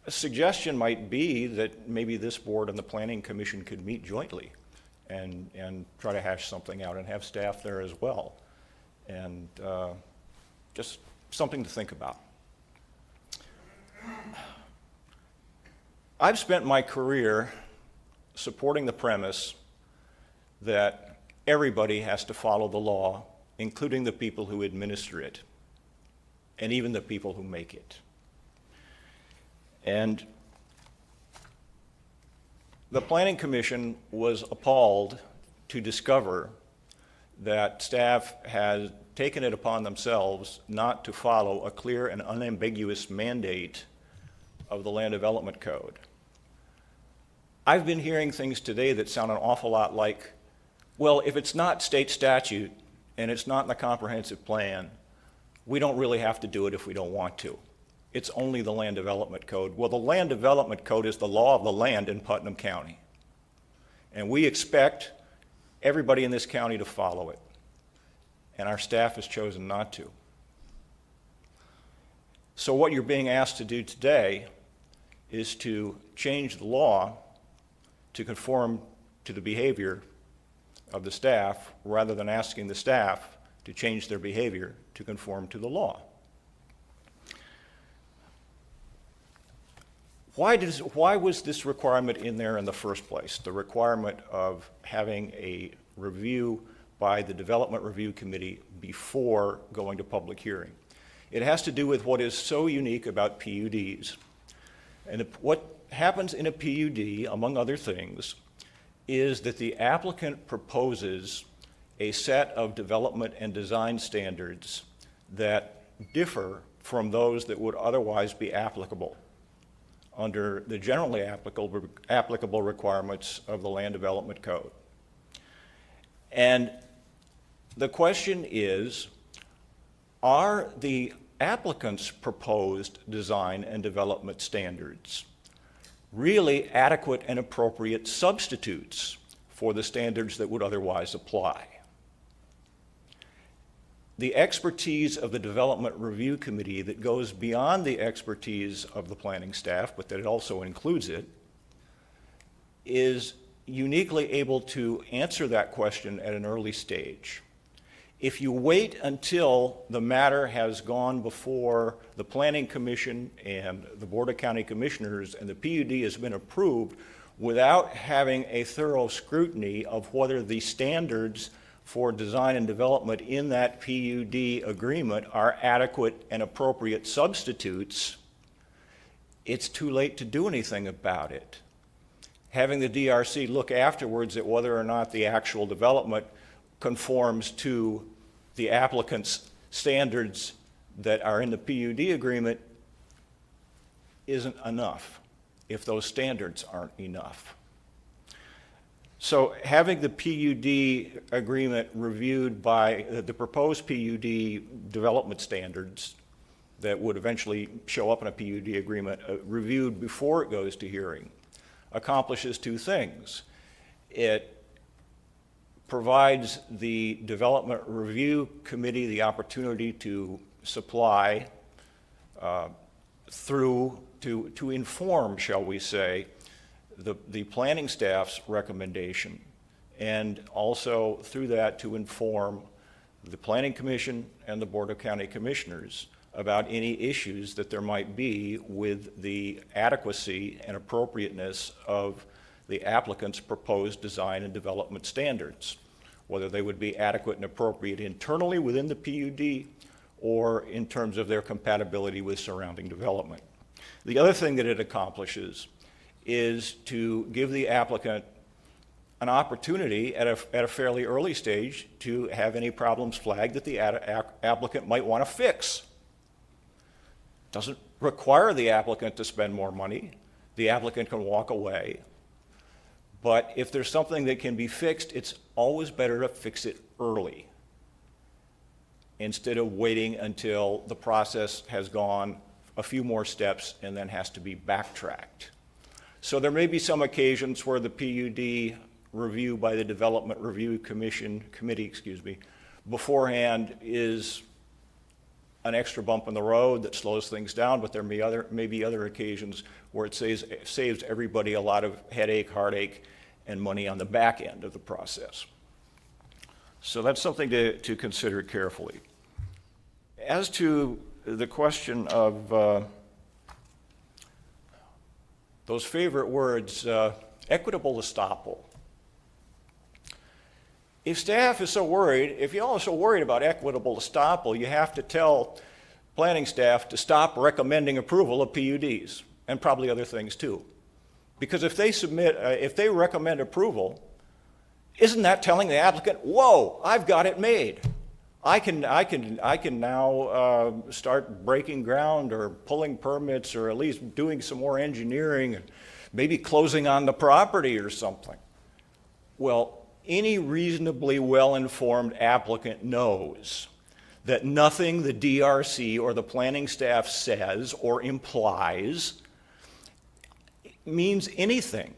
A suggestion might be that maybe this board and the Planning Commission could meet jointly and try to hash something out and have staff there as well. And just something to think about. I've spent my career supporting the premise that everybody has to follow the law, including the people who administer it, and even the people who make it. And the Planning Commission was appalled to discover that staff has taken it upon themselves not to follow a clear and unambiguous mandate of the Land Development Code. I've been hearing things today that sound an awful lot like, well, if it's not state statute and it's not in the comprehensive plan, we don't really have to do it if we don't want to. It's only the Land Development Code. Well, the Land Development Code is the law of the land in Putnam County. And we expect everybody in this county to follow it. And our staff has chosen not to. So what you're being asked to do today is to change the law to conform to the behavior of the staff rather than asking the staff to change their behavior to conform to the law. Why was this requirement in there in the first place? The requirement of having a review by the Development Review Committee before going to public hearing. It has to do with what is so unique about PUDs. And what happens in a PUD, among other things, is that the applicant proposes a set of development and design standards that differ from those that would otherwise be applicable under the generally applicable requirements of the Land Development Code. And the question is, are the applicant's proposed design and development standards really adequate and appropriate substitutes for the standards that would otherwise apply? The expertise of the Development Review Committee that goes beyond the expertise of the planning staff, but that it also includes it, is uniquely able to answer that question at an early stage. If you wait until the matter has gone before the Planning Commission and the Board of County Commissioners and the PUD has been approved without having a thorough scrutiny of whether the standards for design and development in that PUD agreement are adequate and appropriate substitutes, it's too late to do anything about it. Having the DRC look afterwards at whether or not the actual development conforms to the applicant's standards that are in the PUD agreement isn't enough if those standards aren't enough. So having the PUD agreement reviewed by the proposed PUD development standards that would eventually show up in a PUD agreement reviewed before it goes to hearing accomplishes two things. It provides the Development Review Committee the opportunity to supply to inform, shall we say, the planning staff's recommendation, and also through that to inform the Planning Commission and the Board of County Commissioners about any issues that there might be with the adequacy and appropriateness of the applicant's proposed design and development standards, whether they would be adequate and appropriate internally within the PUD or in terms of their compatibility with surrounding development. The other thing that it accomplishes is to give the applicant an opportunity at a fairly early stage to have any problems flagged that the applicant might want to fix. Doesn't require the applicant to spend more money. The applicant can walk away. But if there's something that can be fixed, it's always better to fix it early instead of waiting until the process has gone a few more steps and then has to be backtracked. So there may be some occasions where the PUD review by the Development Review Committee beforehand is an extra bump in the road that slows things down, but there may be other occasions where it saves everybody a lot of headache, heartache, and money on the back end of the process. So that's something to consider carefully. As to the question of those favorite words, equitable estoppel. If staff is so worried, if y'all are so worried about equitable estoppel, you have to tell planning staff to stop recommending approval of PUDs, and probably other things too. Because if they recommend approval, isn't that telling the applicant, whoa, I've got it made. I can now start breaking ground or pulling permits or at least doing some more engineering and maybe closing on the property or something. Well, any reasonably well-informed applicant knows that nothing the DRC or the planning staff says or implies means anything.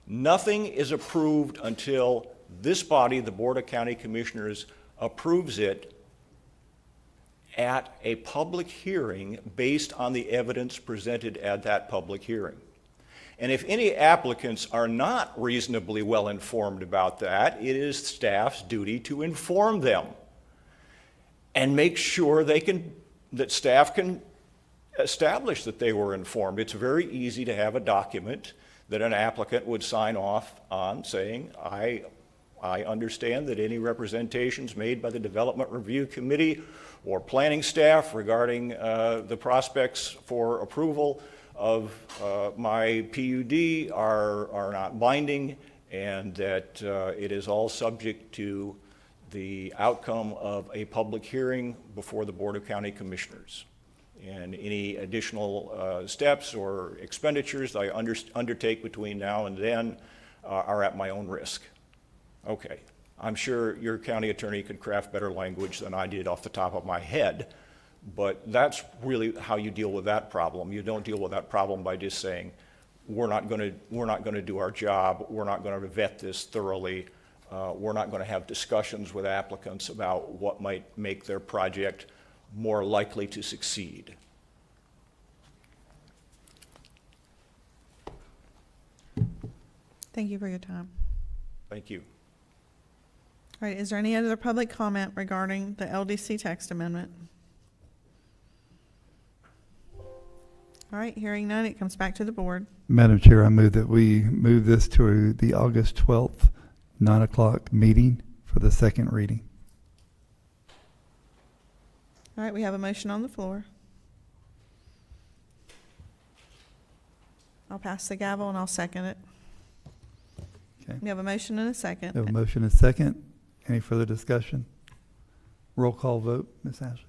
Nothing is approved until this body, the Board of County Commissioners, approves it at a public hearing based on the evidence presented at that public hearing. And if any applicants are not reasonably well informed about that, it is staff's duty to inform them and make sure that staff can establish that they were informed. It's very easy to have a document that an applicant would sign off on saying, I understand that any representations made by the Development Review Committee or planning staff regarding the prospects for approval of my PUD are not binding, and that it is all subject to the outcome of a public hearing before the Board of County Commissioners. And any additional steps or expenditures I undertake between now and then are at my own risk. Okay, I'm sure your county attorney could craft better language than I did off the top of my head, but that's really how you deal with that problem. You don't deal with that problem by just saying, we're not going to do our job, we're not going to vet this thoroughly, we're not going to have discussions with applicants about what might make their project more likely to succeed. Thank you for your time. Thank you. All right, is there any other public comment regarding the LDC text amendment? All right, hearing none, it comes back to the board. Madam Chair, I move that we move this to the August 12th, 9 o'clock meeting for the second reading. All right, we have a motion on the floor. I'll pass the gavel and I'll second it. Okay. We have a motion and a second. We have a motion and a second. Any further discussion? Roll call vote, Ms. Ashley.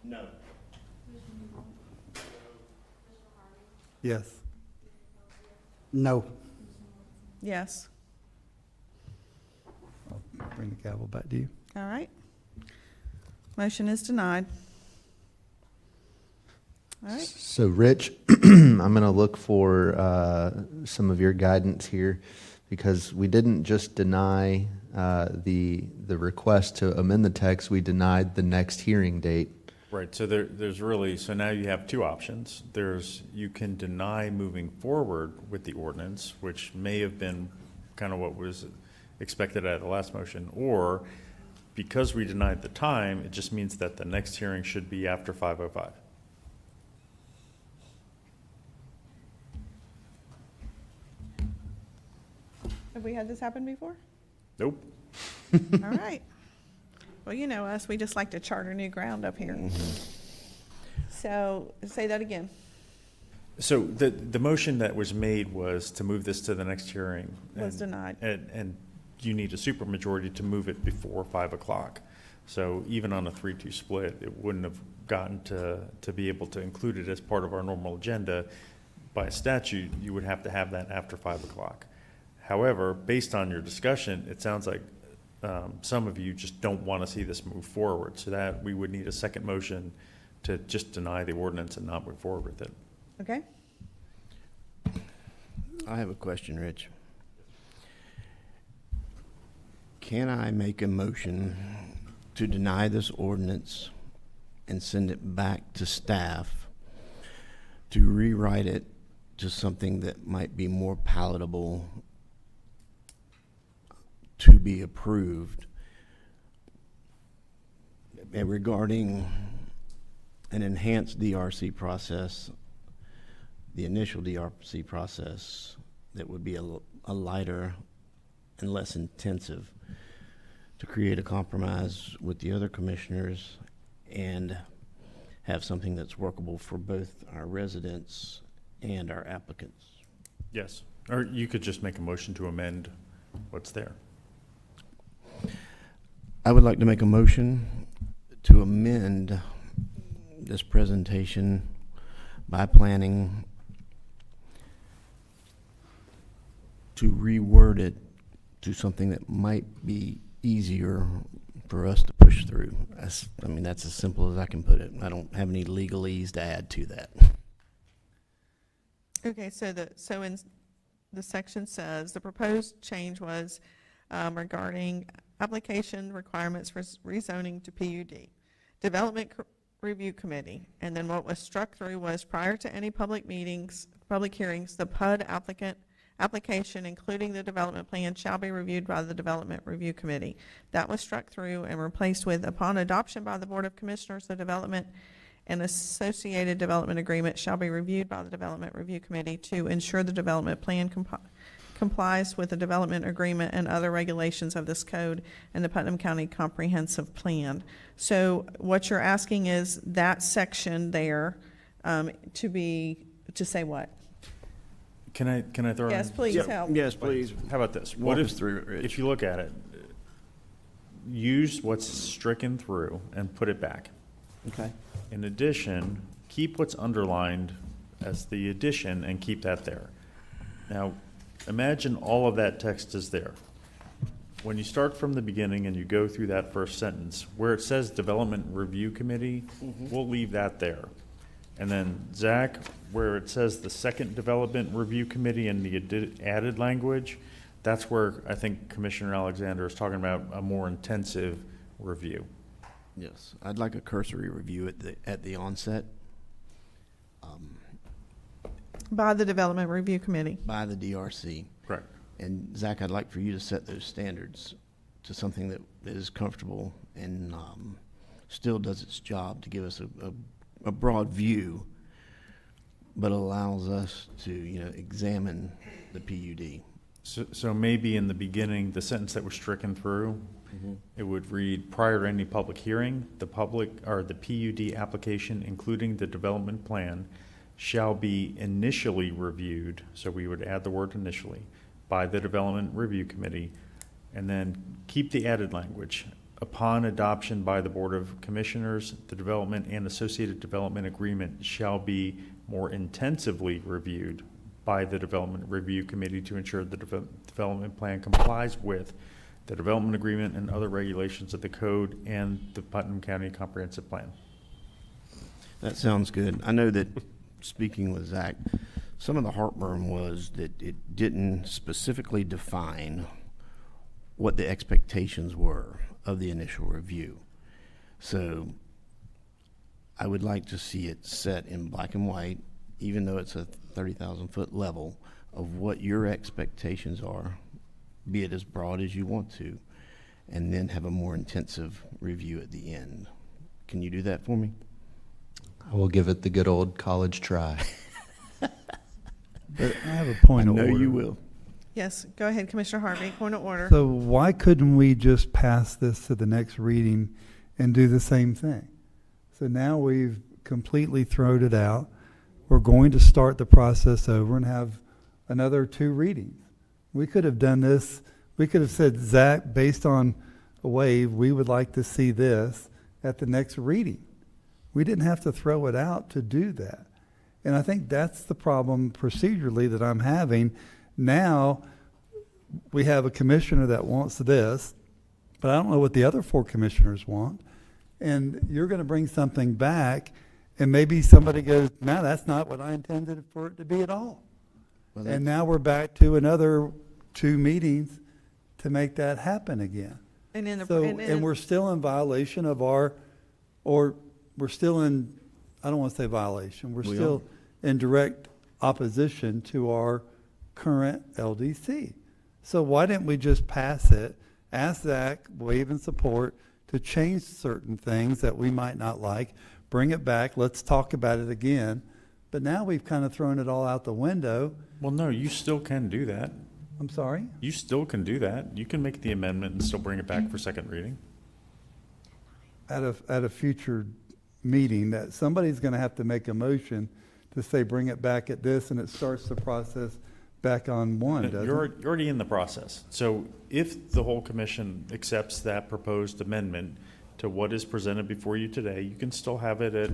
No. Yes. No. Yes. I'll bring the gavel back to you. All right. Motion is denied. All right. So, Rich, I'm going to look for some of your guidance here, because we didn't just deny the request to amend the text, we denied the next hearing date. Right, so there's really, so now you have two options. You can deny moving forward with the ordinance, which may have been kind of what was expected at the last motion, or because we denied the time, it just means that the next hearing should be after 5:05. Have we had this happen before? Nope. All right. Well, you know us, we just like to charter new ground up here. So, say that again. So the motion that was made was to move this to the next hearing. Was denied. And you need a supermajority to move it before 5 o'clock. So even on a 3-2 split, it wouldn't have gotten to be able to include it as part of our normal agenda. By statute, you would have to have that after 5 o'clock. However, based on your discussion, it sounds like some of you just don't want to see this move forward. So that we would need a second motion to just deny the ordinance and not move forward with it. Okay. I have a question, Rich. Can I make a motion to deny this ordinance and send it back to staff to rewrite it to something that might be more palatable to be approved. And regarding an enhanced DRC process, the initial DRC process that would be a lighter and less intensive, to create a compromise with the other commissioners and have something that's workable for both our residents and our applicants. Yes, or you could just make a motion to amend what's there. I would like to make a motion to amend this presentation by planning to reword it to something that might be easier for us to push through. I mean, that's as simple as I can put it. I don't have any legalese to add to that. Okay, so in the section says, the proposed change was regarding application requirements for rezoning to PUD, Development Review Committee, and then what was struck through was prior to any public hearings, the PUD application, including the development plan, shall be reviewed by the Development Review Committee. That was struck through and replaced with, upon adoption by the Board of Commissioners, the development and associated development agreement shall be reviewed by the Development Review Committee to ensure the development plan complies with the development agreement and other regulations of this code and the Putnam County Comprehensive Plan. So what you're asking is that section there to say what? Can I throw Yes, in? please help. Yes, please. How about this? Walk us through it, Rich. If you look at it, use what's stricken through and put it back. Okay. In addition, keep what's underlined as the addition and keep that there. Now, imagine all of that text is there. When you start from the beginning and you go through that first sentence, where it says Development Review Committee, we'll leave that there. And then, Zach, where it says the second Development Review Committee and the added language, that's where I think Commissioner Alexander is talking about a more intensive review. Yes, I'd like a cursory review at the onset By the Development Review Committee. by the DRC. Correct. And Zach, I'd like for you to set those standards to something that is comfortable and still does its job to give us a broad view, but allows us to, examine the PUD. So maybe in the beginning, the sentence that was stricken through, it would read, prior to any public hearing, the PUD application, including the development plan, shall be initially reviewed, so we would add the word initially, by the Development Review Committee, and then keep the added language. Upon adoption by the Board of Commissioners, the development and associated development agreement shall be more intensively reviewed by the Development Review Committee to ensure the development plan complies with the development agreement and other regulations of the code and the Putnam County Comprehensive Plan. That sounds good. I know that, speaking with Zach, some of the heartburn was that it didn't specifically define what the expectations were of the initial review. So I would like to see it set in black and white, even though it's a 30,000-foot level, of what your expectations are, be it as broad as you want to, and then have a more intensive review at the end. Can you do that for me? I will give it the good old college try. But I have a point I of know order. you will. Yes, go ahead, Commissioner Harvey, point of order. So why couldn't we just pass this to the next reading and do the same thing? So now we've completely thrown it out. We're going to start the process over and have another 2 readings. We could have done this. We could have said, Zach, based on a waive, we would like to see this at the next reading. We didn't have to throw it out to do that. And I think that's the problem procedurally that I'm having. Now we have a commissioner that wants this, but I don't know what the other 4 commissioners want. And you're going to bring something back, and maybe somebody goes, no, that's not what I intended for it to be at all. Well, And now we're back to another 2 meetings to make that happen again. And in the, So, and and we're still in violation of our, or we're still in, I don't want to say violation, we're We still in direct opposition to our current LDC. So why didn't we just pass it, ask Zach, waive and support, to change certain things that we might not like, bring it back, let's talk about it again. But now we've kind of thrown it all out the window. Well, no, you still can do that. I'm sorry? You still can do that. You can make the amendment and still bring it back for second reading. At a future meeting, that somebody's going to have to make a motion to say, bring it back at this, and it starts the process back on one, doesn't You're it? already in the process. So if the whole commission accepts that proposed amendment to what is presented before you today, you can still have it at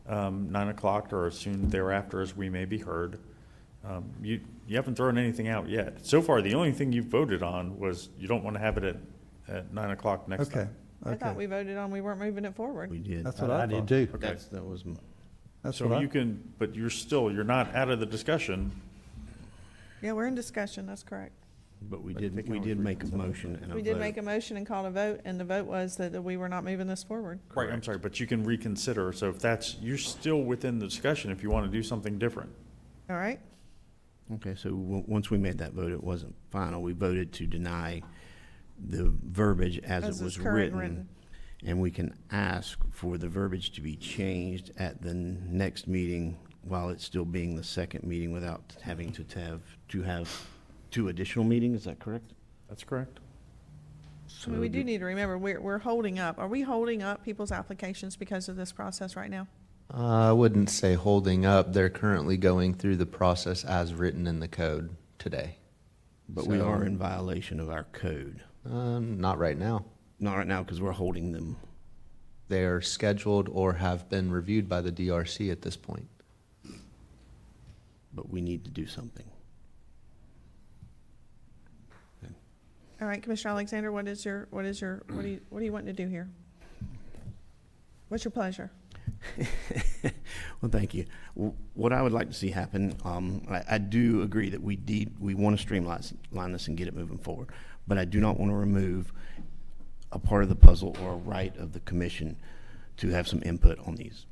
9 o'clock or as soon thereafter as we may be heard. You haven't thrown anything out yet. So far, the only thing you voted on was you don't want to have it at 9 o'clock next Okay, time. I thought okay. we voted on, we weren't moving it forward. We did. That's what I did thought. too. Okay. That was, That's So what you can, but you're not out of the discussion. Yeah, we're in discussion, that's correct. but we did make a motion and a vote. We did make a motion and called a vote, and the vote was that we were not moving this forward. Right, I'm sorry, but you can reconsider. So if that's, you're still within the discussion if you want to do something different. All right? Okay, so once we made that vote, it wasn't final. We voted to deny the verbiage as As it is was current written. And we can ask for the verbiage to be changed at the next meeting while it's still being the second meeting without having to have two additional meetings. Is that correct? That's correct. I mean, we do need to remember, we're holding up. Are we holding up people's applications because of this process right now? I wouldn't say holding up. They're currently going through the process as written in the code today. But we So- are in violation of our code. Not right now. Not right now because we're holding them. They are scheduled or have been reviewed by the DRC at this point. But we need to do something. All right, Commissioner Alexander, what do you want to do here? What's your pleasure? Well, thank you. What I would like to see happen, I do agree that we want to streamline this and get it moving forward, but I do not want to remove a part of the puzzle or a right of the commission to have some input on these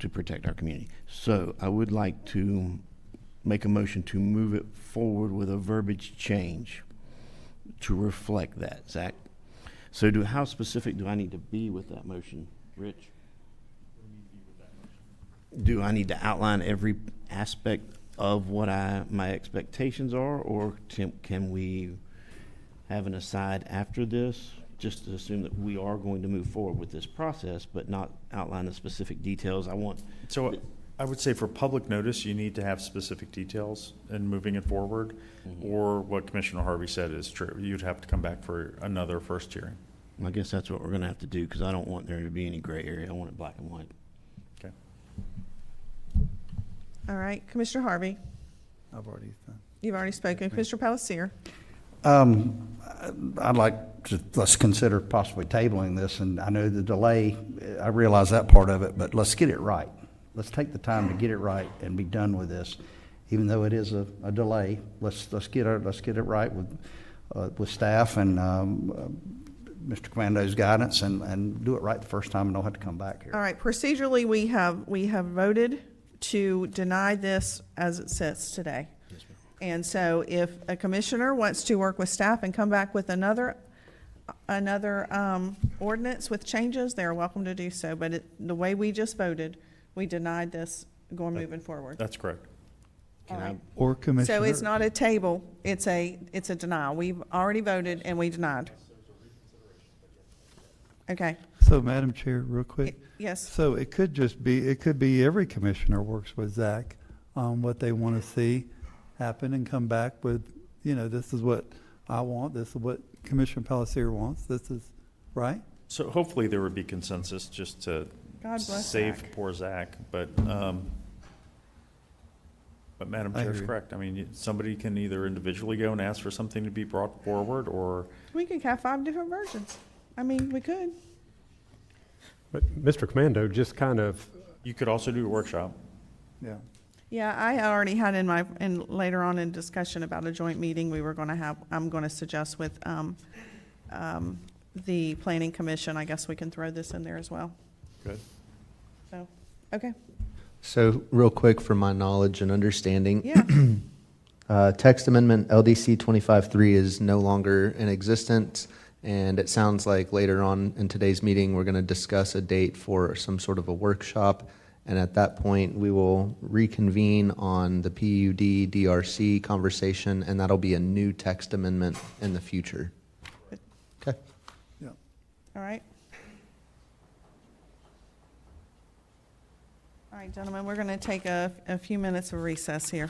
to protect our community. So I would like to make a motion to move it forward with a verbiage change to reflect that, Zach. So how specific do I need to be with that motion, Rich? Do I need to outline every aspect of what my expectations are, or can we have an aside after this, just to assume that we are going to move forward with this process, but not outline the specific details? So I would say for public notice, you need to have specific details in moving it forward, or what Commissioner Harvey said is true. You'd have to come back for another first hearing. I guess that's what we're going to have to do, because I don't want there to be any gray area. I want it black and white. Okay. All right, Commissioner Harvey, I've already done. you've already spoken. Commissioner Palacier, I'd like to, let's consider possibly tabling this, and I know the delay, I realize that part of it, but let's get it right. Let's take the time to get it right and be done with this, even though it is a delay. Let's get it right with staff and Mr. Commando's guidance, and do it right the first time, and don't have to come back here. all right, procedurally, we have voted to deny this as it sits today. And so if a commissioner wants to work with staff and come back with another ordinance with changes, they're welcome to do so. But the way we just voted, we denied this moving forward. That's correct. All right. Or Commissioner. So it's not a table, it's a denial. We've already voted and we denied. Okay, So, Madam Chair, real quick. yes. So it could be every commissioner works with Zach on what they want to see happen and come back with, this is what I want, this is what Commissioner Palacier wants, this is, right? So hopefully there would be consensus just to God bless save Zach. poor Zach, but Madam I Chair is agree. correct. I mean, somebody can either individually go and ask for something to be brought forward, or We could have 5 different versions. I mean, we could. But Mr. Commando just kind of, you could also do a workshop. Yeah. Yeah, I already had later on in discussion about a joint meeting we were going to have, I'm going to suggest with the planning commission, I guess we can throw this in there as well. Good. So, okay, So real quick, for my knowledge and understanding, yeah. text amendment LDC 25-3 is no longer in existence, and it sounds like later on in today's meeting, we're going to discuss a date for some sort of a workshop, and at that point, we will reconvene on the PUD DRC conversation, and that'll be a new text amendment in the future. Okay. Yeah. All right. All right, gentlemen, we're going to take a few minutes of recess here.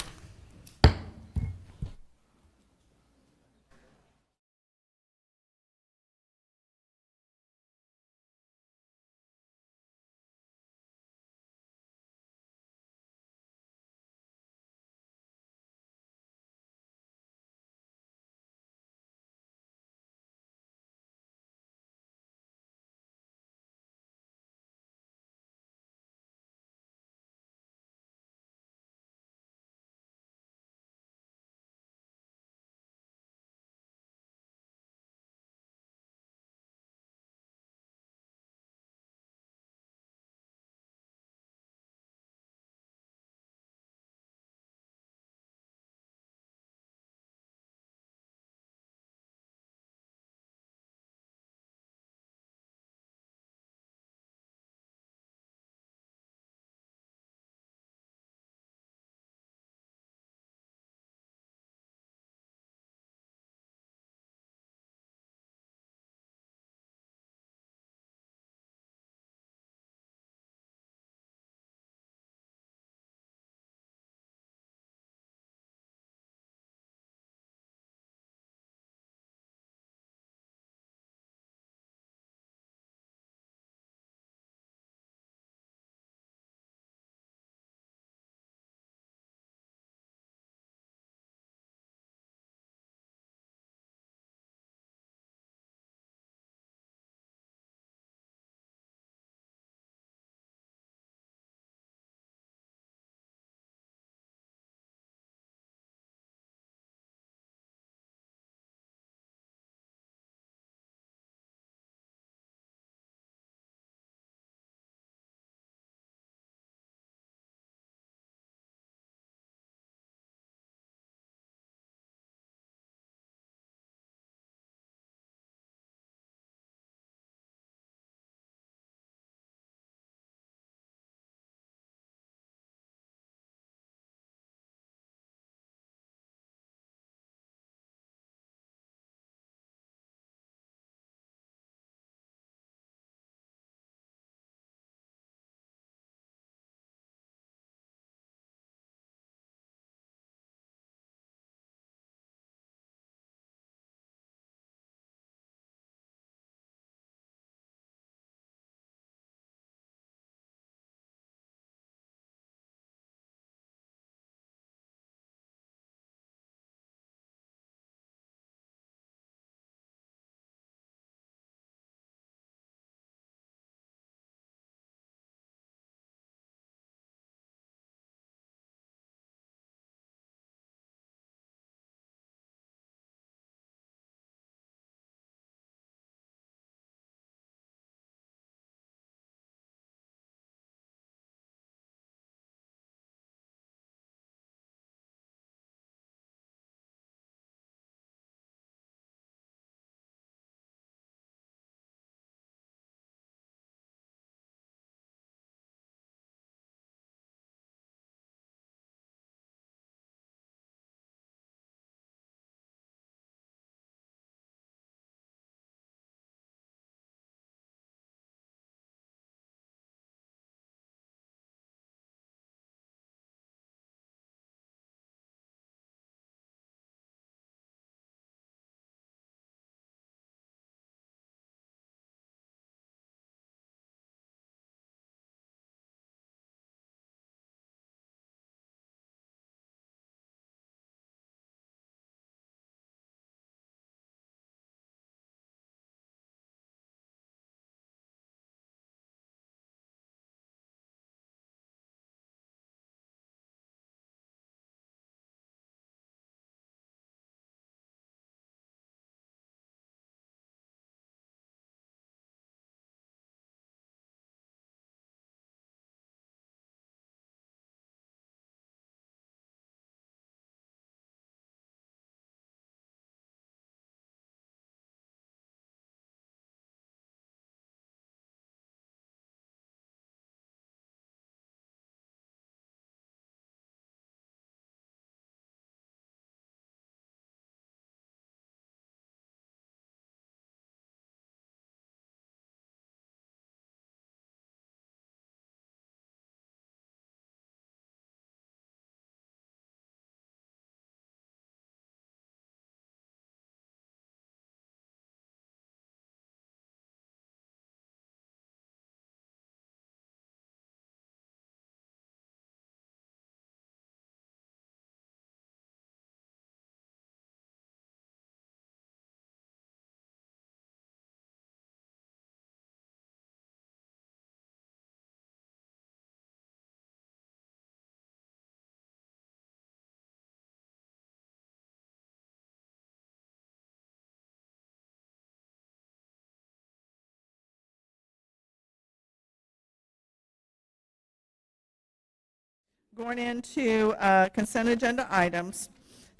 going into consent agenda items.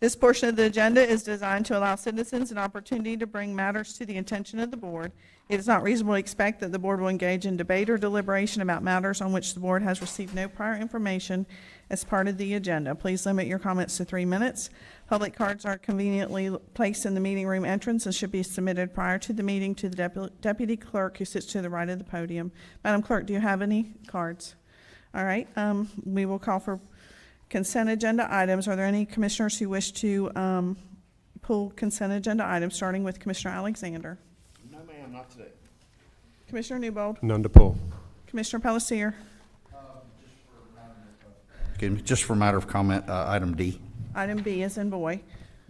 This portion of the agenda is designed to allow citizens an opportunity to bring matters to the attention of the board. It is not reasonable to expect that the board will engage in debate or deliberation about matters on which the board has received no prior information as part of the agenda. Please limit your comments to 3 minutes. Public cards are conveniently placed in the meeting room entrance and should be submitted prior to the meeting to the deputy clerk who sits to the right of the podium. Madam Clerk, do you have any cards? All right, we will call for consent agenda items. Are there any commissioners who wish to pull consent agenda items, starting with Commissioner Alexander? No, ma'am, not today. Commissioner Newbold? None to pull. Commissioner Pelletier? Excuse me, just for a matter of comment, item D. Item B is in boy.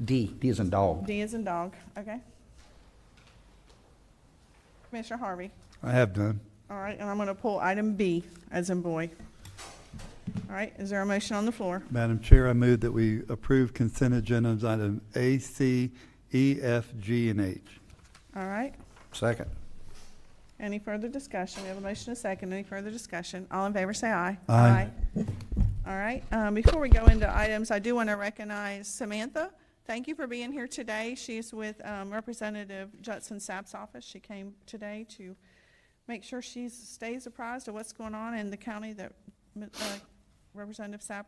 D is in dog. D is in dog, okay. Commissioner Harvey? I have done. All right, and I'm going to pull item B as in boy. All right, is there a motion on the floor? Madam Chair, I move that we approve consent agendas item A, C, E, F, G, and H. All right, Second. any further discussion? We have a motion and a second. Any further discussion? All in favor, say aye. Aye. All right, before we go into items, I do want to recognize Samantha. Thank you for being here today. She's with Representative Judson Sapp's office. She came today to make sure she stays apprised of what's going on in the county that Representative Sapp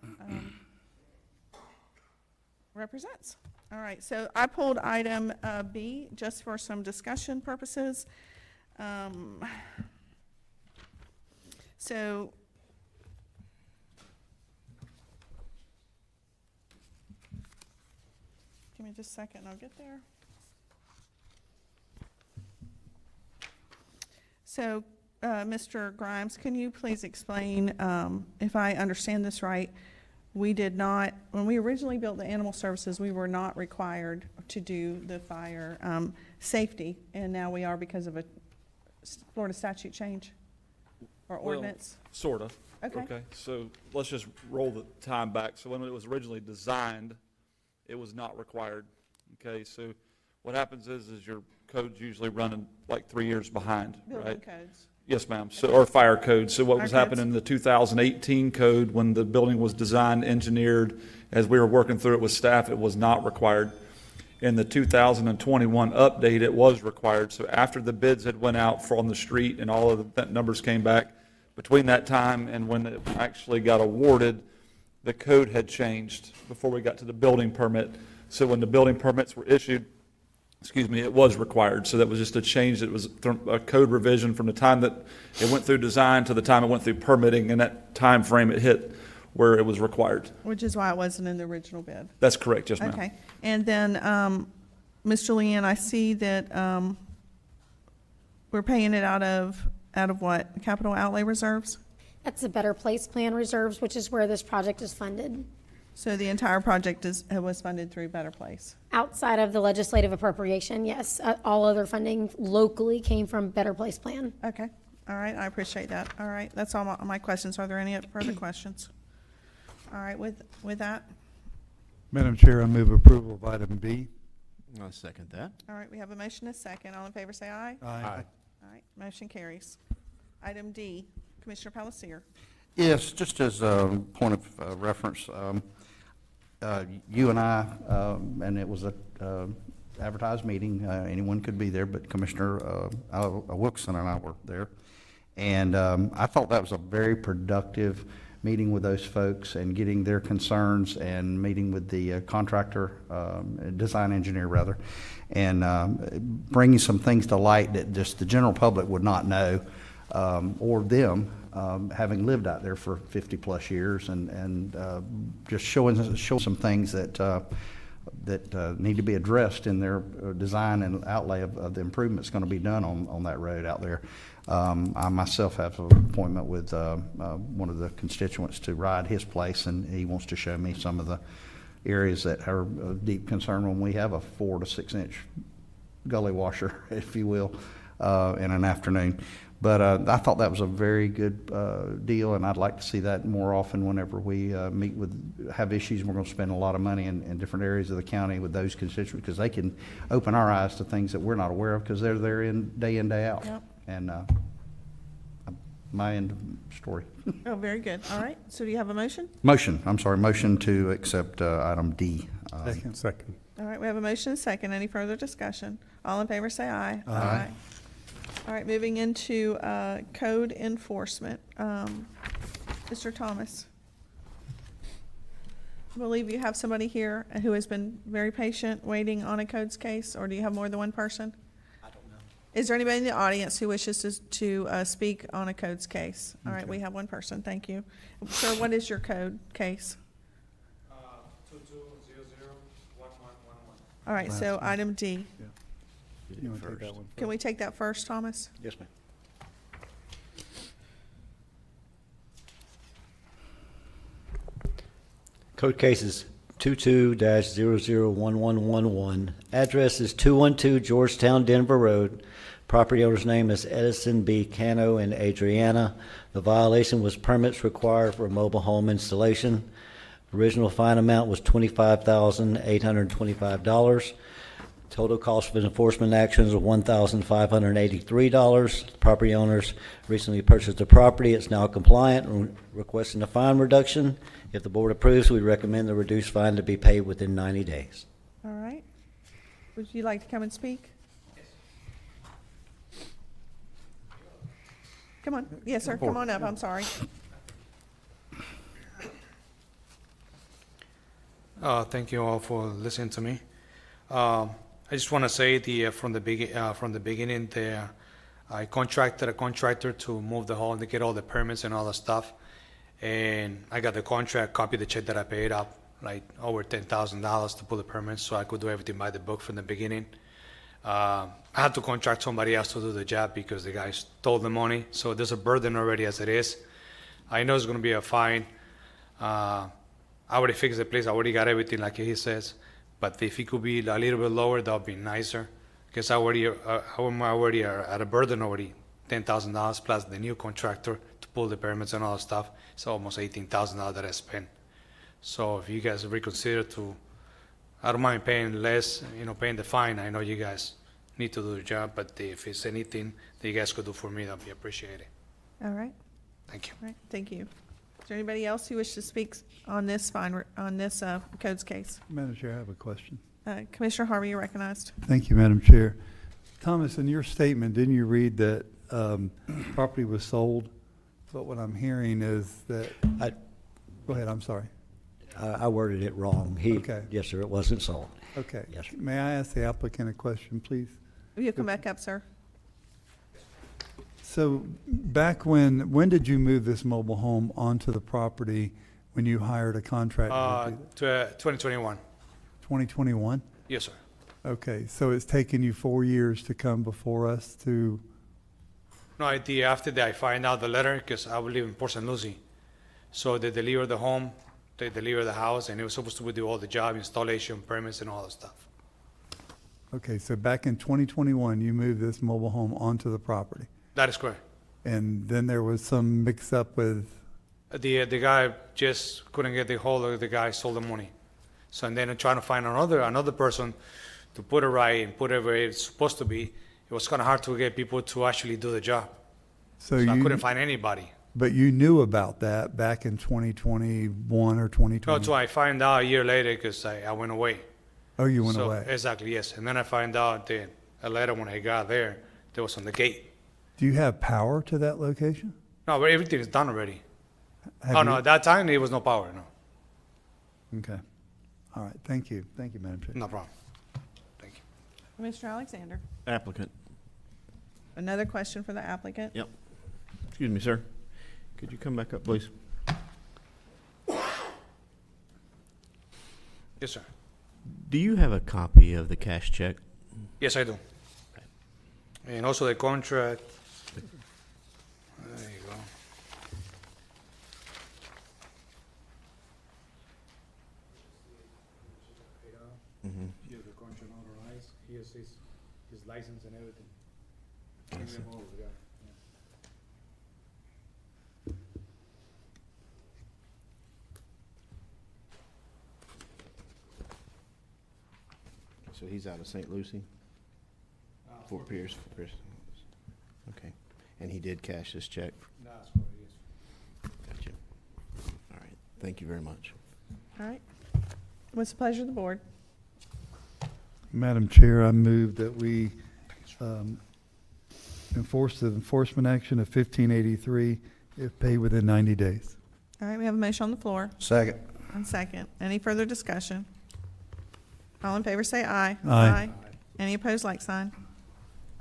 represents. All right, so I pulled item B just for some discussion purposes. So give me just a second and I'll get there. So, Mr. Grimes, can you please explain, if I understand this right, we did not, when we originally built the animal services, we were not required to do the fire safety, and now we are because of a Florida statute change or ordinance? Sort of. Okay. So let's just roll the time back. So when it was originally designed, it was not required. Okay, so what happens is your code's usually running like 3 years behind, Building right? codes. Yes, ma'am. So, or fire code. So what Fire was codes. happening in the 2018 code, when the building was designed, engineered, as we were working through it with staff, it was not required. In the 2021 update, it was required. So after the bids had went out on the street and all of the numbers came back, between that time and when it actually got awarded, the code had changed before we got to the building permit. So when the building permits were issued, it was required. So that was just a change. That was a code revision from the time that it went through design to the time it went through permitting, and that time frame it hit where it was required. Which is why it wasn't in the original bid. That's correct, yes, ma'am. Okay, and then, Mr. Leanne, I see that we're paying it out of what? Capital outlay reserves? That's the Better Place Plan reserves, which is where this project is funded. So the entire project was funded through Better Place? Outside of the legislative appropriation, yes. All other funding locally came from Better Place Plan. Okay, all right, I appreciate that. All right, that's all my questions. Are there any further questions? All right, with that, Madam Chair, I move approval of item B. I'll second that. all right, we have a motion and a second. All in favor, say aye. Aye. All right, motion carries. Item D, Commissioner Pelletier. Yes, just as a point of reference, you and I, and it was a advertised meeting, anyone could be there, but Commissioner Wilkerson and I were there. And I thought that was a very productive meeting with those folks and getting their concerns and meeting with the contractor, design engineer rather, and bringing some things to light that just the general public would not know, or them, having lived out there for 50-plus years, and just showing some things that need to be addressed in their design and outlay of the improvements going to be done on that road out there. I myself have an appointment with one of the constituents to ride his place, and he wants to show me some of the areas that are of deep concern when we have a 4 to 6 inch gully washer, if you will, in an afternoon. But I thought that was a very good deal, and I'd like to see that more often whenever we have issues, and we're going to spend a lot of money in different areas of the county with those constituents, because they can open our eyes to things that we're not aware of, because they're there day in, day out. Yep. And my end of story. Oh, very good. All right. So do you have a motion? Motion to accept item D. Second. Second. All right, we have a motion and a second. Any further discussion? All in favor, say aye. Aye. All right, moving into code enforcement. Mr. Thomas. I believe you have somebody here who has been very patient, waiting on a codes case, or do you have more than one person? I don't know. Is there anybody in the audience who wishes to speak on a codes case? All right, we have one person. Thank you. Sir, what is your code case? 22001111. All right, so Last one. item D. You want to take that one Can we take that first, Thomas? Yes, ma'am. Code case is 22-001111. Address is 212 Georgetown, Denver Road. Property owner's name is Edison B. Cano and Adriana. The violation was permits required for a mobile home installation. Original fine amount was $25,825. Total cost of enforcement actions of $1,583. The property owners recently purchased the property. It's now compliant and requesting a fine reduction. If the board approves, we recommend the reduced fine to be paid within 90 days. All right. Would you like to come and speak? Come on. Yes, sir. Come on up. I'm sorry. Thank you all for listening to me. I just want to say from the beginning, I contracted a contractor to move the hall and to get all the permits and all the stuff. And I got the contract, copy the check that I paid up, like over $10,000 to pull the permits, so I could do everything by the book from the beginning. I had to contract somebody else to do the job because the guy stole the money, so there's a burden already as it is. I know it's going to be a fine. I already fixed the place, I already got everything like he says, but if it could be a little bit lower, that would be nicer, because I'm already at a burden already, $10,000 plus the new contractor to pull the permits and all that stuff. It's almost $18,000 that I spent. So if you guys reconsider I don't mind paying less, paying the fine. I know you guys need to do the job, but if it's anything that you guys could do for me, that'd be appreciated. All right. Thank you. All right. Thank you. Is there anybody else who wishes to speak on this codes case? Madam Chair, I have a question. Commissioner Harvey, you're recognized. Thank you, Madam Chair. Thomas, in your statement, didn't you read that property was sold? But what I'm hearing is that, go ahead, I'm sorry. I worded it wrong. Okay. Yes, sir, it wasn't sold. Okay. Yes, sir. May I ask the applicant a question, please? Will you come back up, sir? So back when did you move this mobile home onto the property when you hired a contractor? 2021. 2021? Yes, sir. Okay, so it's taken you 4 years to come before us to, No, after that, I find out the letter, because I would live in Port St. Lucie. So they deliver the home, they deliver the house, and it was supposed to do all the job, installation, permits, and all that stuff. okay, so back in 2021, you moved this mobile home onto the property. That is correct. And then there was some mix-up with, The guy just couldn't get the hold of the guy, stole the money. So and then I'm trying to find another person to put it right and put it where it's supposed to be. It was kind of hard to get people to actually do the job. so So I you, couldn't find anybody. but you knew about that back in 2021 or 2020? No, so I find out a year later because I went away. Oh, you went So, away. Exactly, yes. And then I find out that a letter when I got there, that was on the gate. Do you have power to that location? No, but everything is done already. Have No, you- at that time, there was no power, no. Okay. All right, thank you. Thank you, Madam Chair. No problem. Thank you. Mr. Alexander, Applicant. another question for the applicant? Yep. Excuse me, sir. Could you come back up, please? Yes, sir. Do you have a copy of the cash check? Yes, I do. And also the contract. There you go. Mm-hmm. Here's the contract notarized. Here's his license and everything. So he's out of St. Lucie? Fort Pierce. Okay. And he did cash this check. Gotcha. All right, thank you very much. All right. What's the pleasure of the board? Madam Chair, I move that we enforce the enforcement action of 1583 if paid within 90 days. All right, we have a motion on the floor. Second. And second. Any further discussion? All in favor say aye. Aye. Any opposed, like sign?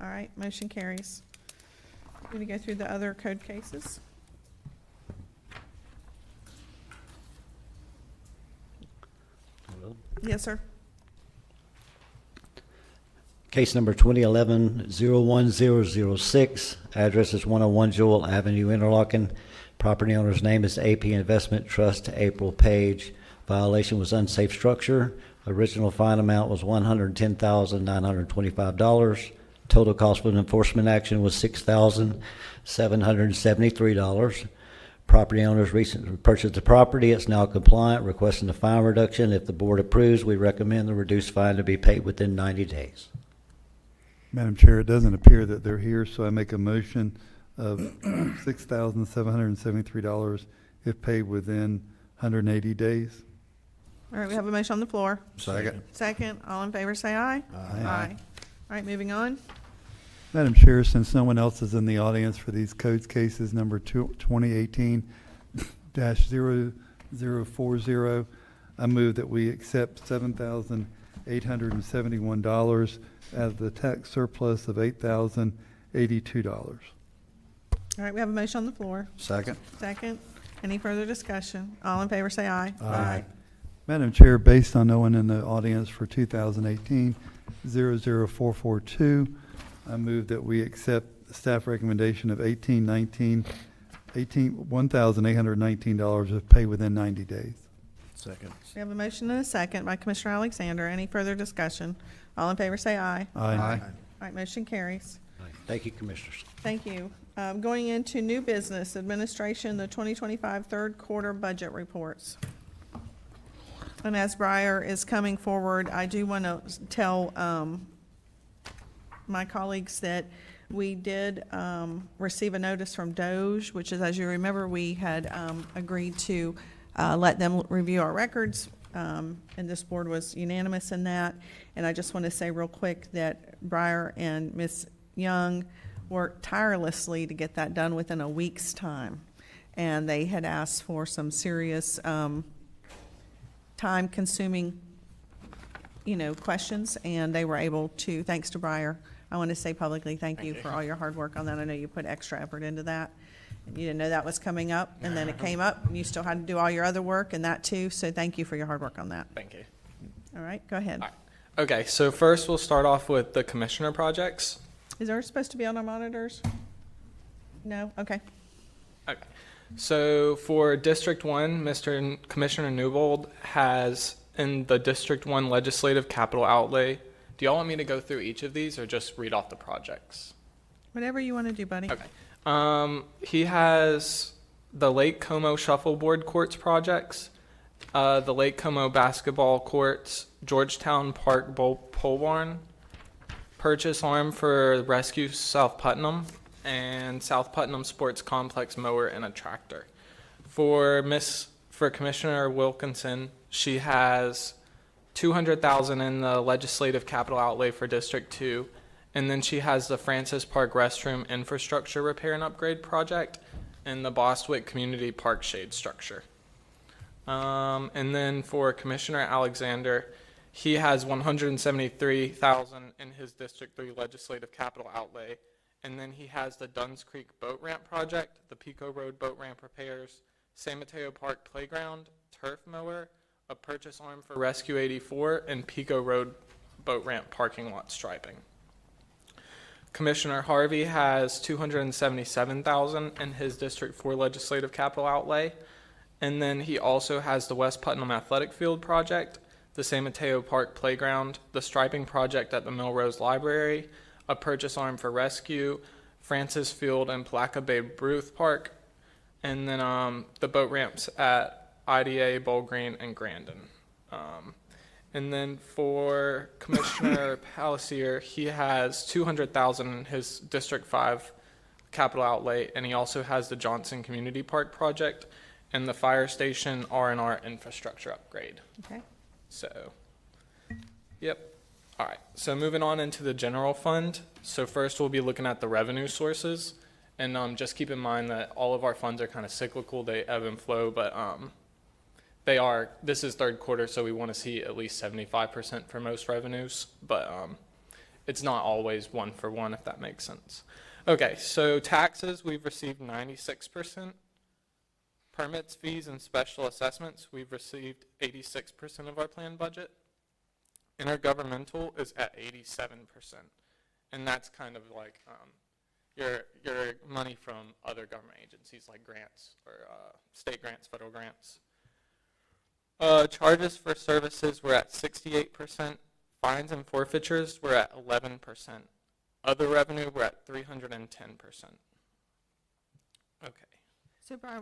All right, motion carries. Going to go through the other code cases. Yes, sir. Case number 2011-01006, address is 101 Jewel Avenue, Interlochen. Property owner's name is AP Investment Trust, April Page. Violation was unsafe structure. Original fine amount was $110,925. Total cost of enforcement action was $6,773. Property owners recently purchased the property. It's now compliant, requesting a fine reduction. If the board approves, we recommend the reduced fine to be paid within 90 days. Madam Chair, it doesn't appear that they're here, so I make a motion of $6,773 if paid within 180 days. All right, we have a motion on the floor. Second. Second, all in favor say aye. Aye. All right, moving on. Madam Chair, since no one else is in the audience for these codes cases, number 2018-0040, I move that we accept $7,871 as the tax surplus of $8,082. All right, we have a motion on the floor. Second. Second, any further discussion? All in favor say aye. Aye. Madam Chair, based on no one in the audience for 2018-00442, I move that we accept the staff recommendation of $1,819 if paid within 90 days. Second. We have a motion and a second by Commissioner Alexander. Any further discussion? All in favor say aye. Aye. All right, motion carries. Thank you, Commissioners. Thank you. Going into new business, administration, the 2025 third quarter budget reports. And as Breyer is coming forward, I do want to tell my colleagues that we did receive a notice from Doge, which is, as you remember, we had agreed to let them review our records, and this board was unanimous in that. And I just want to say real quick that Breyer and Ms. Young worked tirelessly to get that done within a week's time. And they had asked for some serious time-consuming, questions, and they were able to, thanks to Breyer. I want to say publicly thank you for all your hard work on that. I know you put extra effort into that. And you didn't know that was coming up, and then it came up, and you still had to do all your other work and that too, so thank you for your hard work on that. Thank you. All right, go ahead. All right. Okay, so first we'll start off with the commissioner projects. Is ours supposed to be on our monitors? No? Okay. Okay. So for District 1, Commissioner Newbold has in the District 1 legislative capital outlay. Do y'all want me to go through each of these or just read off the projects? Whatever you want to do, buddy. Okay. He has the Lake Como Shuffleboard Courts projects, the Lake Como Basketball Courts, Georgetown Park Pole Barn, Purchase Arm for Rescue South Putnam, and South Putnam Sports Complex mower and a tractor. For Commissioner Wilkinson, she has $200,000 in the legislative capital outlay for District 2, and then she has the Francis Park restroom infrastructure repair and upgrade project and the Bostwick Community Park shade structure. And then for Commissioner Alexander, he has $173,000 in his District 3 legislative capital outlay. And then he has the Duns Creek boat ramp project, the Pico Road boat ramp repairs, San Mateo Park playground, turf mower, a purchase arm for Rescue 84, and Pico Road boat ramp parking lot striping. Commissioner Harvey has $277,000 in his District 4 legislative capital outlay. And then he also has the West Putnam Athletic Field project, the San Mateo Park playground, the striping project at the Melrose Library, a purchase arm for Rescue, Francis Field and Palatka Babe Ruth Park, and then the boat ramps at IDA, Bull Green, and Grandin. And then for Commissioner Palacier, he has $200,000 in his District 5 capital outlay, and he also has the Johnson Community Park project and the fire station R&R infrastructure upgrade. Okay. So, yep. All right. So moving on into the general fund. So first we'll be looking at the revenue sources, and just keep in mind that all of our funds are kind of cyclical. They ebb and flow, but this is third quarter, so we want to see at least 75% for most revenues, but it's not always 1 for 1, if that makes sense. Okay, so taxes, we've received 96%. Permits, fees, and special assessments, we've received 86% of our planned budget. Intergovernmental is at 87%, and that's kind of like your money from other government agencies like grants or state grants, federal grants. Charges for services were at 68%. Fines and forfeitures were at 11%. Other revenue were at 310%. Okay. So Brian,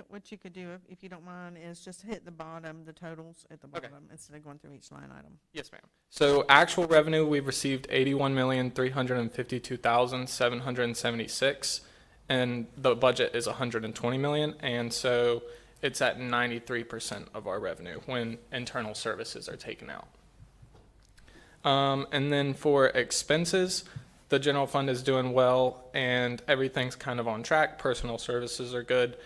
what you could do, if you don't mind, is just hit the bottom, the totals at the bottom, instead of going through each line item. Yes, ma'am. So actual revenue, we've received $81,352,776, and the budget is $120 million, and so it's at 93% of our revenue when internal services are taken out. And then for expenses, the general fund is doing well and everything's kind of on track. Personal services are good.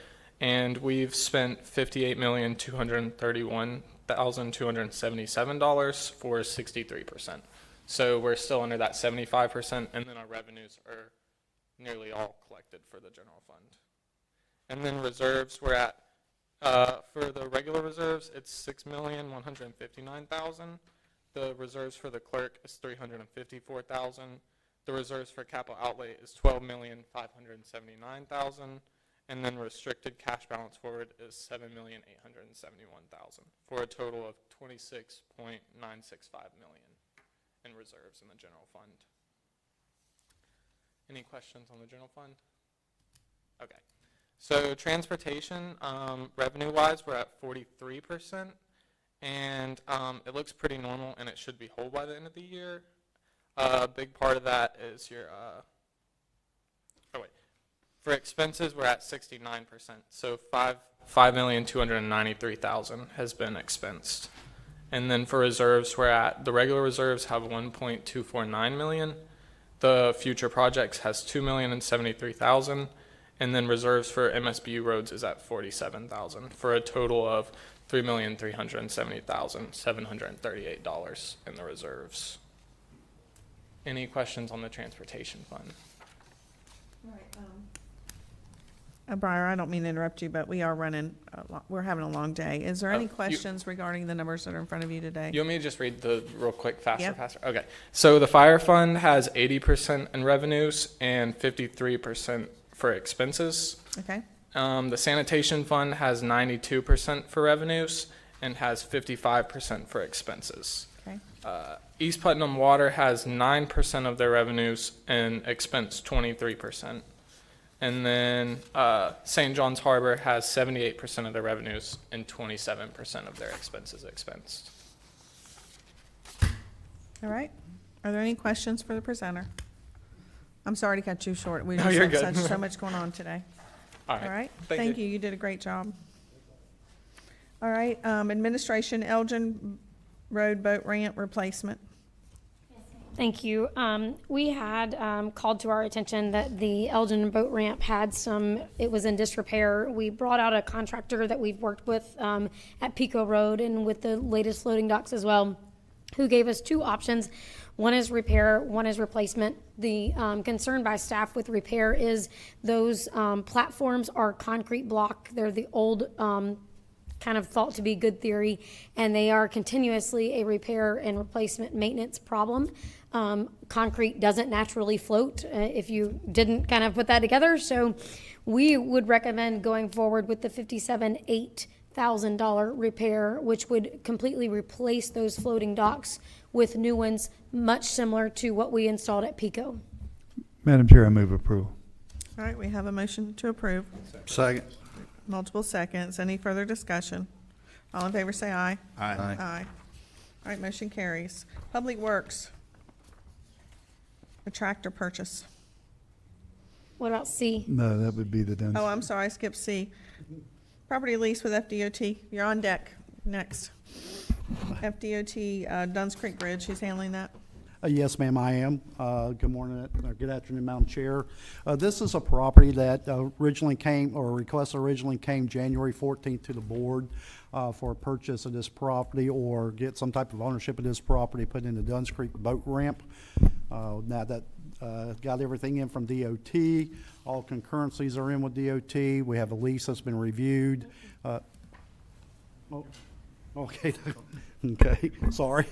And we've spent $58,231,277 for 63%. So we're still under that 75%, and then our revenues are nearly all collected for the general fund. And then reserves, we're at for the regular reserves, it's $6,159,000. The reserves for the clerk is $354,000. The reserves for capital outlay is $12,579,000. And then restricted cash balance forward is $7,871,000 for a total of $26.965 million in reserves in the general fund. Any questions on the general fund? Okay. So transportation, revenue-wise, we're at 43%, and it looks pretty normal, and it should be whole by the end of the year. A big part of that is your, for expenses, we're at 69%, so $5,293,000 has been expensed. And then for reserves, we're at, the regular reserves have $1.249 million. The future projects has $2,073,000. And then reserves for MSBU roads is at $47,000 for a total of $3,370,738 in the reserves. Any questions on the transportation fund? All right. Briar, I don't mean to interrupt you, but we are we're having a long day. Is there any questions regarding the numbers that are in front of you today? You want me to just read the real quick, faster? Yep. Okay. So the fire fund has 80% in revenues and 53% for expenses. Okay. The sanitation fund has 92% for revenues and has 55% for expenses. Okay. East Putnam Water has 9% of their revenues and expense 23%. And then St. John's Harbor has 78% of their revenues and 27% of their expenses expensed. All right. Are there any questions for the presenter? I'm sorry to cut you short. We No, just you're have good. so much going on today. All right. All right. Thank You. You did a great job. All right. Administration, Elgin Road boat ramp replacement. Thank you. We had called to our attention that the Elgin boat ramp it was in disrepair. We brought out a contractor that we've worked with at Pico Road and with the latest loading docks as well, who gave us two options. One is repair, one is replacement. The concern by staff with repair is those platforms are concrete block. They're the old kind of thought to be good theory, and they are continuously a repair and replacement maintenance problem. Concrete doesn't naturally float if you didn't kind of put that together. So we would recommend going forward with the $57,800 repair, which would completely replace those floating docks with new ones, much similar to what we installed at Pico. Madam Chair, I move approval. All right. We have a motion to approve. Second. Multiple seconds. Any further discussion? All in favor say aye. Aye. Aye. All right, motion carries. Public Works, a tractor purchase. What about C? No, that would be the Duns. Oh, I'm sorry, I skipped C. Property lease with FDOT. You're on deck. Next. FDOT, Duns Creek Bridge. Who's handling that? Yes, ma'am, I am. Good morning, or good afternoon, Madam Chair. This is a property that originally came, or request originally came January 14th to the board for purchase of this property or get some type of ownership of this property put in the Duns Creek boat ramp. Now that got everything in from DOT, all concurrencies are in with DOT. We have a lease that's been reviewed. Okay, okay, sorry.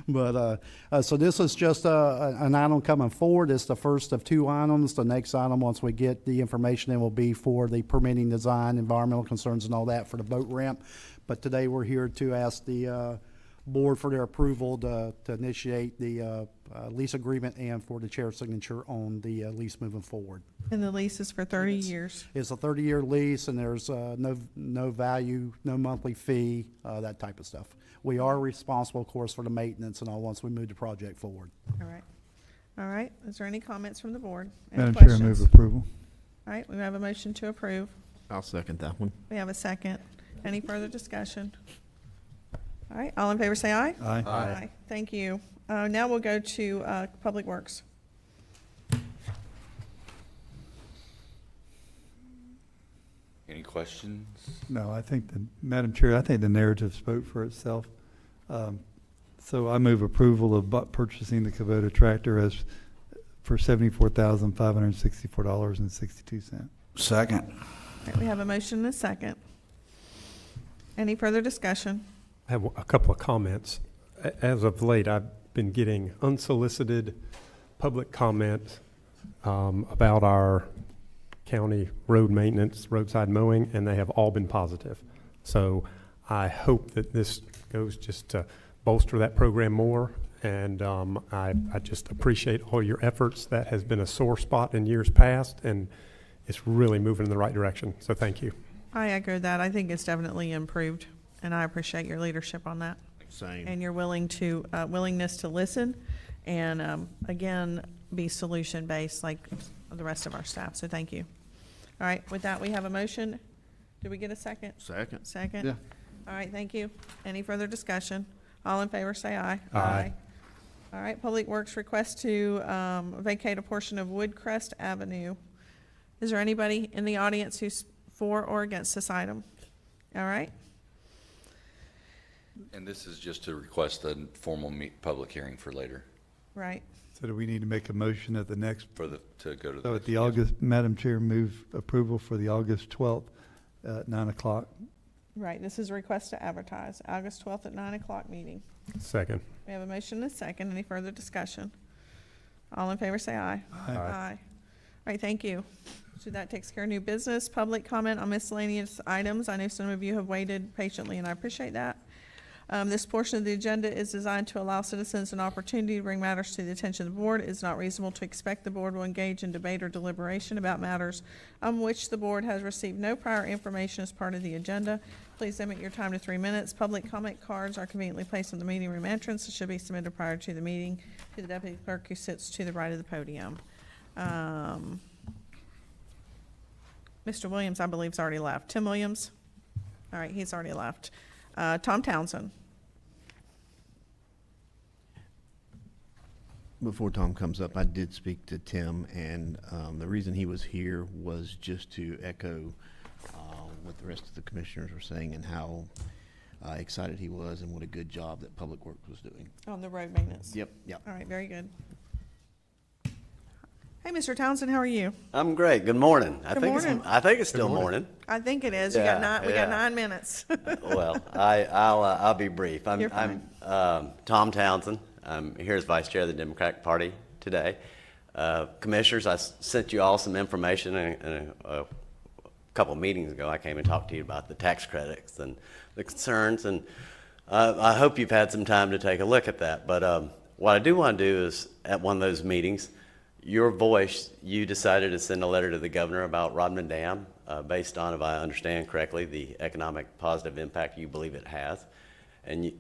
But, so this is just an item coming forward. It's the first of two items. The next item, once we get the information, it will be for the permitting design, environmental concerns and all that for the boat ramp. But today we're here to ask the board for their approval to initiate the lease agreement and for the chair's signature on the lease moving forward. And the lease is for 30 years. It's a 30-year lease, and there's no value, no monthly fee, that type of stuff. We are responsible, of course, for the maintenance and all once we move the project forward. All right. All right. Is there any comments from the board? Any Madam Chair, I questions? move approval. All right, we have a motion to approve. I'll second that one. We have a second. Any further discussion? All right, all in favor say aye. Aye. Aye. Thank you. Now we'll go to Public Works. Any questions? No, I think, Madam Chair, I think the narrative spoke for itself. So I move approval of purchasing the Kubota tractor as for $74,564.62. Second. All right, we have a motion and a second. Any further discussion? I have a couple of comments. As of late, I've been getting unsolicited public comment about our county road maintenance, roadside mowing, and they have all been positive. So I hope that this goes just to bolster that program more. And I just appreciate all your efforts. That has been a sore spot in years past, and it's really moving in the right direction. So thank you. I echo that. I think it's definitely improved, and I appreciate your leadership on that. Same. And your willingness to listen and, again, be solution-based like the rest of our staff. So thank you. All right, with that, we have a motion. Did we get a second? Second. Second? Yeah. All right, thank you. Any further discussion? All in favor, say aye. Aye. All right, Public Works request to vacate a portion of Woodcrest Avenue. Is there anybody in the audience who's for or against this item? All right. And this is just to request a formal public hearing for later, Right. So do we need to make a motion at the next, to go to the. so at next- the August, Madam Chair, move approval for the August 12th at 9 o'clock? Right, this is a request to advertise, August 12th at 9 o'clock meeting. Second. We have a motion and a second. Any further discussion? All in favor, say aye. Aye. All right, thank you. So that takes care of new business. Public comment on miscellaneous items. I know some of you have waited patiently, and I appreciate that. This portion of the agenda is designed to allow citizens an opportunity to bring matters to the attention of the board. It is not reasonable to expect the board will engage in debate or deliberation about matters on which the board has received no prior information as part of the agenda. Please limit your time to 3 minutes. Public comment cards are conveniently placed in the meeting room entrance and should be submitted prior to the meeting to the deputy clerk who sits to the right of the podium. Mr. Williams, I believe, has already left. Tim Williams? All right, he's already left. Tom Townsend? Before Tom comes up, I did speak to Tim, and the reason he was here was just to echo what the rest of the commissioners were saying and how excited he was and what a good job that Public Works was doing. On the road maintenance? Yep, yep. All right, very good. Hey, Mr. Townsend, how are you? I'm great. Good morning. Good morning. I think it's still morning. I think it is. Yeah, We got yeah. 9 minutes. Well, I'll be brief. You're I'm fine. Tom Townsend. I'm here as Vice Chair of the Democratic Party today. Commissioners, I sent you all some information a couple meetings ago. I came and talked to you about the tax credits and the concerns, and I hope you've had some time to take a look at that. But what I do want to do is, at one of those meetings, you decided to send a letter to the governor about Rodman Dam, based on, if I understand correctly, the economic positive impact you believe it has. And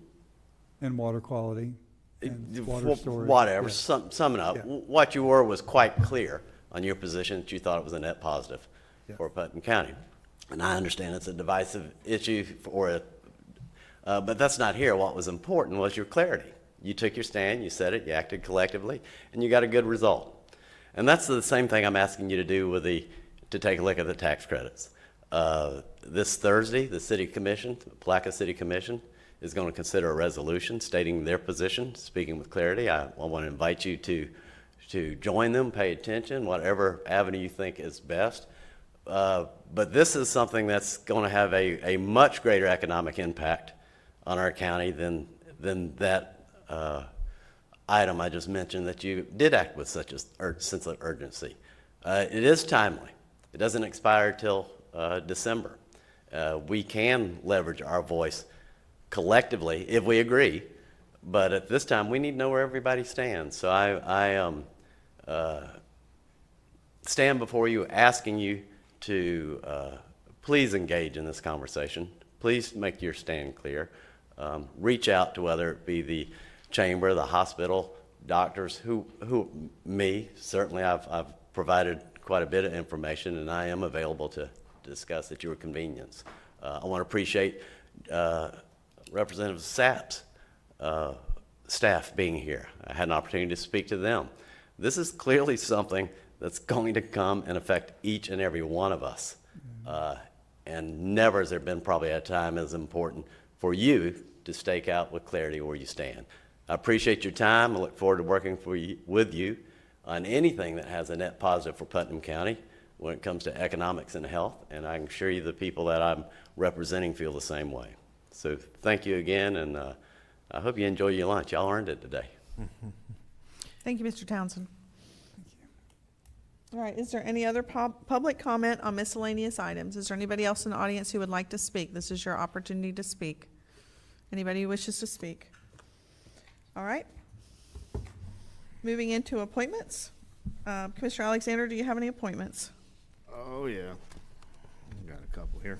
And water quality and water storage. whatever, Yeah. sum it up. Yeah. What you were was quite clear on your position that you thought it was a net positive for Putnam County. And I understand it's a divisive issue but that's not here. What was important was your clarity. You took your stand, you said it, you acted collectively, and you got a good result. And that's the same thing I'm asking you to do to take a look at the tax credits. This Thursday, the City Commission, the Palatka City Commission, is going to consider a resolution stating their position, speaking with clarity. I want to invite you to join them, pay attention, whatever avenue you think is best. But this is something that's going to have a much greater economic impact on our county than that item I just mentioned that you did act with such a sense of urgency. It is timely. It doesn't expire till December. We can leverage our voice collectively if we agree, but at this time we need to know where everybody stands. So I stand before you asking you to please engage in this conversation. Please make your stand clear. Reach out to whether it be the chamber, the hospital, doctors, me. Certainly I've provided quite a bit of information, and I am available to discuss at your convenience. I want to appreciate Representative Sapp's staff being here. I had an opportunity to speak to them. This is clearly something that's going to come and affect each and every one of us. And never has there been probably a time as important for you to stake out with clarity where you stand. I appreciate your time. I look forward to working with you on anything that has a net positive for Putnam County when it comes to economics and health, and I can assure you the people that I'm representing feel the same way. So thank you again, and I hope you enjoy your lunch. Y'all earned it today. Thank you, Mr. Townsend. All right, is there any other public comment on miscellaneous items? Is there anybody else in the audience who would like to speak? This is your opportunity to speak. Anybody who wishes to speak? All right. Moving into appointments. Commissioner Alexander, do you have any appointments? Oh, yeah. Got a couple here.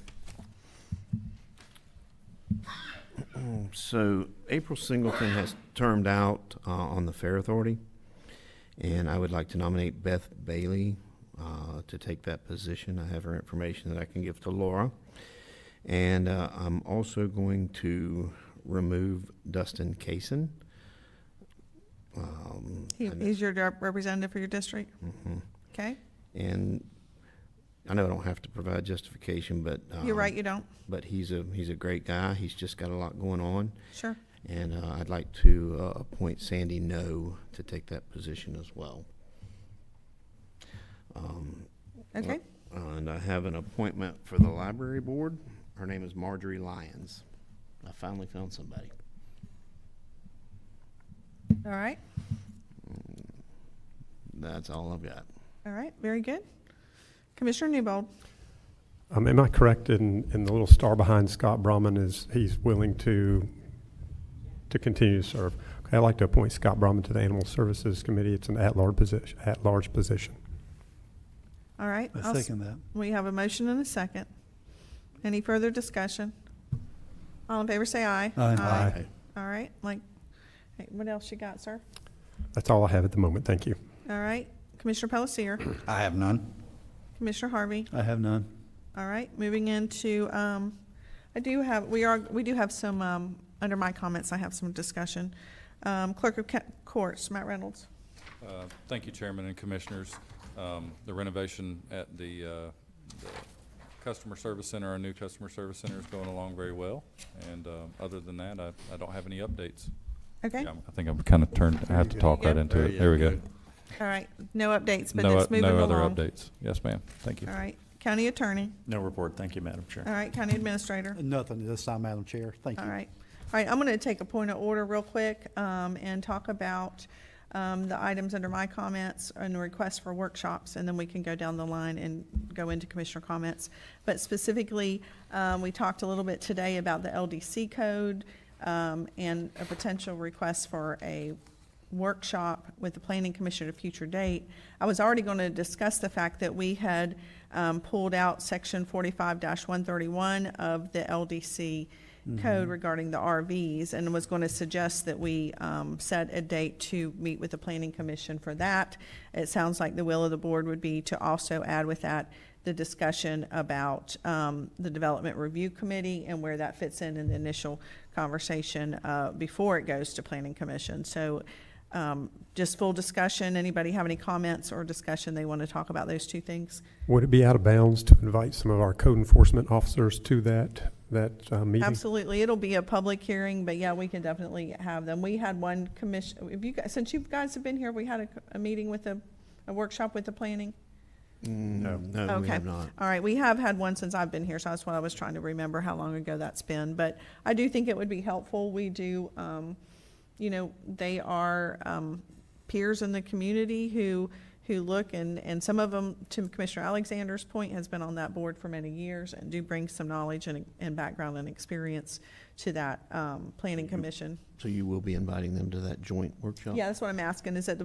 So April Singleton has termed out on the Fair Authority, and I would like to nominate Beth Bailey to take that position. I have her information that I can give to Laura. And I'm also going to remove Dustin Kaysen. He's your representative for your district? Mm-hmm. Okay. And I know I don't have to provide justification, but You're right, you don't. But he's a great guy. He's just got a lot going on. Sure. And I'd like to appoint Sandy No to take that position as well. Okay. And I have an appointment for the library board. Her name is Marjorie Lyons. I finally found somebody. All right. That's all I've got. All right, very good. Commissioner Newbold. Am I correct in the little star behind Scott Brahman is he's willing to continue to serve? Okay, I'd like to appoint Scott Brahman to the Animal Services Committee. It's an at-large position. All right. I second that. We have a motion and a second. Any further discussion? All in favor say aye. Aye. Aye. All right, hey, what else you got, sir? That's all I have at the moment. Thank you. All right, Commissioner Pelletier. I have none. Commissioner Harvey. I have none. All right, moving into, we do have some, under my comments, I have some discussion. Clerk of Courts, Matt Reynolds. Thank you, Chairman and Commissioners. The renovation at the Customer Service Center, our new Customer Service Center, is going along very well. And other than that, I don't have any updates. Okay. Yeah, I think I'm kind of I have to talk right into it. There we go. All right, no updates, but No, it's moving along. no other updates. Yes, ma'am. Thank you. All right, County Attorney. No report. Thank you, Madam Chair. All right, County Administrator. Nothing this time, Madam Chair. Thank you. All right. All right, I'm going to take a point of order real quick and talk about the items under my comments and the request for workshops, and then we can go down the line and go into Commissioner comments. But specifically, we talked a little bit today about the LDC code and a potential request for a workshop with the Planning Commission at a future date. I was already going to discuss the fact that we had pulled out Section 45-131 of the LDC code regarding the RVs, and was going to suggest that we set a date to meet with the Planning Commission for that. It sounds like the will of the board would be to also add with that the discussion about the Development Review Committee and where that fits in the initial conversation before it goes to Planning Commission. So just full discussion. Anybody have any comments or discussion they want to talk about those two things? Would it be out of bounds to invite some of our code enforcement officers to that meeting? Absolutely. It'll be a public hearing, but yeah, we can definitely have them. We had one commission, if you guys, since you guys have been here, we had a meeting with a workshop with the planning. No, we Okay. have not. All right, we have had one since I've been here, so that's what I was trying to remember how long ago that's been. But I do think it would be helpful. We do, they are peers in the community who look, and some of them, to Commissioner Alexander's point, has been on that board for many years and do bring some knowledge and background and experience to that planning commission. So you will be inviting them to that joint workshop? Yeah, that's what I'm asking. Is it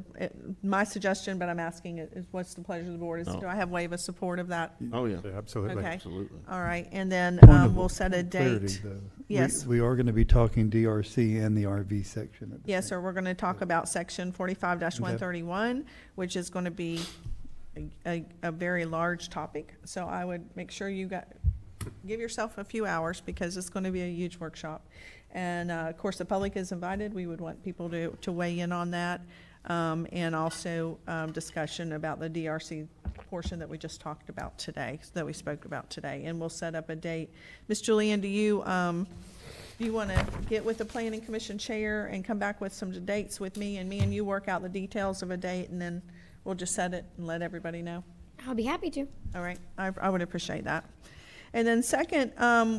my suggestion, but I'm asking is what's the pleasure of the board? Do I have wave of support of that? Oh, yeah. Yeah, absolutely. Okay. Absolutely. All right, and then Point of we'll set a clarity, date. though. Yes. We are going to be talking DRC and the RV section. At the Yes, same sir, we're going to talk about section 45-131, which is going to be a very large topic. So I would make sure give yourself a few hours because it's going to be a huge workshop. And of course, the public is invited. We would want people to weigh in on that. And also discussion about the DRC portion that we just talked about today, that we spoke about today. And we'll set up a date. Ms. Julianne, do you want to get with the Planning Commission chair and come back with some dates with me, and you work out the details of a date, and then we'll just set it and let everybody know? I'll be happy to. All right, I would appreciate that. And then second,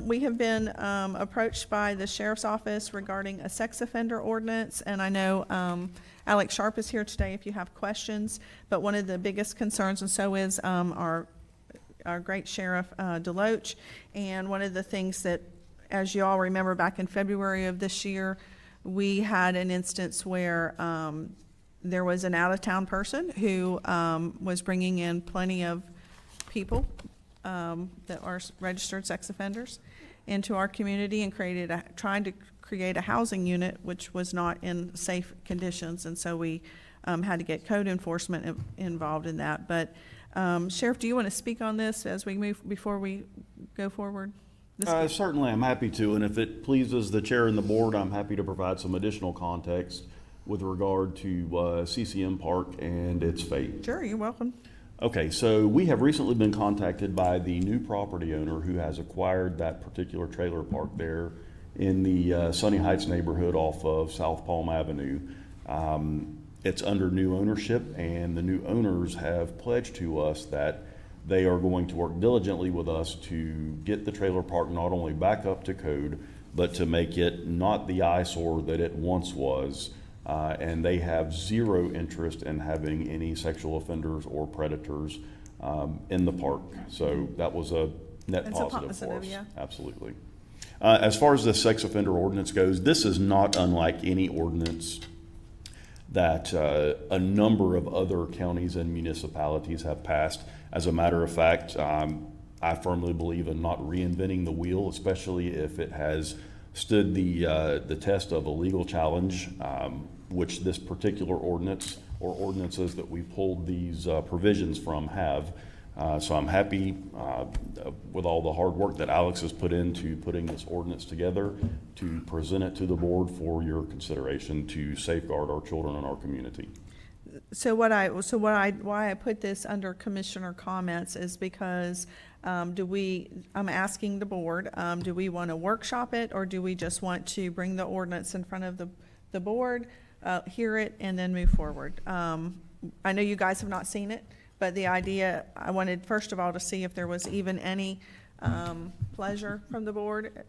we have been approached by the Sheriff's Office regarding a sex offender ordinance, and I know Alex Sharp is here today if you have questions, but one of the biggest concerns, and so is our great Sheriff Deloach, and one of the things that, as you all remember, back in February of this year, we had an instance where there was an out-of-town person who was bringing in plenty of people that are registered sex offenders into our community and trying to create a housing unit which was not in safe conditions, and so we had to get code enforcement involved in that. But Sheriff, do you want to speak on this as we move before we go forward? Certainly, I'm happy to, and if it pleases the chair and the board, I'm happy to provide some additional context with regard to CCM Park and its fate. Sure, you're welcome. Okay, so we have recently been contacted by the new property owner who has acquired that particular trailer park there in the Sunny Heights neighborhood off of South Palm Avenue. It's under new ownership, and the new owners have pledged to us that they are going to work diligently with us to get the trailer park not only back up to code, but to make it not the eyesore that it once was. And they have zero interest in having any sexual offenders or predators in the park. So that was a net positive for us. Yeah. Absolutely. As far as the sex offender ordinance goes, this is not unlike any ordinance that a number of other counties and municipalities have passed. As a matter of fact, I firmly believe in not reinventing the wheel, especially if it has stood the test of a legal challenge, which this particular ordinance or ordinances that we pulled these provisions from have. So I'm happy with all the hard work that Alex has put into putting this ordinance together to present it to the board for your consideration to safeguard our children and our community. Why I put this under commissioner comments is because I'm asking the board, do we want to workshop it, or do we just want to bring the ordinance in front of the board, hear it, and then move forward? I know you guys have not seen it, but the idea, I wanted first of all to see if there was even any pleasure from the board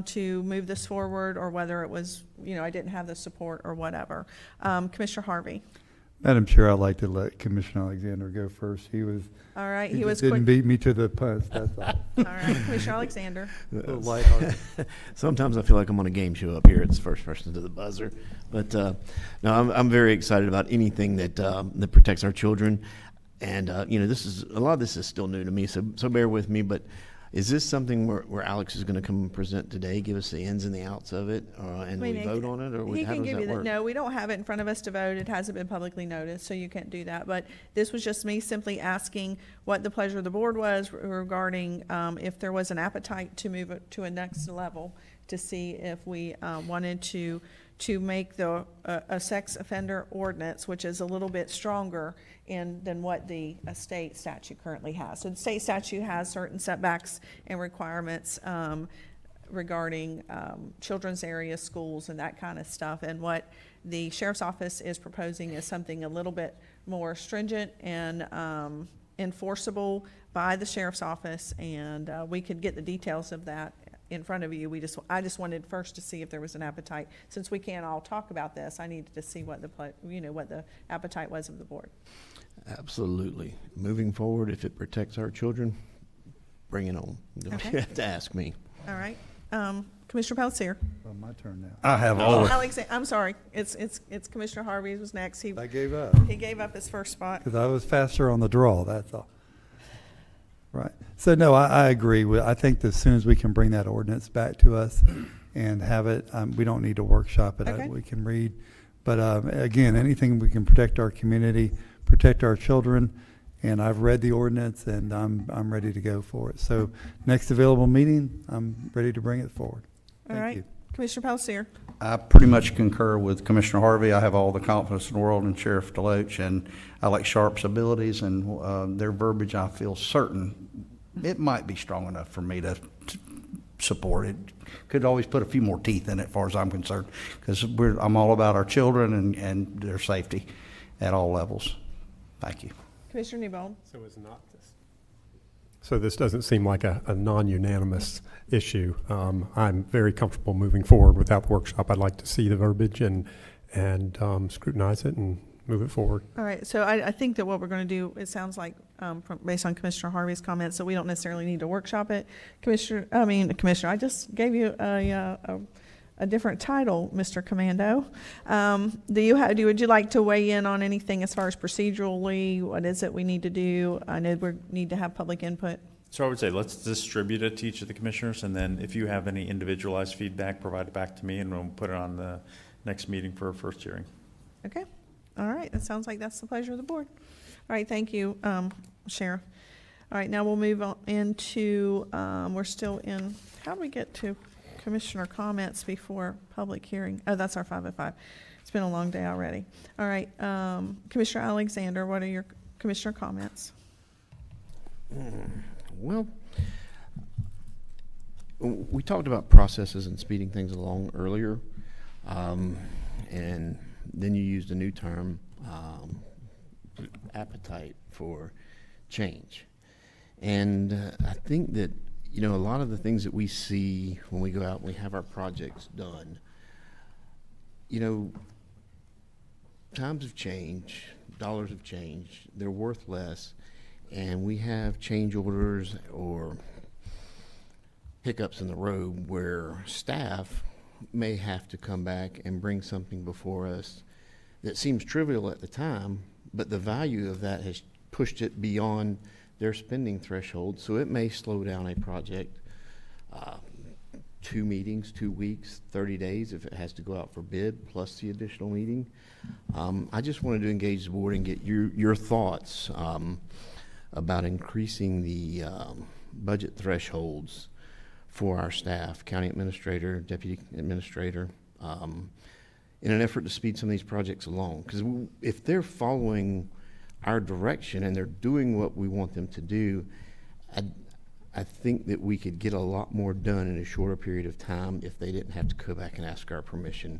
to move this forward, or whether it was, I didn't have the support or whatever. Commissioner Harvey. Madam Chair, I'd like to let Commissioner Alexander go first. He was. All right, he was didn't beat me to the punch, that's all. All right, Commissioner Alexander. Sometimes I feel like I'm on a game show up here. It's first person to the buzzer. But no, I'm very excited about anything that that protects our children. And a lot of this is still new to me, so bear with me. But Is this something where Alex is going to come and present today, give us the ins and the outs of it, and we vote on it, or He how can does give that you work? No, we don't have it in front of us to vote. It hasn't been publicly noticed, so you can't do that. But this was just me simply asking what the pleasure of the board was regarding if there was an appetite to move it to a next level, to see if we wanted to make a sex offender ordinance, which is a little bit stronger than what the state statute currently has. So the state statute has certain setbacks and requirements regarding children's area, schools, and that kind of stuff. And what the sheriff's office is proposing is something a little bit more stringent and enforceable by the sheriff's office. And we could get the details of that in front of you. I just wanted first to see if there was an appetite. Since we can't all talk about this, I needed to see what the appetite was of the board. Absolutely. Moving forward, if it protects our children, bring it on. You don't Okay. have to ask me. All right. Commissioner Palatka. Well, my turn now. I have all, I'm sorry. It's Commissioner Harvey was next. I gave up. He gave up his first spot. Because I was faster on the draw, that's all. Right. So, no, I agree. I think that as soon as we can bring that ordinance back to us and have it, we don't need to workshop it. Okay. We can read. But again, anything we can protect our community, protect our children, and I've read the ordinance, and I'm ready to go for it. So next available meeting, I'm ready to bring it forward. All Thank right. you. Commissioner Palatka. I pretty much concur with Commissioner Harvey. I have all the confidence in the world in Sheriff DeLoach, and I like Sharp's abilities and their verbiage. I feel certain it might be strong enough for me to support it. Could always put a few more teeth in it, as far as I'm concerned, because I'm all about our children and their safety at all levels. Thank you. Commissioner Newbold. So it's not this. So this doesn't seem like a non-unanimous issue. I'm very comfortable moving forward without the workshop. I'd like to see the verbiage and scrutinize it and move it forward. All right. So I think that what we're going to do, it sounds like, based on Commissioner Harvey's comments, that we don't necessarily need to workshop it. Commissioner, I just gave you a different title, Mr. Commando. Would you like to weigh in on anything as far as procedurally? What is it we need to do? I know we need to have public input. So I would say let's distribute it to each of the commissioners, and then if you have any individualized feedback, provide it back to me, and we'll put it on the next meeting for a first hearing. Okay. All right. It sounds like that's the pleasure of the board. All right. Thank you, Sheriff. All right. Now we'll move on into, we're still in, how do we get to commissioner comments before public hearing? Oh, that's our 5:05. It's been a long day already. All right. Commissioner Alexander, what are your commissioner comments? Well, we talked about processes and speeding things along earlier, and then you used a new term, appetite for change. And I think that, a lot of the things that we see when we go out and we have our projects done, times have changed, dollars have changed, they're worth less, and we have change orders or hiccups in the road where staff may have to come back and bring something before us that seems trivial at the time, but the value of that has pushed it beyond their spending threshold, so it may slow down a project 2 meetings, 2 weeks, 30 days if it has to go out for bid, plus the additional meeting. I just wanted to engage the board and get your thoughts about increasing the budget thresholds for our staff, county administrator, deputy administrator, in an effort to speed some of these projects along. Because if they're following our direction and they're doing what we want them to do, I think that we could get a lot more done in a shorter period of time if they didn't have to go back and ask our permission.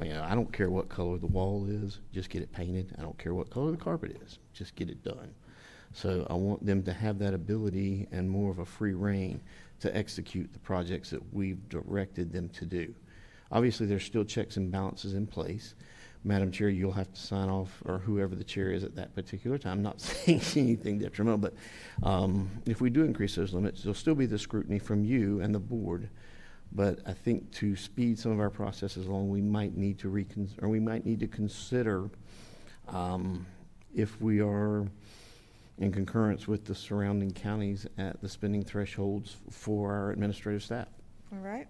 I don't care what color the wall is, just get it painted. I don't care what color the carpet is, just get it done. So I want them to have that ability and more of a free rein to execute the projects that we've directed them to do. Obviously, there's still checks and balances in place. Madam Chair, you'll have to sign off, or whoever the chair is at that particular time. Not saying anything detrimental, but if we do increase those limits, there'll still be the scrutiny from you and the board. But I think to speed some of our processes along, we might need to consider if we are in concurrence with the surrounding counties at the spending thresholds for our administrative staff. All right.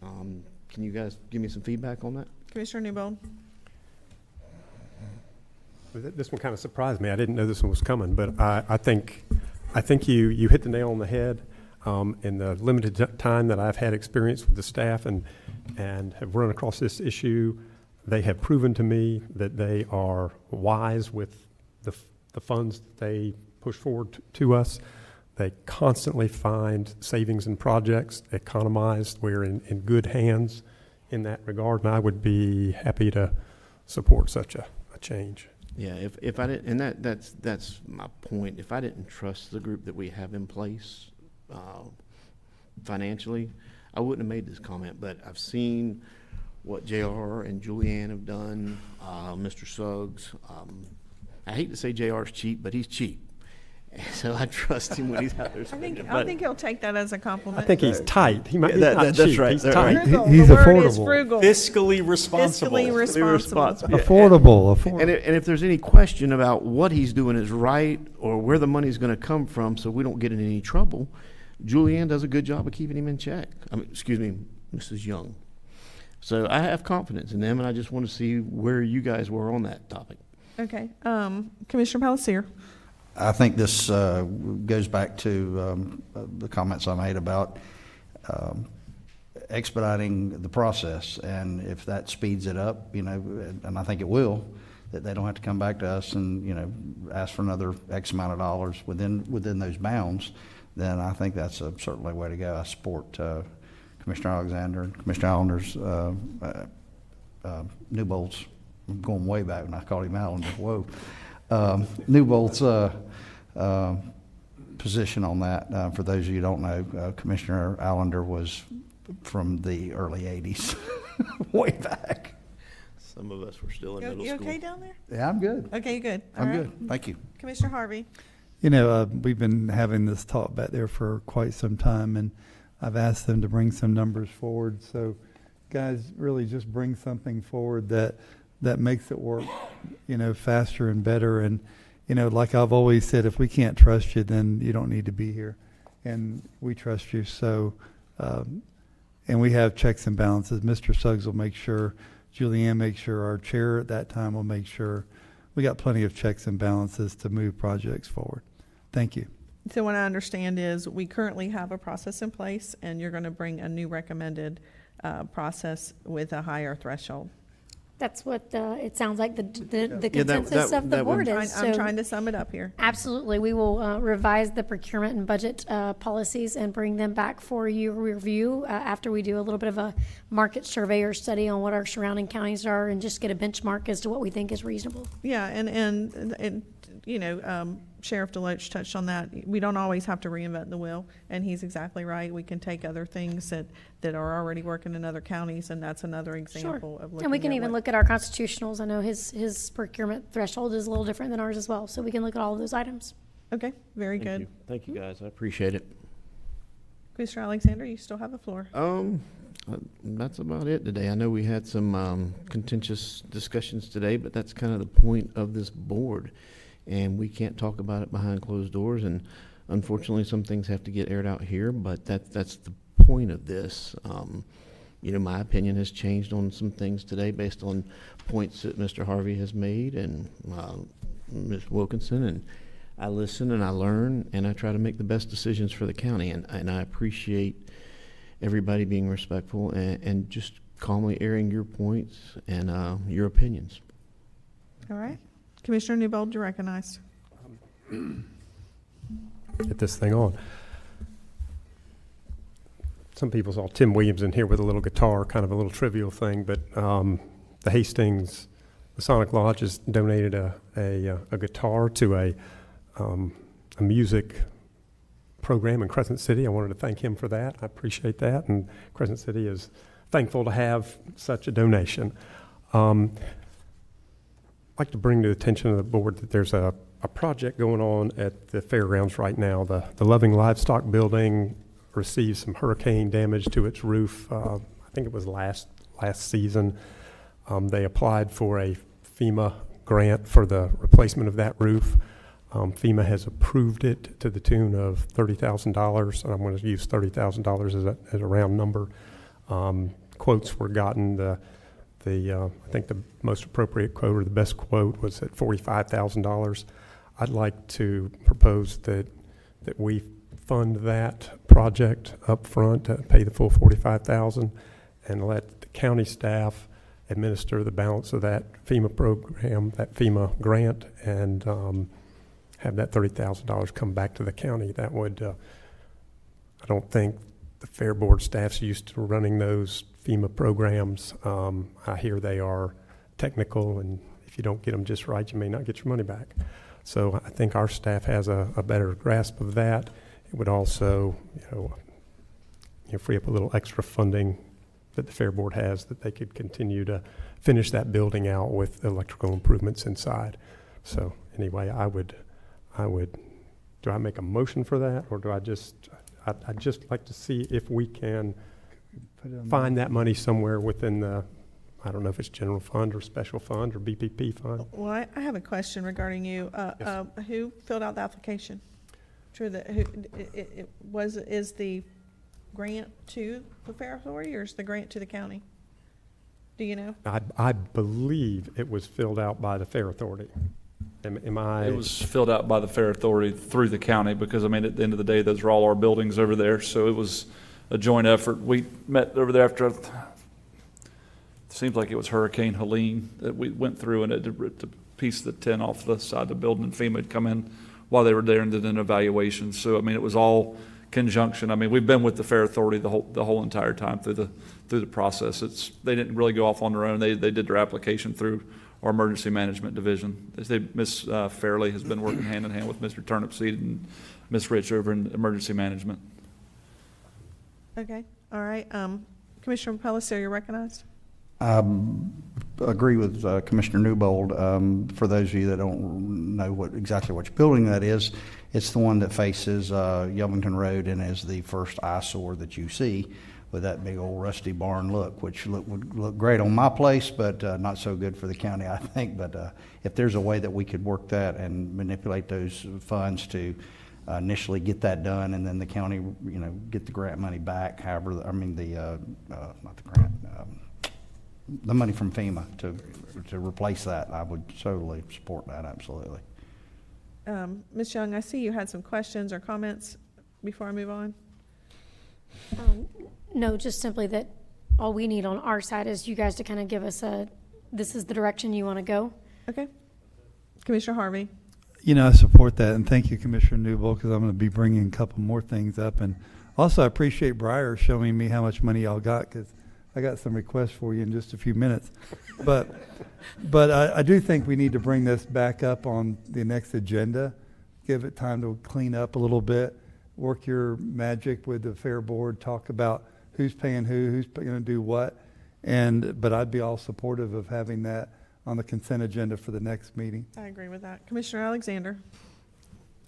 Can you guys give me some feedback on that? Commissioner Newbold? This one kind of surprised me. I didn't know this one was coming, but I think you hit the nail on the head. In the limited time that I've had experience with the staff and have run across this issue, they have proven to me that they are wise with the funds that they push forward to us. They constantly find savings in projects, economize. We're in good hands in that regard, and I would be happy to support such a change. Yeah, if I didn't, and that's my point. If I didn't trust the group that we have in place financially, I wouldn't have made this comment. But I've seen what JR and Julianne have done, Mr. Suggs. I hate to say JR's cheap, but he's cheap. So I trust him when he's out there spending. I think he'll take that as a compliment. I think he's tight. He's not that's cheap. right. He's That's tight. Frugal. He's The word is affordable. frugal. Fiscally responsible. Fiscally responsible. Yeah. Affordable. And if there's any question about what he's doing is right or where the money's going to come from so we don't get in any trouble, Julianne does a good job of keeping him in check. Excuse me, Mrs. Young. So I have confidence in them, and I just want to see where you guys were on that topic. Okay. Commissioner Palacier? I think this goes back to the comments I made about expediting the process, and if that speeds it up, and I think it will, that they don't have to come back to us and ask for another X amount of dollars within those bounds, then I think that's certainly a way to go. I support Commissioner Alexander and Commissioner Allender's Newbolt's. I'm going way back when I called him Allender. Whoa. Newbolt's position on that. For those of you who don't know, Commissioner Allender was from the early 80s, way back. Some of us were still in middle You school. okay down there? Yeah, I'm good. Okay, good. All I'm right. good. Thank you. Commissioner Harvey? We've been having this talk back there for quite some time, and I've asked them to bring some numbers forward. So, guys, really just bring something forward that makes it work, faster and better. And, like I've always said, if we can't trust you, then you don't need to be here. And we trust you. So, and we have checks and balances. Mr. Suggs will make sure, Julianne makes sure, our chair at that time will make sure. We got plenty of checks and balances to move projects forward. Thank you. So what I understand is we currently have a process in place, and you're going to bring a new recommended process with a higher threshold. That's what it sounds like the Yeah, consensus of the that would- board is. I'm So trying to sum it up here. absolutely, we will revise the procurement and budget policies and bring them back for your review after we do a little bit of a market survey or study on what our surrounding counties are and just get a benchmark as to what we think is reasonable. Yeah, and Sheriff Deloach touched on that. We don't always have to reinvent the wheel, and he's exactly right. We can take other things that are already working in other counties, and that's another example of looking And we can at even what- look at our constitutionals. I know his procurement threshold is a little different than ours as well, so we can look at all of those items. Okay, very Thank good. you. Thank you, guys. I appreciate it. Commissioner Alexander, you still have the floor. That's about it today. I know we had some contentious discussions today, but that's kind of the point of this board. And we can't talk about it behind closed doors. And unfortunately, some things have to get aired out here, but that's the point of this. My opinion has changed on some things today based on points that Mr. Harvey has made and Ms. Wilkinson. And I listen and I learn and I try to make the best decisions for the county. And I appreciate everybody being respectful and just calmly airing your points and your opinions. All right. Commissioner Newbold, you're recognized. Get this thing on. Some people saw Tim Williams in here with a little guitar, kind of a little trivial thing, but the Hastings, the Sonic Lodge has donated a guitar to a music program in Crescent City. I wanted to thank him for that. I appreciate that, and Crescent City is thankful to have such a donation. I'd like to bring to the attention of the board that there's a project going on at the fairgrounds right now. The Loving Livestock Building received some hurricane damage to its roof. I think it was last season. They applied for a FEMA grant for the replacement of that roof. FEMA has approved it to the tune of $30,000, and I'm going to use $30,000 as a round number. Quotes were gotten. I think the most appropriate quote or the best quote was at $45,000. I'd like to propose that we fund that project up front, pay the full $45,000, and let the county staff administer the balance of that FEMA program, that FEMA grant, and have that $30,000 come back to the county. That would, I don't think the Fair Board staff's used to running those FEMA programs. I hear they are technical, and if you don't get them just right, you may not get your money back. So I think our staff has a better grasp of that. It would also, free up a little extra funding that the Fair Board has, that they could continue to finish that building out with electrical improvements inside. So anyway, do I make a motion for that, or do I'd just like to see if we can find that money somewhere within the, I don't know if it's general fund or special fund or BPP fund. Well, I have a question regarding you. Yes. Who filled out the application? Is the grant to the Fair Authority, or is the grant to the county? Do you know? I believe it was filled out by the Fair Authority. Am I? It was filled out by the Fair Authority through the county, because, I mean, at the end of the day, those are all our buildings over there, so it was a joint effort. We met over there after, it seems like it was Hurricane Helene that we went through, and it ripped a piece of the tin off the side of the building, and FEMA had come in while they were there and did an evaluation. So, I mean, it was all conjunction. I mean, we've been with the Fair Authority the whole entire time through the process. They didn't really go off on their own. They did their application through our emergency management division. Ms. Fairley has been working hand in hand with Mr. Turnipseed and Ms. Rich over in emergency management. Okay, all right. Commissioner Palatka, you're recognized. Agree with Commissioner Newbold. For those of you that don't know exactly which building that is, it's the one that faces Yelvington Road and is the first eyesore that you see, with that big old rusty barn look, which would look great on my place, but not so good for the county, I think. But if there's a way that we could work that and manipulate those funds to initially get that done, and then the county, get the grant money back, however, not the grant, the money from FEMA to replace that, I would totally support that, absolutely. Ms. Young, I see you had some questions or comments before I move on. No, just simply that all we need on our side is you guys to kind of give us this is the direction you want to go. Okay. Commissioner Harvey. I support that, and thank you, Commissioner Newbold, because I'm going to be bringing a couple more things up. And also, I appreciate Breyer showing me how much money y'all got, because I got some requests for you in just a few minutes. But I do think we need to bring this back up on the next agenda, give it time to clean up a little bit, work your magic with the Fair Board, talk about who's paying who's going to do what. But I'd be all supportive of having that on the consent agenda for the next meeting. I agree with that. Commissioner Alexander.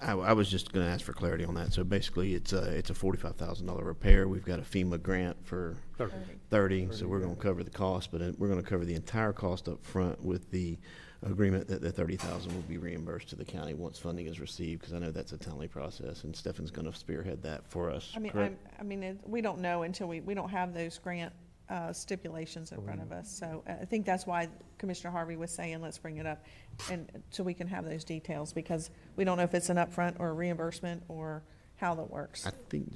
I was just going to ask for clarity on that. So basically, it's a $45,000 repair. We've got a FEMA grant for 30, so we're going to cover the cost, but we're going to cover the entire cost up front with the agreement that the $30,000 will be reimbursed to the county once funding is received, because I know that's a timely process, and Stefan's going to spearhead that for us. We don't know until we don't have those grant stipulations in front of us. So I think that's why Commissioner Harvey was saying, let's bring it up, and so we can have those details, because we don't know if it's an upfront or a reimbursement or how that works. I think,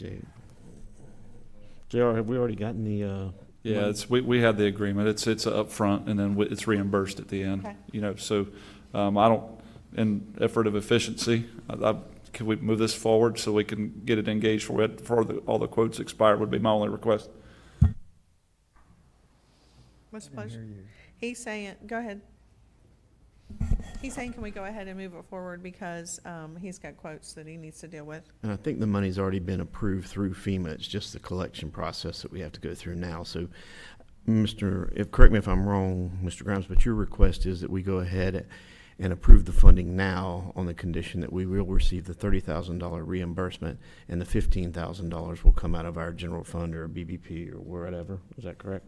JR, have we already gotten the Yeah, we have the agreement. It's upfront, and then it's reimbursed at the end. Okay. So I don't, in effort of efficiency, can we move this forward so we can get it engaged before all the quotes expire? Would be my only request. What's the pleasure? He's saying, go ahead. He's saying, can we go ahead and move it forward, because he's got quotes that he needs to deal with. And I think the money's already been approved through FEMA. It's just the collection process that we have to go through now. So, correct me if I'm wrong, Mr. Grimes, but your request is that we go ahead and approve the funding now on the condition that we will receive the $30,000 reimbursement, and the $15,000 will come out of our general fund or BBP or whatever. Is that correct?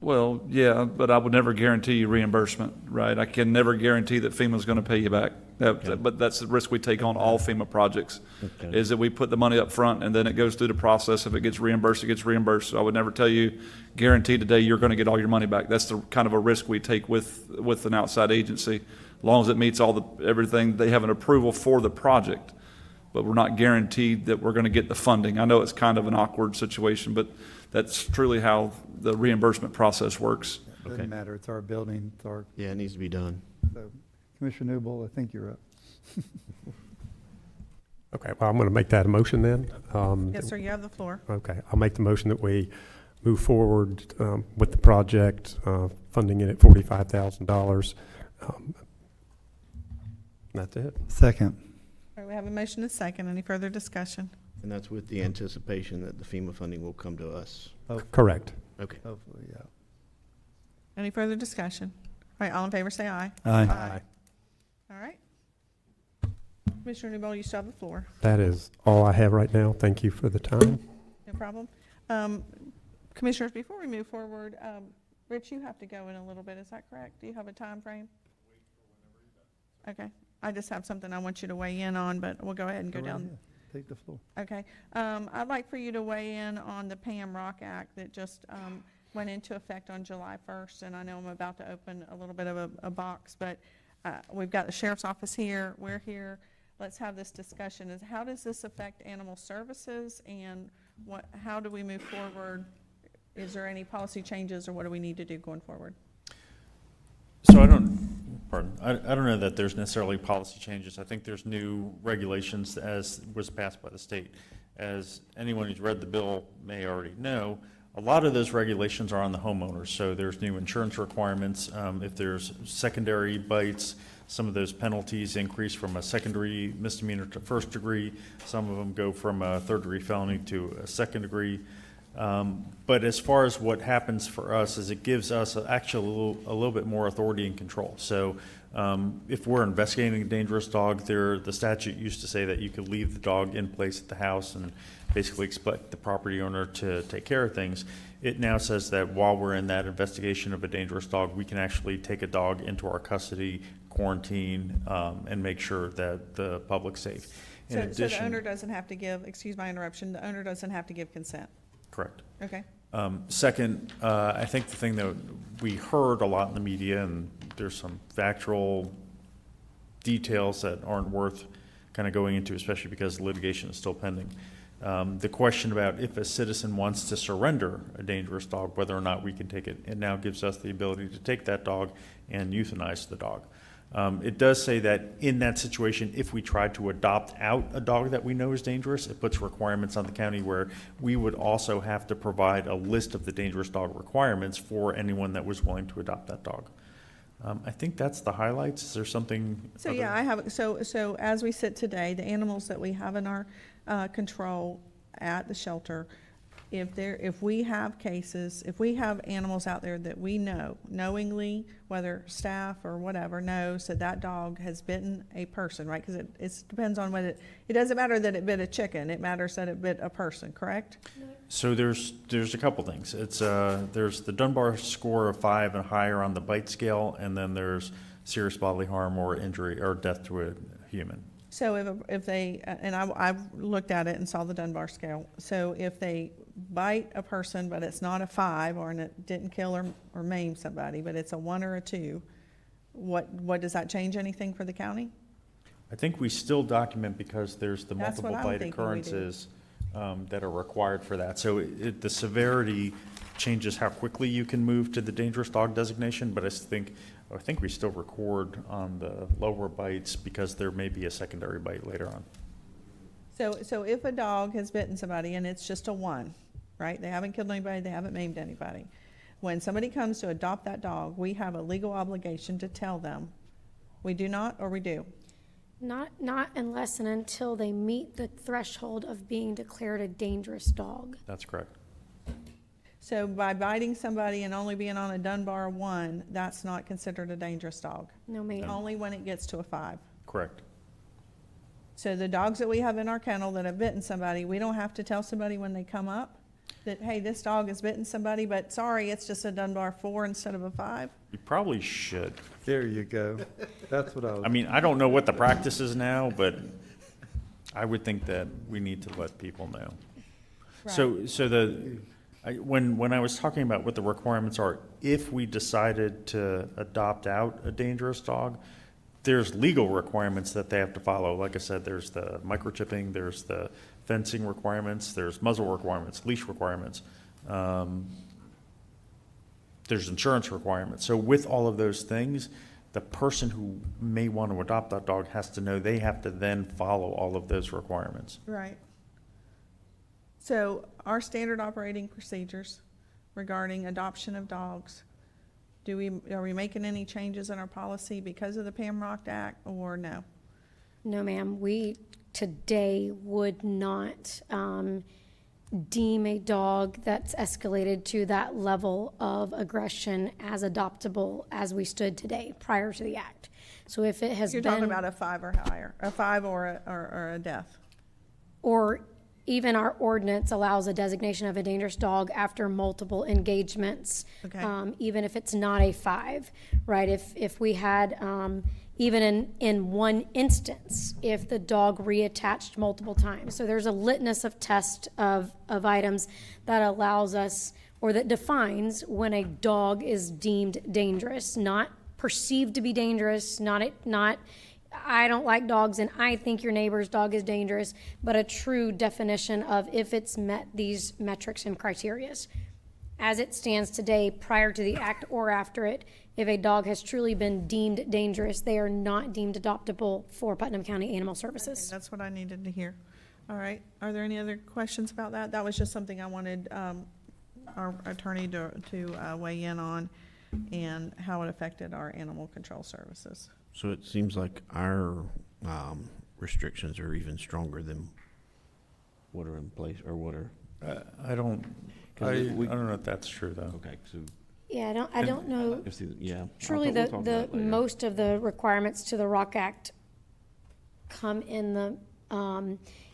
Well, yeah, but I would never guarantee you reimbursement, right? I can never guarantee that FEMA's going to pay you back. But that's the risk we take on all FEMA projects, is that we put the money up front and then it goes through the process. If it gets reimbursed, it gets reimbursed. So I would never tell you, guarantee today you're going to get all your money back. That's the kind of a risk we take with an outside agency. As long as it meets everything, they have an approval for the project, but we're not guaranteed that we're going to get the funding. I know it's kind of an awkward situation, but that's truly how the reimbursement process works. Doesn't matter, it's our building, it's our, Yeah, it needs to be done. so, Commissioner Newbold, I think you're up. Okay, well, I'm going to make that a motion then. Yes, sir, you have the floor. Okay, I'll make the motion that we move forward with the project, funding it at $45,000. That's it. Second. All right, we have a motion and a second. Any further discussion? And that's with the anticipation that the FEMA funding will come to us. Correct. Okay. Hopefully, yeah. Any further discussion? All right, all in favor say aye. Aye. All right. Commissioner Newbold, you still have the floor. That is all I have right now. Thank you for the time. No problem. Commissioners, before we move forward, Rich, you have to go in a little bit. Is that correct? Do you have a time frame? Okay. I just have something I want you to weigh in on, but we'll go ahead and go down. Take the floor. Okay. I'd like for you to weigh in on the Pam Rock Act that just went into effect on July 1st, and I know I'm about to open a little bit of a box, but we've got the sheriff's office here, we're here. Let's have this discussion. How does this affect animal services, and how do we move forward? Is there any policy changes, or what do we need to do going forward? So I don't know that there's necessarily policy changes. I think there's new regulations as was passed by the state. As anyone who's read the bill may already know, a lot of those regulations are on the homeowners. So there's new insurance requirements. If there's secondary bites, some of those penalties increase from a secondary misdemeanor to first degree. Some of them go from a third degree felony to a second degree. But as far as what happens for us is it gives us actually a little bit more authority and control. So if we're investigating a dangerous dog, the statute used to say that you could leave the dog in place at the house and basically expect the property owner to take care of things. It now says that while we're in that investigation of a dangerous dog, we can actually take a dog into our custody, quarantine, and make sure that the public's safe. So the owner doesn't have to give, excuse my interruption, the owner doesn't have to give consent? Correct. Okay. Second, I think the thing that we heard a lot in the media, and there's some factual details that aren't worth kind of going into, especially because litigation is still pending. The question about if a citizen wants to surrender a dangerous dog, whether or not we can take it, it now gives us the ability to take that dog and euthanize the dog. It does say that in that situation, if we tried to adopt out a dog that we know is dangerous, it puts requirements on the county where we would also have to provide a list of the dangerous dog requirements for anyone that was willing to adopt that dog. I think that's the highlights. Is there something? So yeah, I have, so as we sit today, the animals that we have in our control at the shelter, if we have cases, if we have animals out there that we know, knowingly, whether staff or whatever knows that that dog has bitten a person, right? Because it depends on whether, it doesn't matter that it bit a chicken, it matters that it bit a person, correct? So there's a couple things. It's there's the Dunbar score of 5 and higher on the bite scale, and then there's serious bodily harm or injury or death to a human. So if they, and I've looked at it and saw the Dunbar scale, so if they bite a person, but it's not a 5, or it didn't kill or maim somebody, but it's a 1 or a 2, what does that change anything for the county? I think we still document because there's the That's multiple what I'm bite thinking we do. occurrences that are required for that. So the severity changes how quickly you can move to the dangerous dog designation, but I think we still record on the lower bites because there may be a secondary bite later on. So if a dog has bitten somebody and it's just a 1, right? They haven't killed anybody, they haven't maimed anybody. When somebody comes to adopt that dog, we have a legal obligation to tell them. We do not, or we do? Not unless and until they meet the threshold of being declared a dangerous dog. That's correct. So by biting somebody and only being on a Dunbar 1, that's not considered a dangerous dog? No, ma'am. Only when it gets to a 5? Correct. So the dogs that we have in our kennel that have bitten somebody, we don't have to tell somebody when they come up? that, hey, this dog has bitten somebody, but sorry, it's just a Dunbar 4 instead of a 5? You probably should. There you go. That's what I was. I mean, I don't know what the practice is now, but I would think that we need to let people know. When I was talking about what the requirements are, if we decided to adopt out a dangerous dog, there's legal requirements that they have to follow. Like I said, there's the microchipping, there's the fencing requirements, there's muzzle requirements, leash requirements. There's insurance requirements. So with all of those things, the person who may want to adopt that dog has to know they have to then follow all of those requirements. Right. So our standard operating procedures regarding adoption of dogs, are we making any changes in our policy because of the Pamrock Act, or no? No, ma'am. We today would not deem a dog that's escalated to that level of aggression as adoptable as we stood today prior to the act. So if it has You're been... talking about a 5 or higher, a 5 or a death. Or even our ordinance allows a designation of a dangerous dog after multiple engagements, Okay. Even if it's not a 5, right? If we had, even in one instance, if the dog reattached multiple times. So there's a litmus of test of items that allows us, or that defines when a dog is deemed dangerous, not perceived to be dangerous, not I don't like dogs and I think your neighbor's dog is dangerous, but a true definition of if it's met these metrics and criterias. As it stands today, prior to the act or after it, if a dog has truly been deemed dangerous, they are not deemed adoptable for Putnam County Animal Services. Okay, that's what I needed to hear. All right. Are there any other questions about that? That was just something I wanted our attorney to weigh in on, and how it affected our animal control services. So it seems like our restrictions are even stronger than what are in place, or what are. I don't know if that's true, though. Okay, so. Yeah, I don't know. Yeah. Truly, the most of the requirements to the ROC Act come in the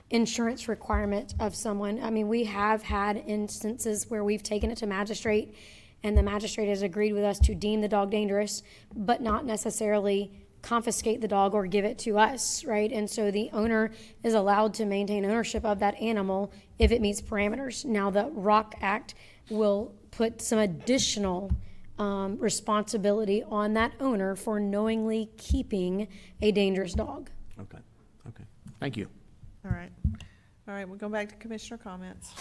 insurance requirement of someone. I mean, we have had instances where we've taken it to magistrate, and the magistrate has agreed with us to deem the dog dangerous, but not necessarily confiscate the dog or give it to us, right? And so the owner is allowed to maintain ownership of that animal if it meets parameters. Now, the ROC Act will put some additional responsibility on that owner for knowingly keeping a dangerous dog. Okay. Thank you. All right. We'll go back to commissioner comments.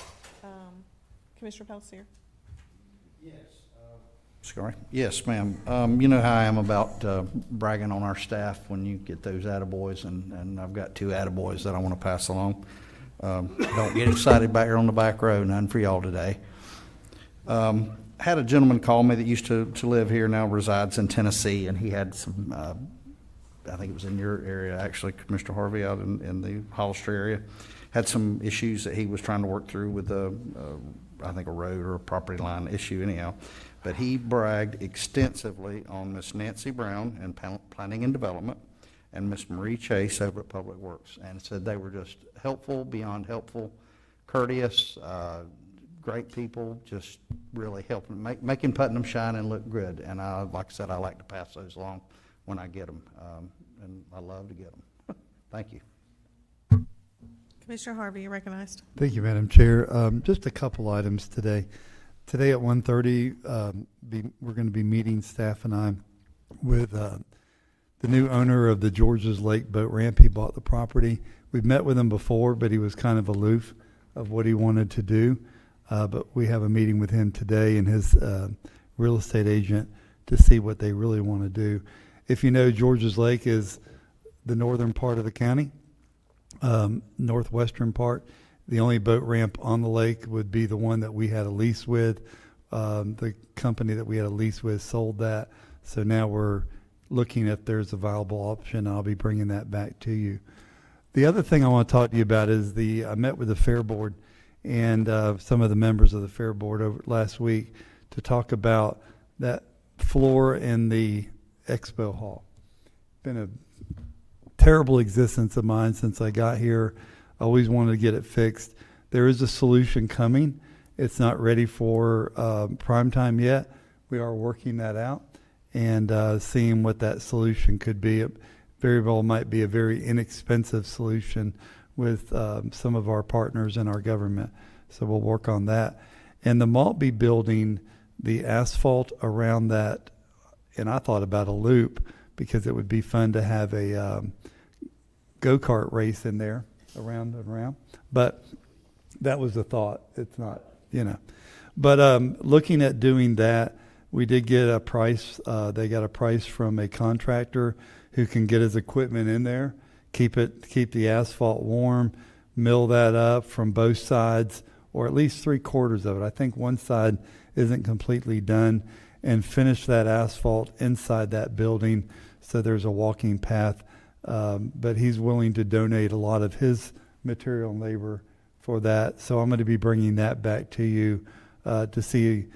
Commissioner Pelletier. Sorry. Yes, ma'am. You know how I am about bragging on our staff when you get those attaboys, and I've got 2 attaboys that I want to pass along. Don't get excited back here on the back row, none for y'all today. Had a gentleman call me that used to live here, now resides in Tennessee, and he had some, I think it was in your area, actually, Commissioner Harvey, out in the Hollister area, had some issues that he was trying to work through with I think a road or a property line issue anyhow. But he bragged extensively on Miss Nancy Brown in Planning and Development and Miss Marie Chase over at Public Works, and said they were just helpful, beyond helpful, courteous, great people, just really helping, making Putnam shine and look good. And like I said, I like to pass those along when I get them, and I love to get them. Thank you. Commissioner Harvey, you're recognized. Thank you, Madam Chair. Just a couple items today. Today at 1:30, we're going to be meeting, staff and I, with the new owner of the Georges Lake boat ramp. He bought the property. We've met with him before, but he was kind of aloof of what he wanted to do. But we have a meeting with him today and his real estate agent to see what they really want to do. If you know, Georges Lake is the northern part of the county, northwestern part. The only boat ramp on the lake would be the one that we had a lease with. The company that we had a lease with sold that. So now we're looking if there's a viable option. I'll be bringing that back to you. The other thing I want to talk to you about is I met with the Fair Board and some of the members of the Fair Board over last week to talk about that floor in the expo hall. Been a terrible existence of mine since I got here. I always wanted to get it fixed. There is a solution coming, It's not ready for prime time yet. We are working that out and seeing what that solution could be. It very well might be a very inexpensive solution with some of our partners in our government. So we'll work on that. And the Maltby building, the asphalt around that, and I thought about a loop because it would be fun to have a go-kart race in there around and around. But that was the thought. It's not, you know. But looking at doing that, we did get a price. They got a price from a contractor who can get his equipment in there, keep the asphalt warm, mill that up from both sides, or at least 3/4 of it. I think one side isn't completely done, and finish that asphalt inside that building so there's a walking path. But he's willing to donate a lot of his material and labor for that. So I'm going to be bringing that back to you to see.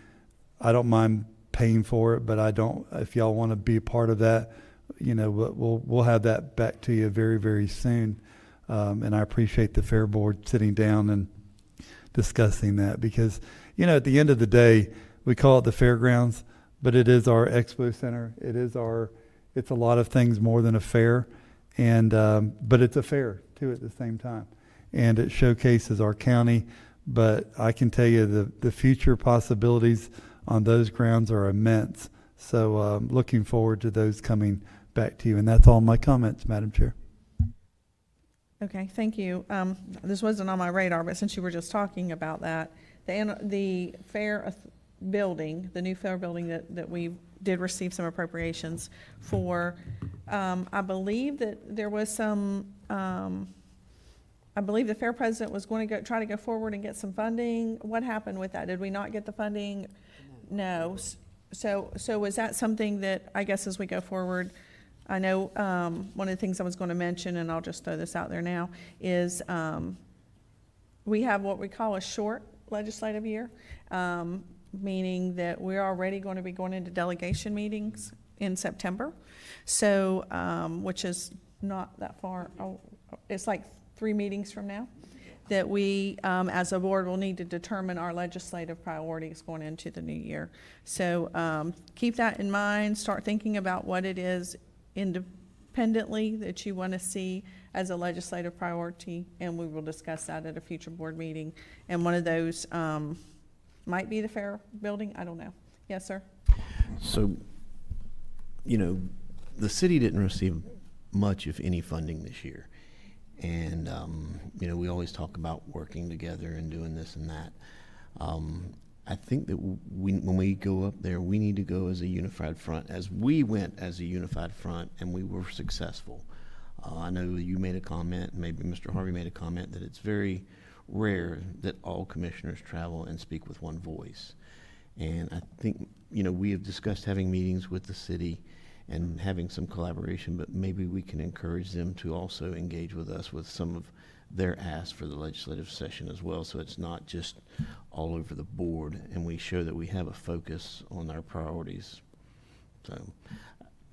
I don't mind paying for it, but I don't. If y'all want to be a part of that, you know, we'll have that back to you very, very soon. And I appreciate the Fair Board sitting down and discussing that because, you know, at the end of the day, we call it the fairgrounds, but it is our expo center. It's a lot of things more than a fair, and but it's a fair too at the same time, and it showcases our county. But I can tell you the future possibilities on those grounds are immense. So looking forward to those coming back to you. And that's all my comments, Madam Chair. Okay, thank you. This wasn't on my radar, but since you were just talking about that, the fair building, the new fair building that we did receive some appropriations for, I believe that there was some, I believe the fair president was going to try to go forward and get some funding. What happened with that? Did we not get the funding? No. So is that something that, I guess as we go forward, I know one of the things I was going to mention, and I'll just throw this out there now, is we have what we call a short legislative year, meaning that we're already going to be going into delegation meetings in September, so which is not that far. It's like 3 meetings from now that we, as a board, will need to determine our legislative priorities going into the new year. So keep that in mind. Start thinking about what it is independently that you want to see as a legislative priority, and we will discuss that at a future board meeting. And one of those might be the fair building. I don't know. Yes, sir. So, you know, the city didn't receive much, if any, funding this year. And, you know, we always talk about working together and doing this and that. I think that when we go up there, we need to go as a unified front, as we went as a unified front, and we were successful. I know you made a comment, maybe Mr. Harvey made a comment, that it's very rare that all commissioners travel and speak with one voice. And I think, you know, we have discussed having meetings with the city and having some collaboration, but maybe we can encourage them to also engage with us with some of their asks for the legislative session as well, so it's not just all over the board, and we show that we have a focus on our priorities. So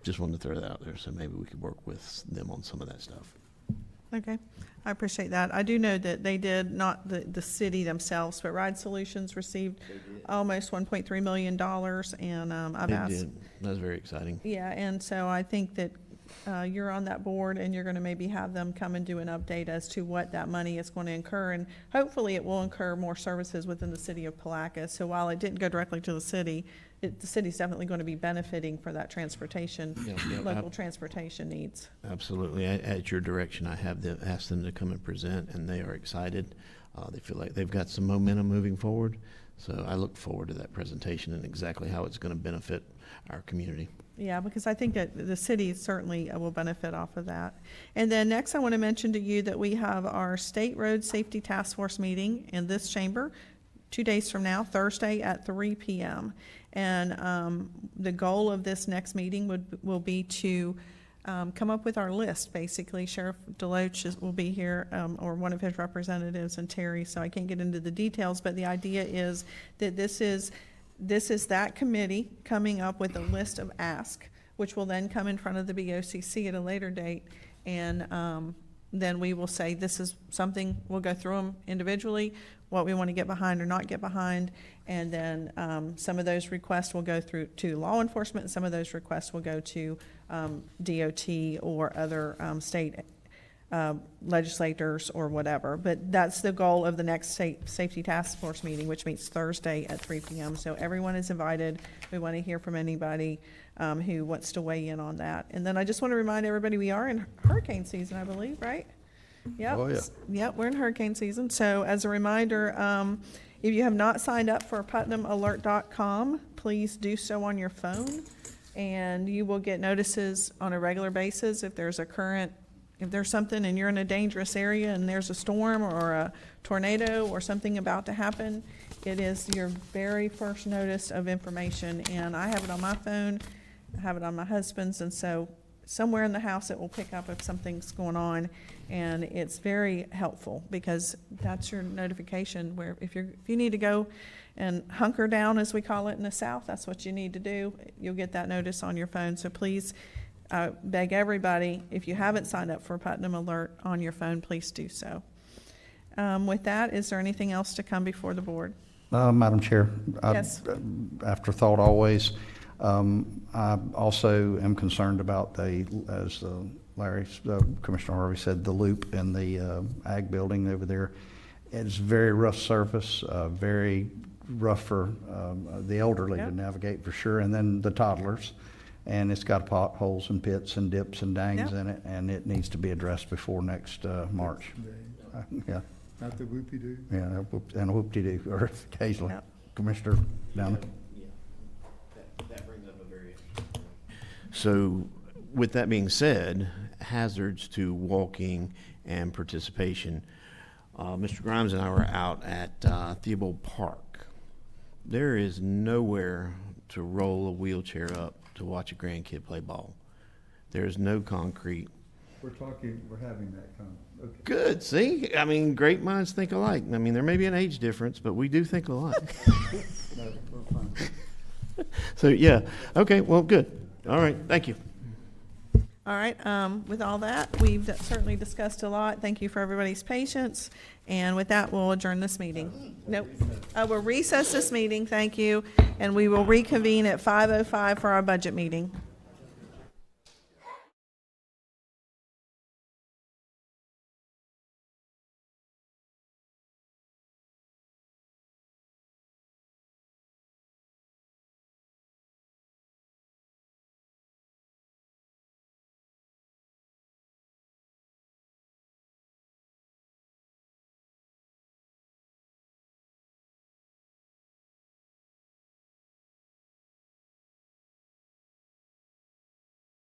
just wanted to throw that out there, so maybe we could work with them on some of that stuff. Okay, I appreciate that. I do know that they did, not the city themselves, but Ride Solutions received almost $1.3 million, and I've asked. They did. That was very exciting. Yeah, and so I think that you're on that board, and you're going to maybe have them come and do an update as to what that money is going to incur, and hopefully it will incur more services within the city of Palatka. So while it didn't go directly to the city, the city's definitely going to be benefiting for that transportation, local transportation needs. Absolutely. At your direction, I have asked them to come and present, and they are excited. They feel like they've got some momentum moving forward. So I look forward to that presentation and exactly how it's going to benefit our community. Yeah, because I think that the city certainly will benefit off of that. And then next, I want to mention to you that we have our State Road Safety Task Force meeting in this chamber 2 days from now, Thursday at 3 p.m. And the goal of this next meeting will be to come up with our list, basically. Sheriff Deloach will be here, or one of his representatives, and Terry, so I can't get into the details, but the idea is that this is that committee coming up with a list of asks, which will then come in front of the BOCC at a later date, and then we will say this is something, we'll go through them individually, what we want to get behind or not get behind, and then some of those requests will go through to law enforcement, and some of those requests will go to DOT or other state legislators or whatever. But that's the goal of the next safety task force meeting, which meets Thursday at 3 p.m. So everyone is invited. We want to hear from anybody who wants to weigh in on that. And then I just want to remind everybody, we are in hurricane season, I believe, right? Yep. Oh, yeah. Yep, we're in hurricane season. So as a reminder, if you have not signed up for PutnamAlert.com, please do so on your phone, and you will get notices on a regular basis if there's something and you're in a dangerous area and there's a storm or a tornado or something about to happen. It is your very first notice of information, and I have it on my phone, I have it on my husband's, and so somewhere in the house it will pick up if something's going on, and it's very helpful because that's your notification where if you need to go and hunker down, as we call it in the South, that's what you need to do. You'll get that notice on your phone. So please beg everybody, if you haven't signed up for Putnam Alert on your phone, please do so. With that, is there anything else to come before the board? Madam Chair, Yes. afterthought always. I also am concerned about as Commissioner Harvey said, the loop in the ag building over there. It's very rough surface, very rough for the elderly to navigate for sure, and then the toddlers. And it's got potholes and pits and dips and dangs in it, and it needs to be addressed before next March. Yeah. Not the whoopie-doo. Yeah, and a whoop-de-doo, or occasionally. Commissioner Downey. That brings up a very interesting point. So with that being said, hazards to walking and participation. Mr. Grimes and I were out at Theobald Park. There is nowhere to roll a wheelchair up to watch a grandkid play ball. There's no concrete. We're having that okay. Good, see? I mean, great minds think alike. I mean, there may be an age difference, but we do think alike. No, we're fine. So, yeah. Okay, well, good. All right, thank you. All right, with all that, we've certainly discussed a lot. Thank you for everybody's patience. And with that, we'll adjourn this meeting. Nope. We'll recess this meeting, thank you. And we will reconvene at 5:05 for our budget meeting.